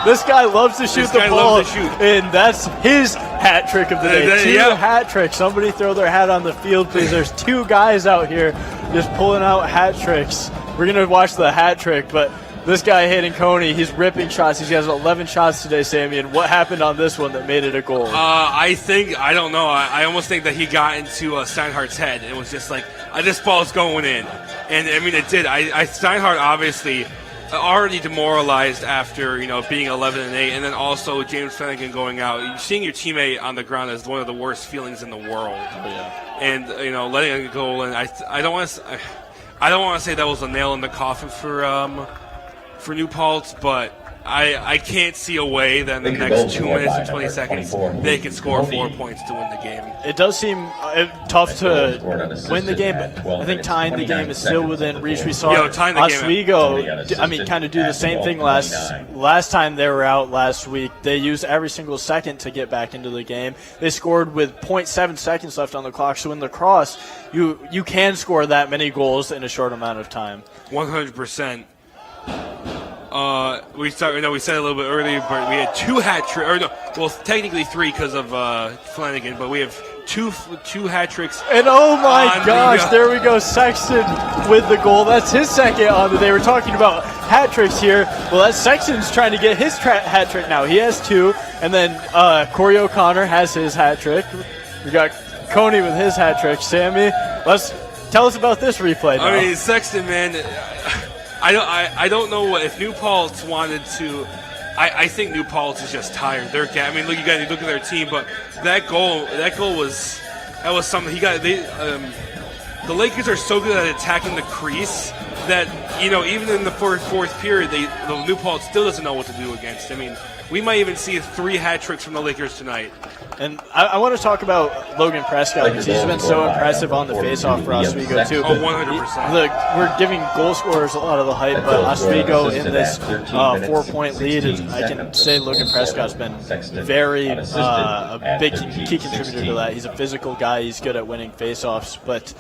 This guy loves to shoot the ball, and that's his hat trick of the day. Two hat tricks. Somebody throw their hat on the field, please. There's two guys out here just pulling out hat tricks. We're gonna watch the hat trick, but. This guy, Hayden Coney, he's ripping shots. He has 11 shots today, Sammy. And what happened on this one that made it a goal? I don't know. I almost think that he got into Steinhardt's head. It was just like, this ball's going in. And, I mean, it did. Steinhardt obviously already demoralized after, being 11-8. And then also James Flanagan going out. Seeing your teammate on the ground is one of the worst feelings in the world. Oh, yeah. And, letting it go. And I don't want to say that was a nail in the coffin for New Paltz, but I can't see a way that in the next 2 minutes and 20 seconds they can score 4 points to win the game. It does seem tough to win the game, but I think tying the game is still within reach. We saw Oswego, kind of do the same thing last time they were out last week. They used every single second to get back into the game. They scored with 0.7 seconds left on the clock, so in Lacrosse, you can score that many goals in a short amount of time. 100%. We said it a little bit earlier, but we had two hat tricks. Technically three because of Flanagan, but we have two hat tricks. And oh my gosh, there we go, Sexton with the goal. That's his second on the day. We're talking about hat tricks here. Well, that's Sexton's trying to get his hat trick now. He has two, and then Corey O'Connor has his hat trick. We got Coney with his hat trick. Sammy, tell us about this replay now. I mean, Sexton, man. I don't know if New Paltz wanted to. I think New Paltz is just tired. Look at their team, but that goal was something. The Lakers are so good at attacking the crease that even in the fourth period, the New Paltz still doesn't know what to do against. I mean, we might even see 3 hat tricks from the Lakers tonight. And I want to talk about Logan Prescott because he's been so impressive on the faceoff for Oswego too. Oh, 100%. Look, we're giving goal scorers a lot of the hype, but Oswego in this 4-point lead, I can say Logan Prescott's been very a big key contributor to that. He's a physical guy. He's good at winning faceoffs. But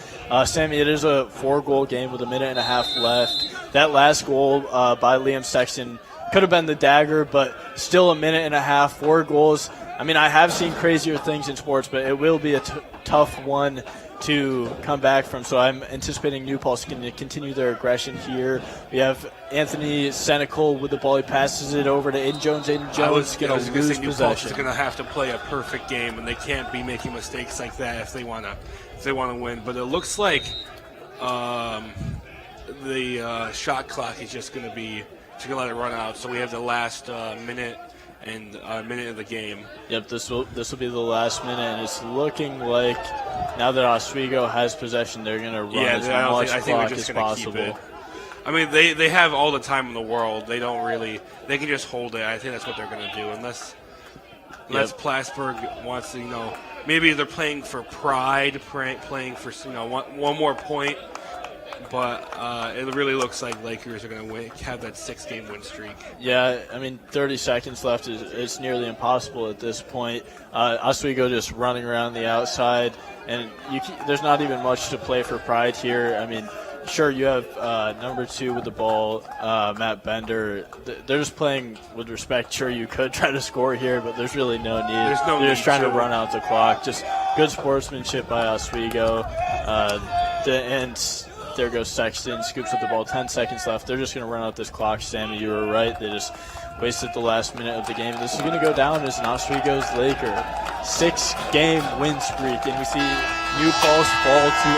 Sammy, it is a 4-goal game with a minute and a half left. That last goal by Liam Sexton could have been the dagger, but still a minute and a half, 4 goals. I mean, I have seen crazier things in sports, but it will be a tough one to come back from. So I'm anticipating New Paltz going to continue their aggression here. We have Anthony Senecal with the ball. He passes it over to Aiden Jones. Aiden Jones is going to lose possession. New Paltz is going to have to play a perfect game, and they can't be making mistakes like that if they want to win. But it looks like the shot clock is just going to let it run out. So we have the last minute and minute of the game. Yep, this will be the last minute, and it's looking like now that Oswego has possession, they're going to run as much clock as possible. Keep it. I mean, they have all the time in the world. They can just hold it. I think that's what they're going to do, unless Plattsburgh wants to, maybe they're playing for pride, playing for one more point. But it really looks like Lakers are going to have that 6-game win streak. Yeah, I mean, 30 seconds left. It's nearly impossible at this point. Oswego just running around the outside, and there's not even much to play for pride here. I mean, sure, you have number 2 with the ball, Matt Bender. They're just playing with respect. Sure, you could try to score here, but there's really no need. They're just trying to run out the clock. Just good sportsmanship by Oswego. And there goes Sexton, scoops up the ball, 10 seconds left. They're just going to run out this clock. Sammy, you were right. They just wasted the last minute of the game. This is going to go down as an Oswego's Laker 6-game win streak. And we see New Paltz fall to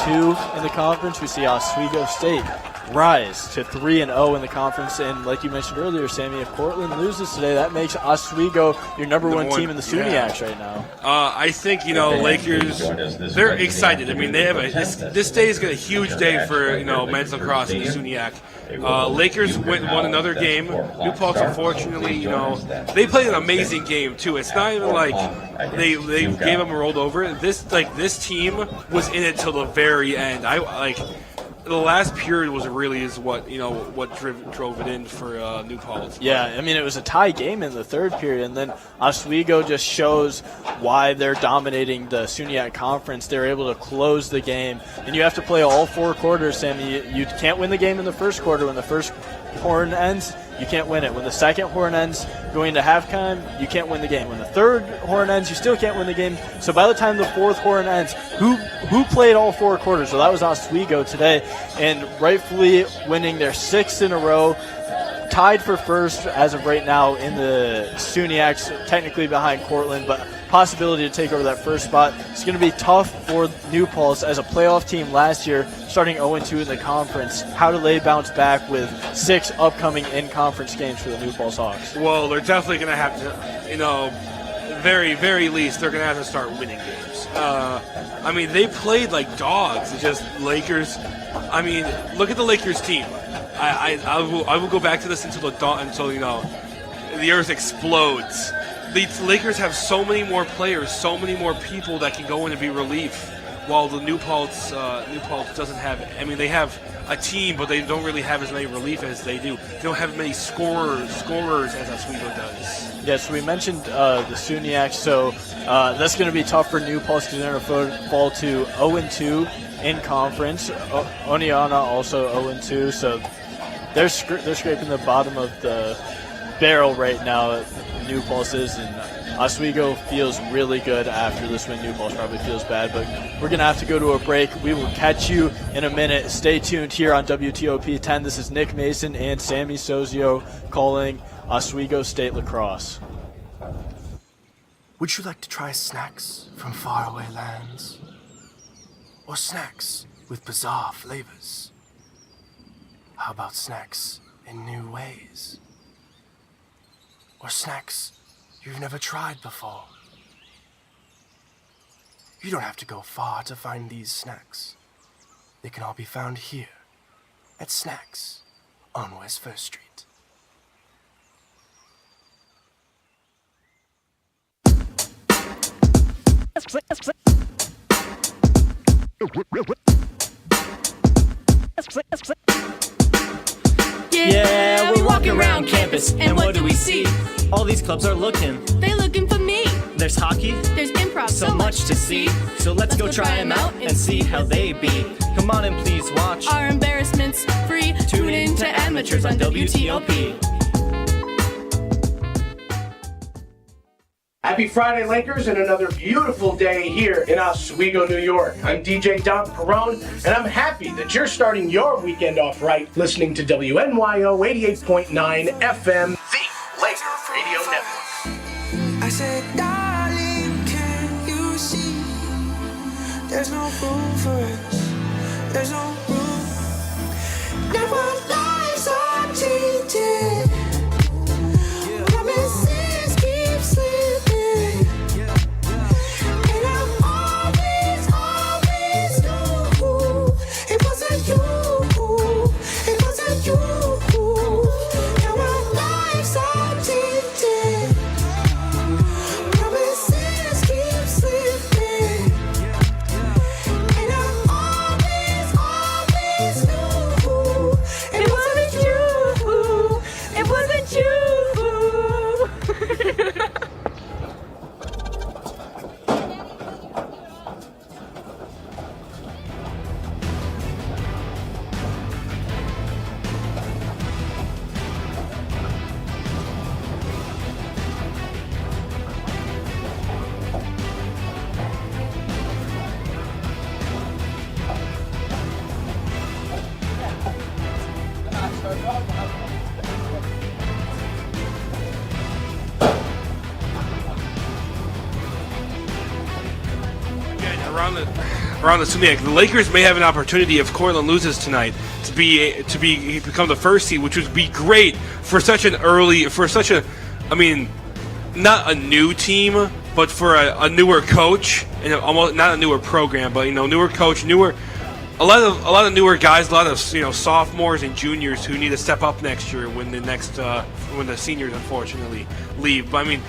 0-2 in the conference. We see Oswego State rise to 3-0 in the conference. And like you mentioned earlier, Sammy, if Cortland loses today, that makes Oswego your number one team in the SUNYACs right now. I think, Lakers, they're excited. I mean, they have this day is a huge day for, men's lacrosse in the SUNYAC. Lakers won another game. New Paltz, unfortunately, they played an amazing game too. It's not even like they gave them a rolled over. This team was in it till the very end. The last period was what drove it in for New Paltz. Yeah, I mean, it was a tie game in the third period, and then Oswego just shows why they're dominating the SUNYAC conference. They're able to close the game, and you have to play all 4 quarters, Sammy. You can't win the game in the first quarter. When the first horn ends, you can't win it. When the second horn ends, going to halftime, you can't win the game. When the third horn ends, you still can't win the game. So by the time the fourth horn ends, who played all 4 quarters? So that was Oswego today, and rightfully winning their 6th in a row, tied for first as of right now in the SUNYACs, technically behind Cortland, but possibility to take over that first spot. It's going to be tough for New Paltz as a playoff team last year, starting 0-2 in the conference. How do they bounce back with 6 upcoming in-conference games for the New Paltz Hawks? Well, they're definitely going to have to, very, very least, they're going to have to start winning games. I mean, they played like dogs. It's just Lakers. I mean, look at the Lakers team. I will go back to this until the earth explodes. The Lakers have so many more players, so many more people that can go in and be relief, while the New Paltz doesn't have. I mean, they have a team, but they don't really have as many relief as they do. They don't have as many scorers as Oswego does. Yeah, so we mentioned the SUNYAC, so that's going to be tough for New Paltz because they're going to fall to 0-2 in conference. Oneonta also 0-2, so they're scraping the bottom of the barrel right now. New Paltz is, and Oswego feels really good after this win. New Paltz probably feels bad, but we're going to have to go to a break. We will catch you in a minute. Stay tuned here on WTOP 10. This is Nick Mason and Sammy Sozio calling Oswego State Lacrosse. Would you like to try snacks from faraway lands? Or snacks with bizarre flavors? How about snacks in new ways? Or snacks you've never tried before? You don't have to go far to find these snacks. They can all be found here at Snacks on West First Street. Yeah, we're walking around campus, and what do we see? All these clubs are looking. They're looking for me. There's hockey, There's improv, so much to see. So let's go try them out and see how they be. Come on and please watch. Our embarrassments free. Tune in to Amateurs on WTOP. Happy Friday, Lakers, and another beautiful day here in Oswego, New York. I'm DJ Don Perone, and I'm happy that you're starting your weekend off right listening to WNYO 88.9 FM, the Laker Radio Network. I said, darling, can you see? There's no room for us. There's no room. Now our lives are tainted. Promises keep slipping. And I always knew it wasn't you. It wasn't you. Now our lives are tainted. Promises keep slipping. And I always knew it wasn't you. It wasn't you. around the SUNY, the Lakers may have an opportunity if Cortland loses tonight to become the first seed, which would be great for such a not a new team, but for a newer coach and almost not a newer program, but newer coach, a lot of newer guys, a lot of sophomores and juniors who need to step up next year when the seniors unfortunately leave. But we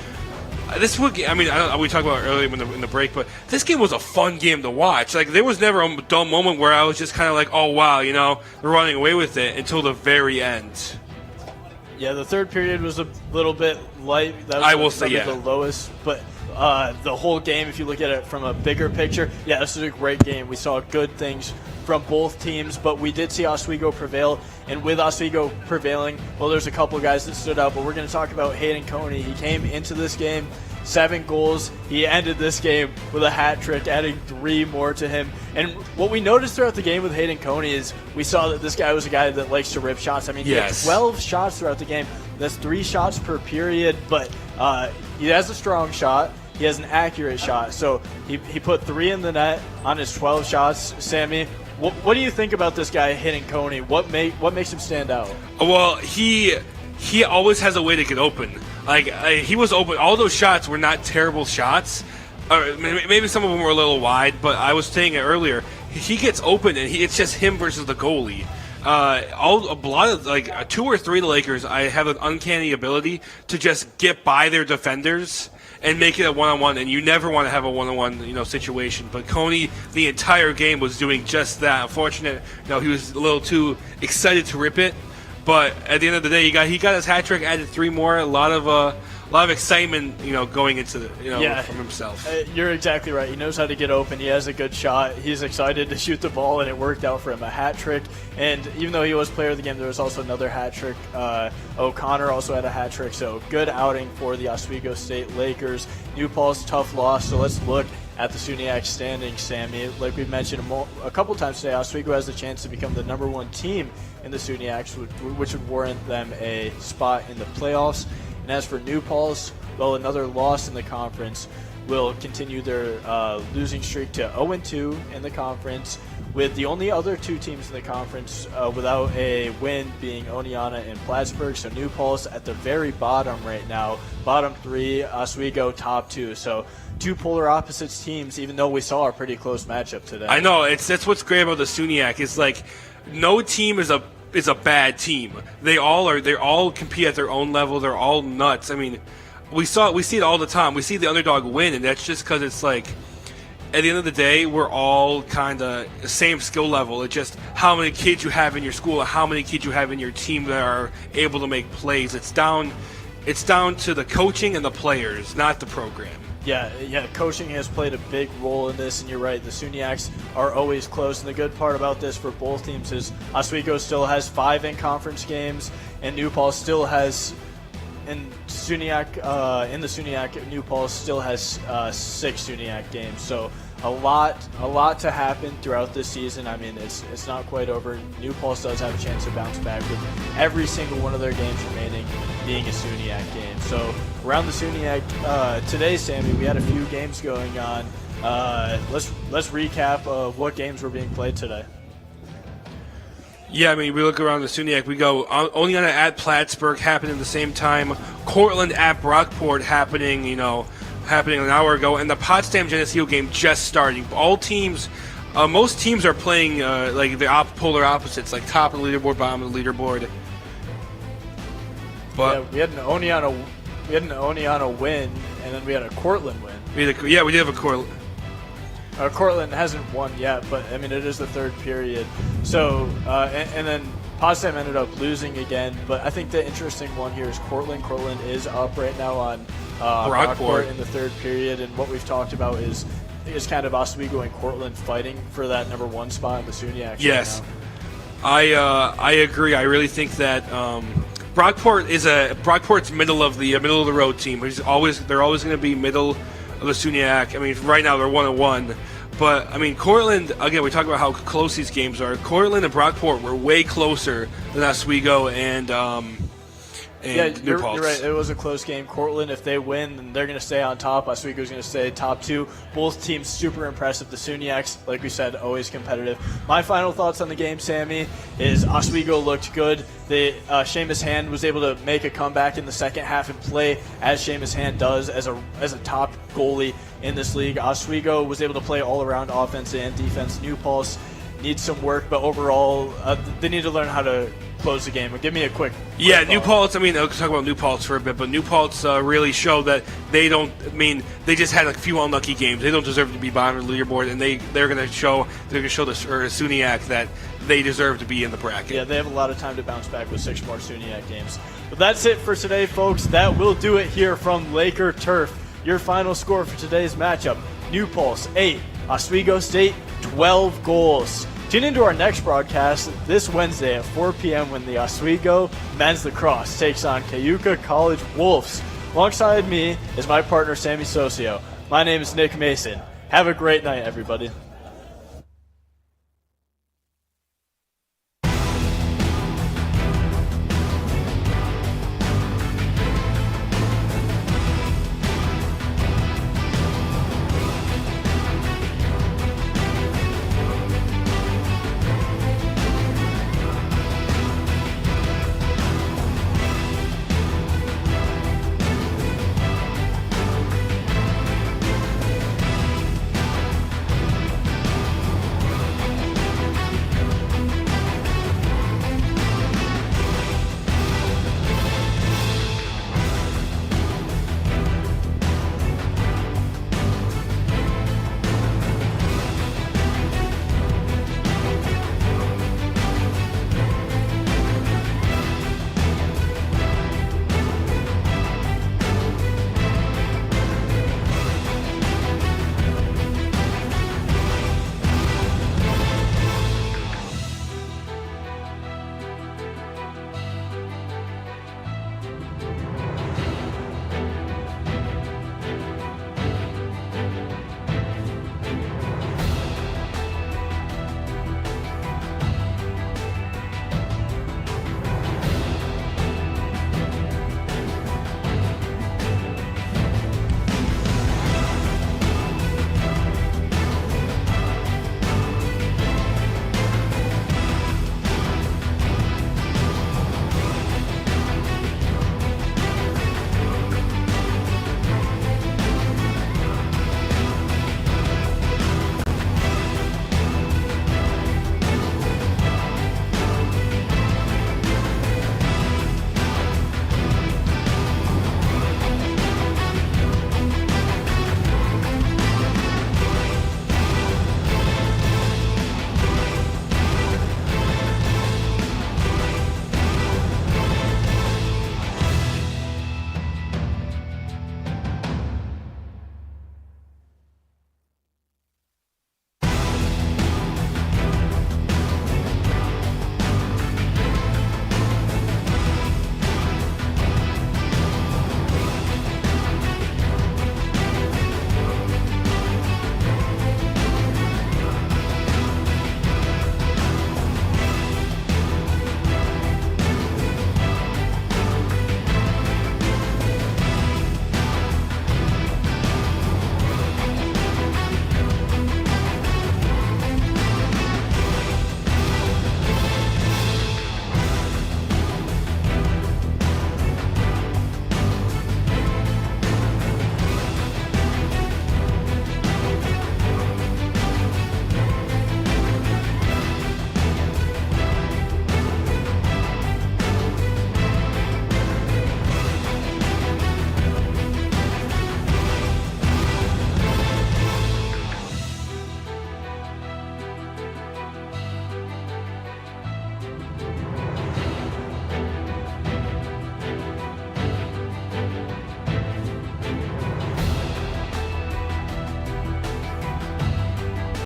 talked about it earlier in the break, but this game was a fun game to watch. Like, there was never a dull moment where I was just kind of like, oh wow, they're running away with it until the very end. Yeah, the third period was a little bit light. That was the lowest, but the whole game, if you look at it from a bigger picture, this is a great game. We saw good things from both teams, but we did see Oswego prevail, and with Oswego prevailing, there's a couple of guys that stood out, but we're going to talk about Hayden Coney. He came into this game 7 goals. He ended this game with a hat trick, adding 3 more to him. And what we noticed throughout the game with Hayden Coney is we saw that this guy was a guy that likes to rip shots. He had 12 shots throughout the game. That's 3 shots per period, but he has a strong shot. He has an accurate shot. So he put 3 in the net on his 12 shots. Sammy, what do you think about this guy hitting Coney? What makes him stand out? Well, he always has a way to get open. He was open. All those shots were not terrible shots. Or maybe some of them were a little wide, but I was saying it earlier. He gets open, and it's just him versus the goalie. A lot of 2 or 3 of the Lakers, I have an uncanny ability to just get by their defenders and make it a one-on-one, and you never want to have a one-on-one situation. But Coney, the entire game, was doing just that. Unfortunately, he was a little too excited to rip it. But at the end of the day, he got his hat trick, added 3 more. A lot of excitement, going into from himself. You're exactly right. He knows how to get open. He has a good shot. He's excited to shoot the ball, and it worked out for him. A hat trick. And even though he was player of the game, there was also another hat trick. O'Connor also had a hat trick. So good outing for the Oswego State Lakers. New Paltz, tough loss. So let's look at the SUNYAC standings, Sammy. Like we've mentioned a couple times today, Oswego has the chance to become the number 1 team in the SUNYAC, which would warrant them a spot in the playoffs. And as for New Paltz, another loss in the conference will continue their losing streak to 0-2 in the conference, with the only other 2 teams in the conference without a win being Oneonta and Plattsburgh. So New Paltz at the very bottom right now, bottom 3, Oswego top 2. So 2 polar opposites teams, even though we saw a pretty close matchup today. I know, that's what's great about the SUNYAC. It's like no team is a bad team. They all compete at their own level. They're all nuts. We see it all the time. We see the underdog win, and that's just because it's like, at the end of the day, we're all kind of the same skill level. It's just how many kids you have in your school, how many kids you have in your team that are able to make plays. It's down to the coaching and the players, not the program. Yeah, coaching has played a big role in this, and you're right, the SUNYACs are always close, and the good part about this for both teams is Oswego still has 5 in-conference games, and New Paltz still has, in the SUNYAC, New Paltz still has 6 SUNYAC games, so a lot to happen throughout this season. It's not quite over. New Paltz does have a chance to bounce back with every single one of their games remaining being a SUNYAC game. So around the SUNYAC today, Sammy, we had a few games going on. Let's recap of what games were being played today. Yeah, we look around the SUNYAC. We go Oneonta at Plattsburgh happening at the same time. Cortland at Brockport happening an hour ago, and the Potsdam Geneseo game just starting. All teams, most teams are playing the polar opposites, like top of the leaderboard, bottom of the leaderboard. But we had an Oneonta win, and then we had a Cortland win. We did have a Cortland. Cortland hasn't won yet, but it is the third period. So and then Potsdam ended up losing again. But I think the interesting one here is Cortland. Cortland is up right now on Brockport in the third period, and what we've talked about is kind of Oswego and Cortland fighting for that number 1 spot in the SUNYAC. Yes, I agree. I really think that Brockport's middle of the road team. They're always going to be middle of the SUNYAC. Right now they're 1-1. But, Cortland, again, we talk about how close these games are. Cortland and Brockport were way closer than Oswego and and New you're Paltz. right. It was a close game. Cortland, if they win, then they're going to stay on top. Oswego's going to stay top 2. Both teams super impressive. The SUNYACs, like we said, always competitive. My final thoughts on the game, Sammy, is Oswego looked good. Seamus Hand was able to make a comeback in the second half and play as Seamus Hand does as a top goalie in this league. Oswego was able to play all around offense and defense. New Paltz needs some work, but overall, they need to learn how to close the game. Give me a quick New Paltz, let's talk about New Paltz for a bit, but New Paltz really showed that they just had a few unlucky games. They don't deserve to be bottom of the leaderboard, and they're going to show the SUNYAC that they deserve to be in the bracket. Yeah, they have a lot of time to bounce back with 6 more SUNYAC games. But that's it for today, folks. That will do it here from Laker Turf. Your final score for today's matchup, New Paltz 8, Oswego State 12 goals. Tune into our next broadcast this Wednesday at 4 p.m. when the Oswego men's lacrosse takes on Cayuga College Wolves. Alongside me is my partner, Sammy Socio. My name is Nick Mason. Have a great night, everybody.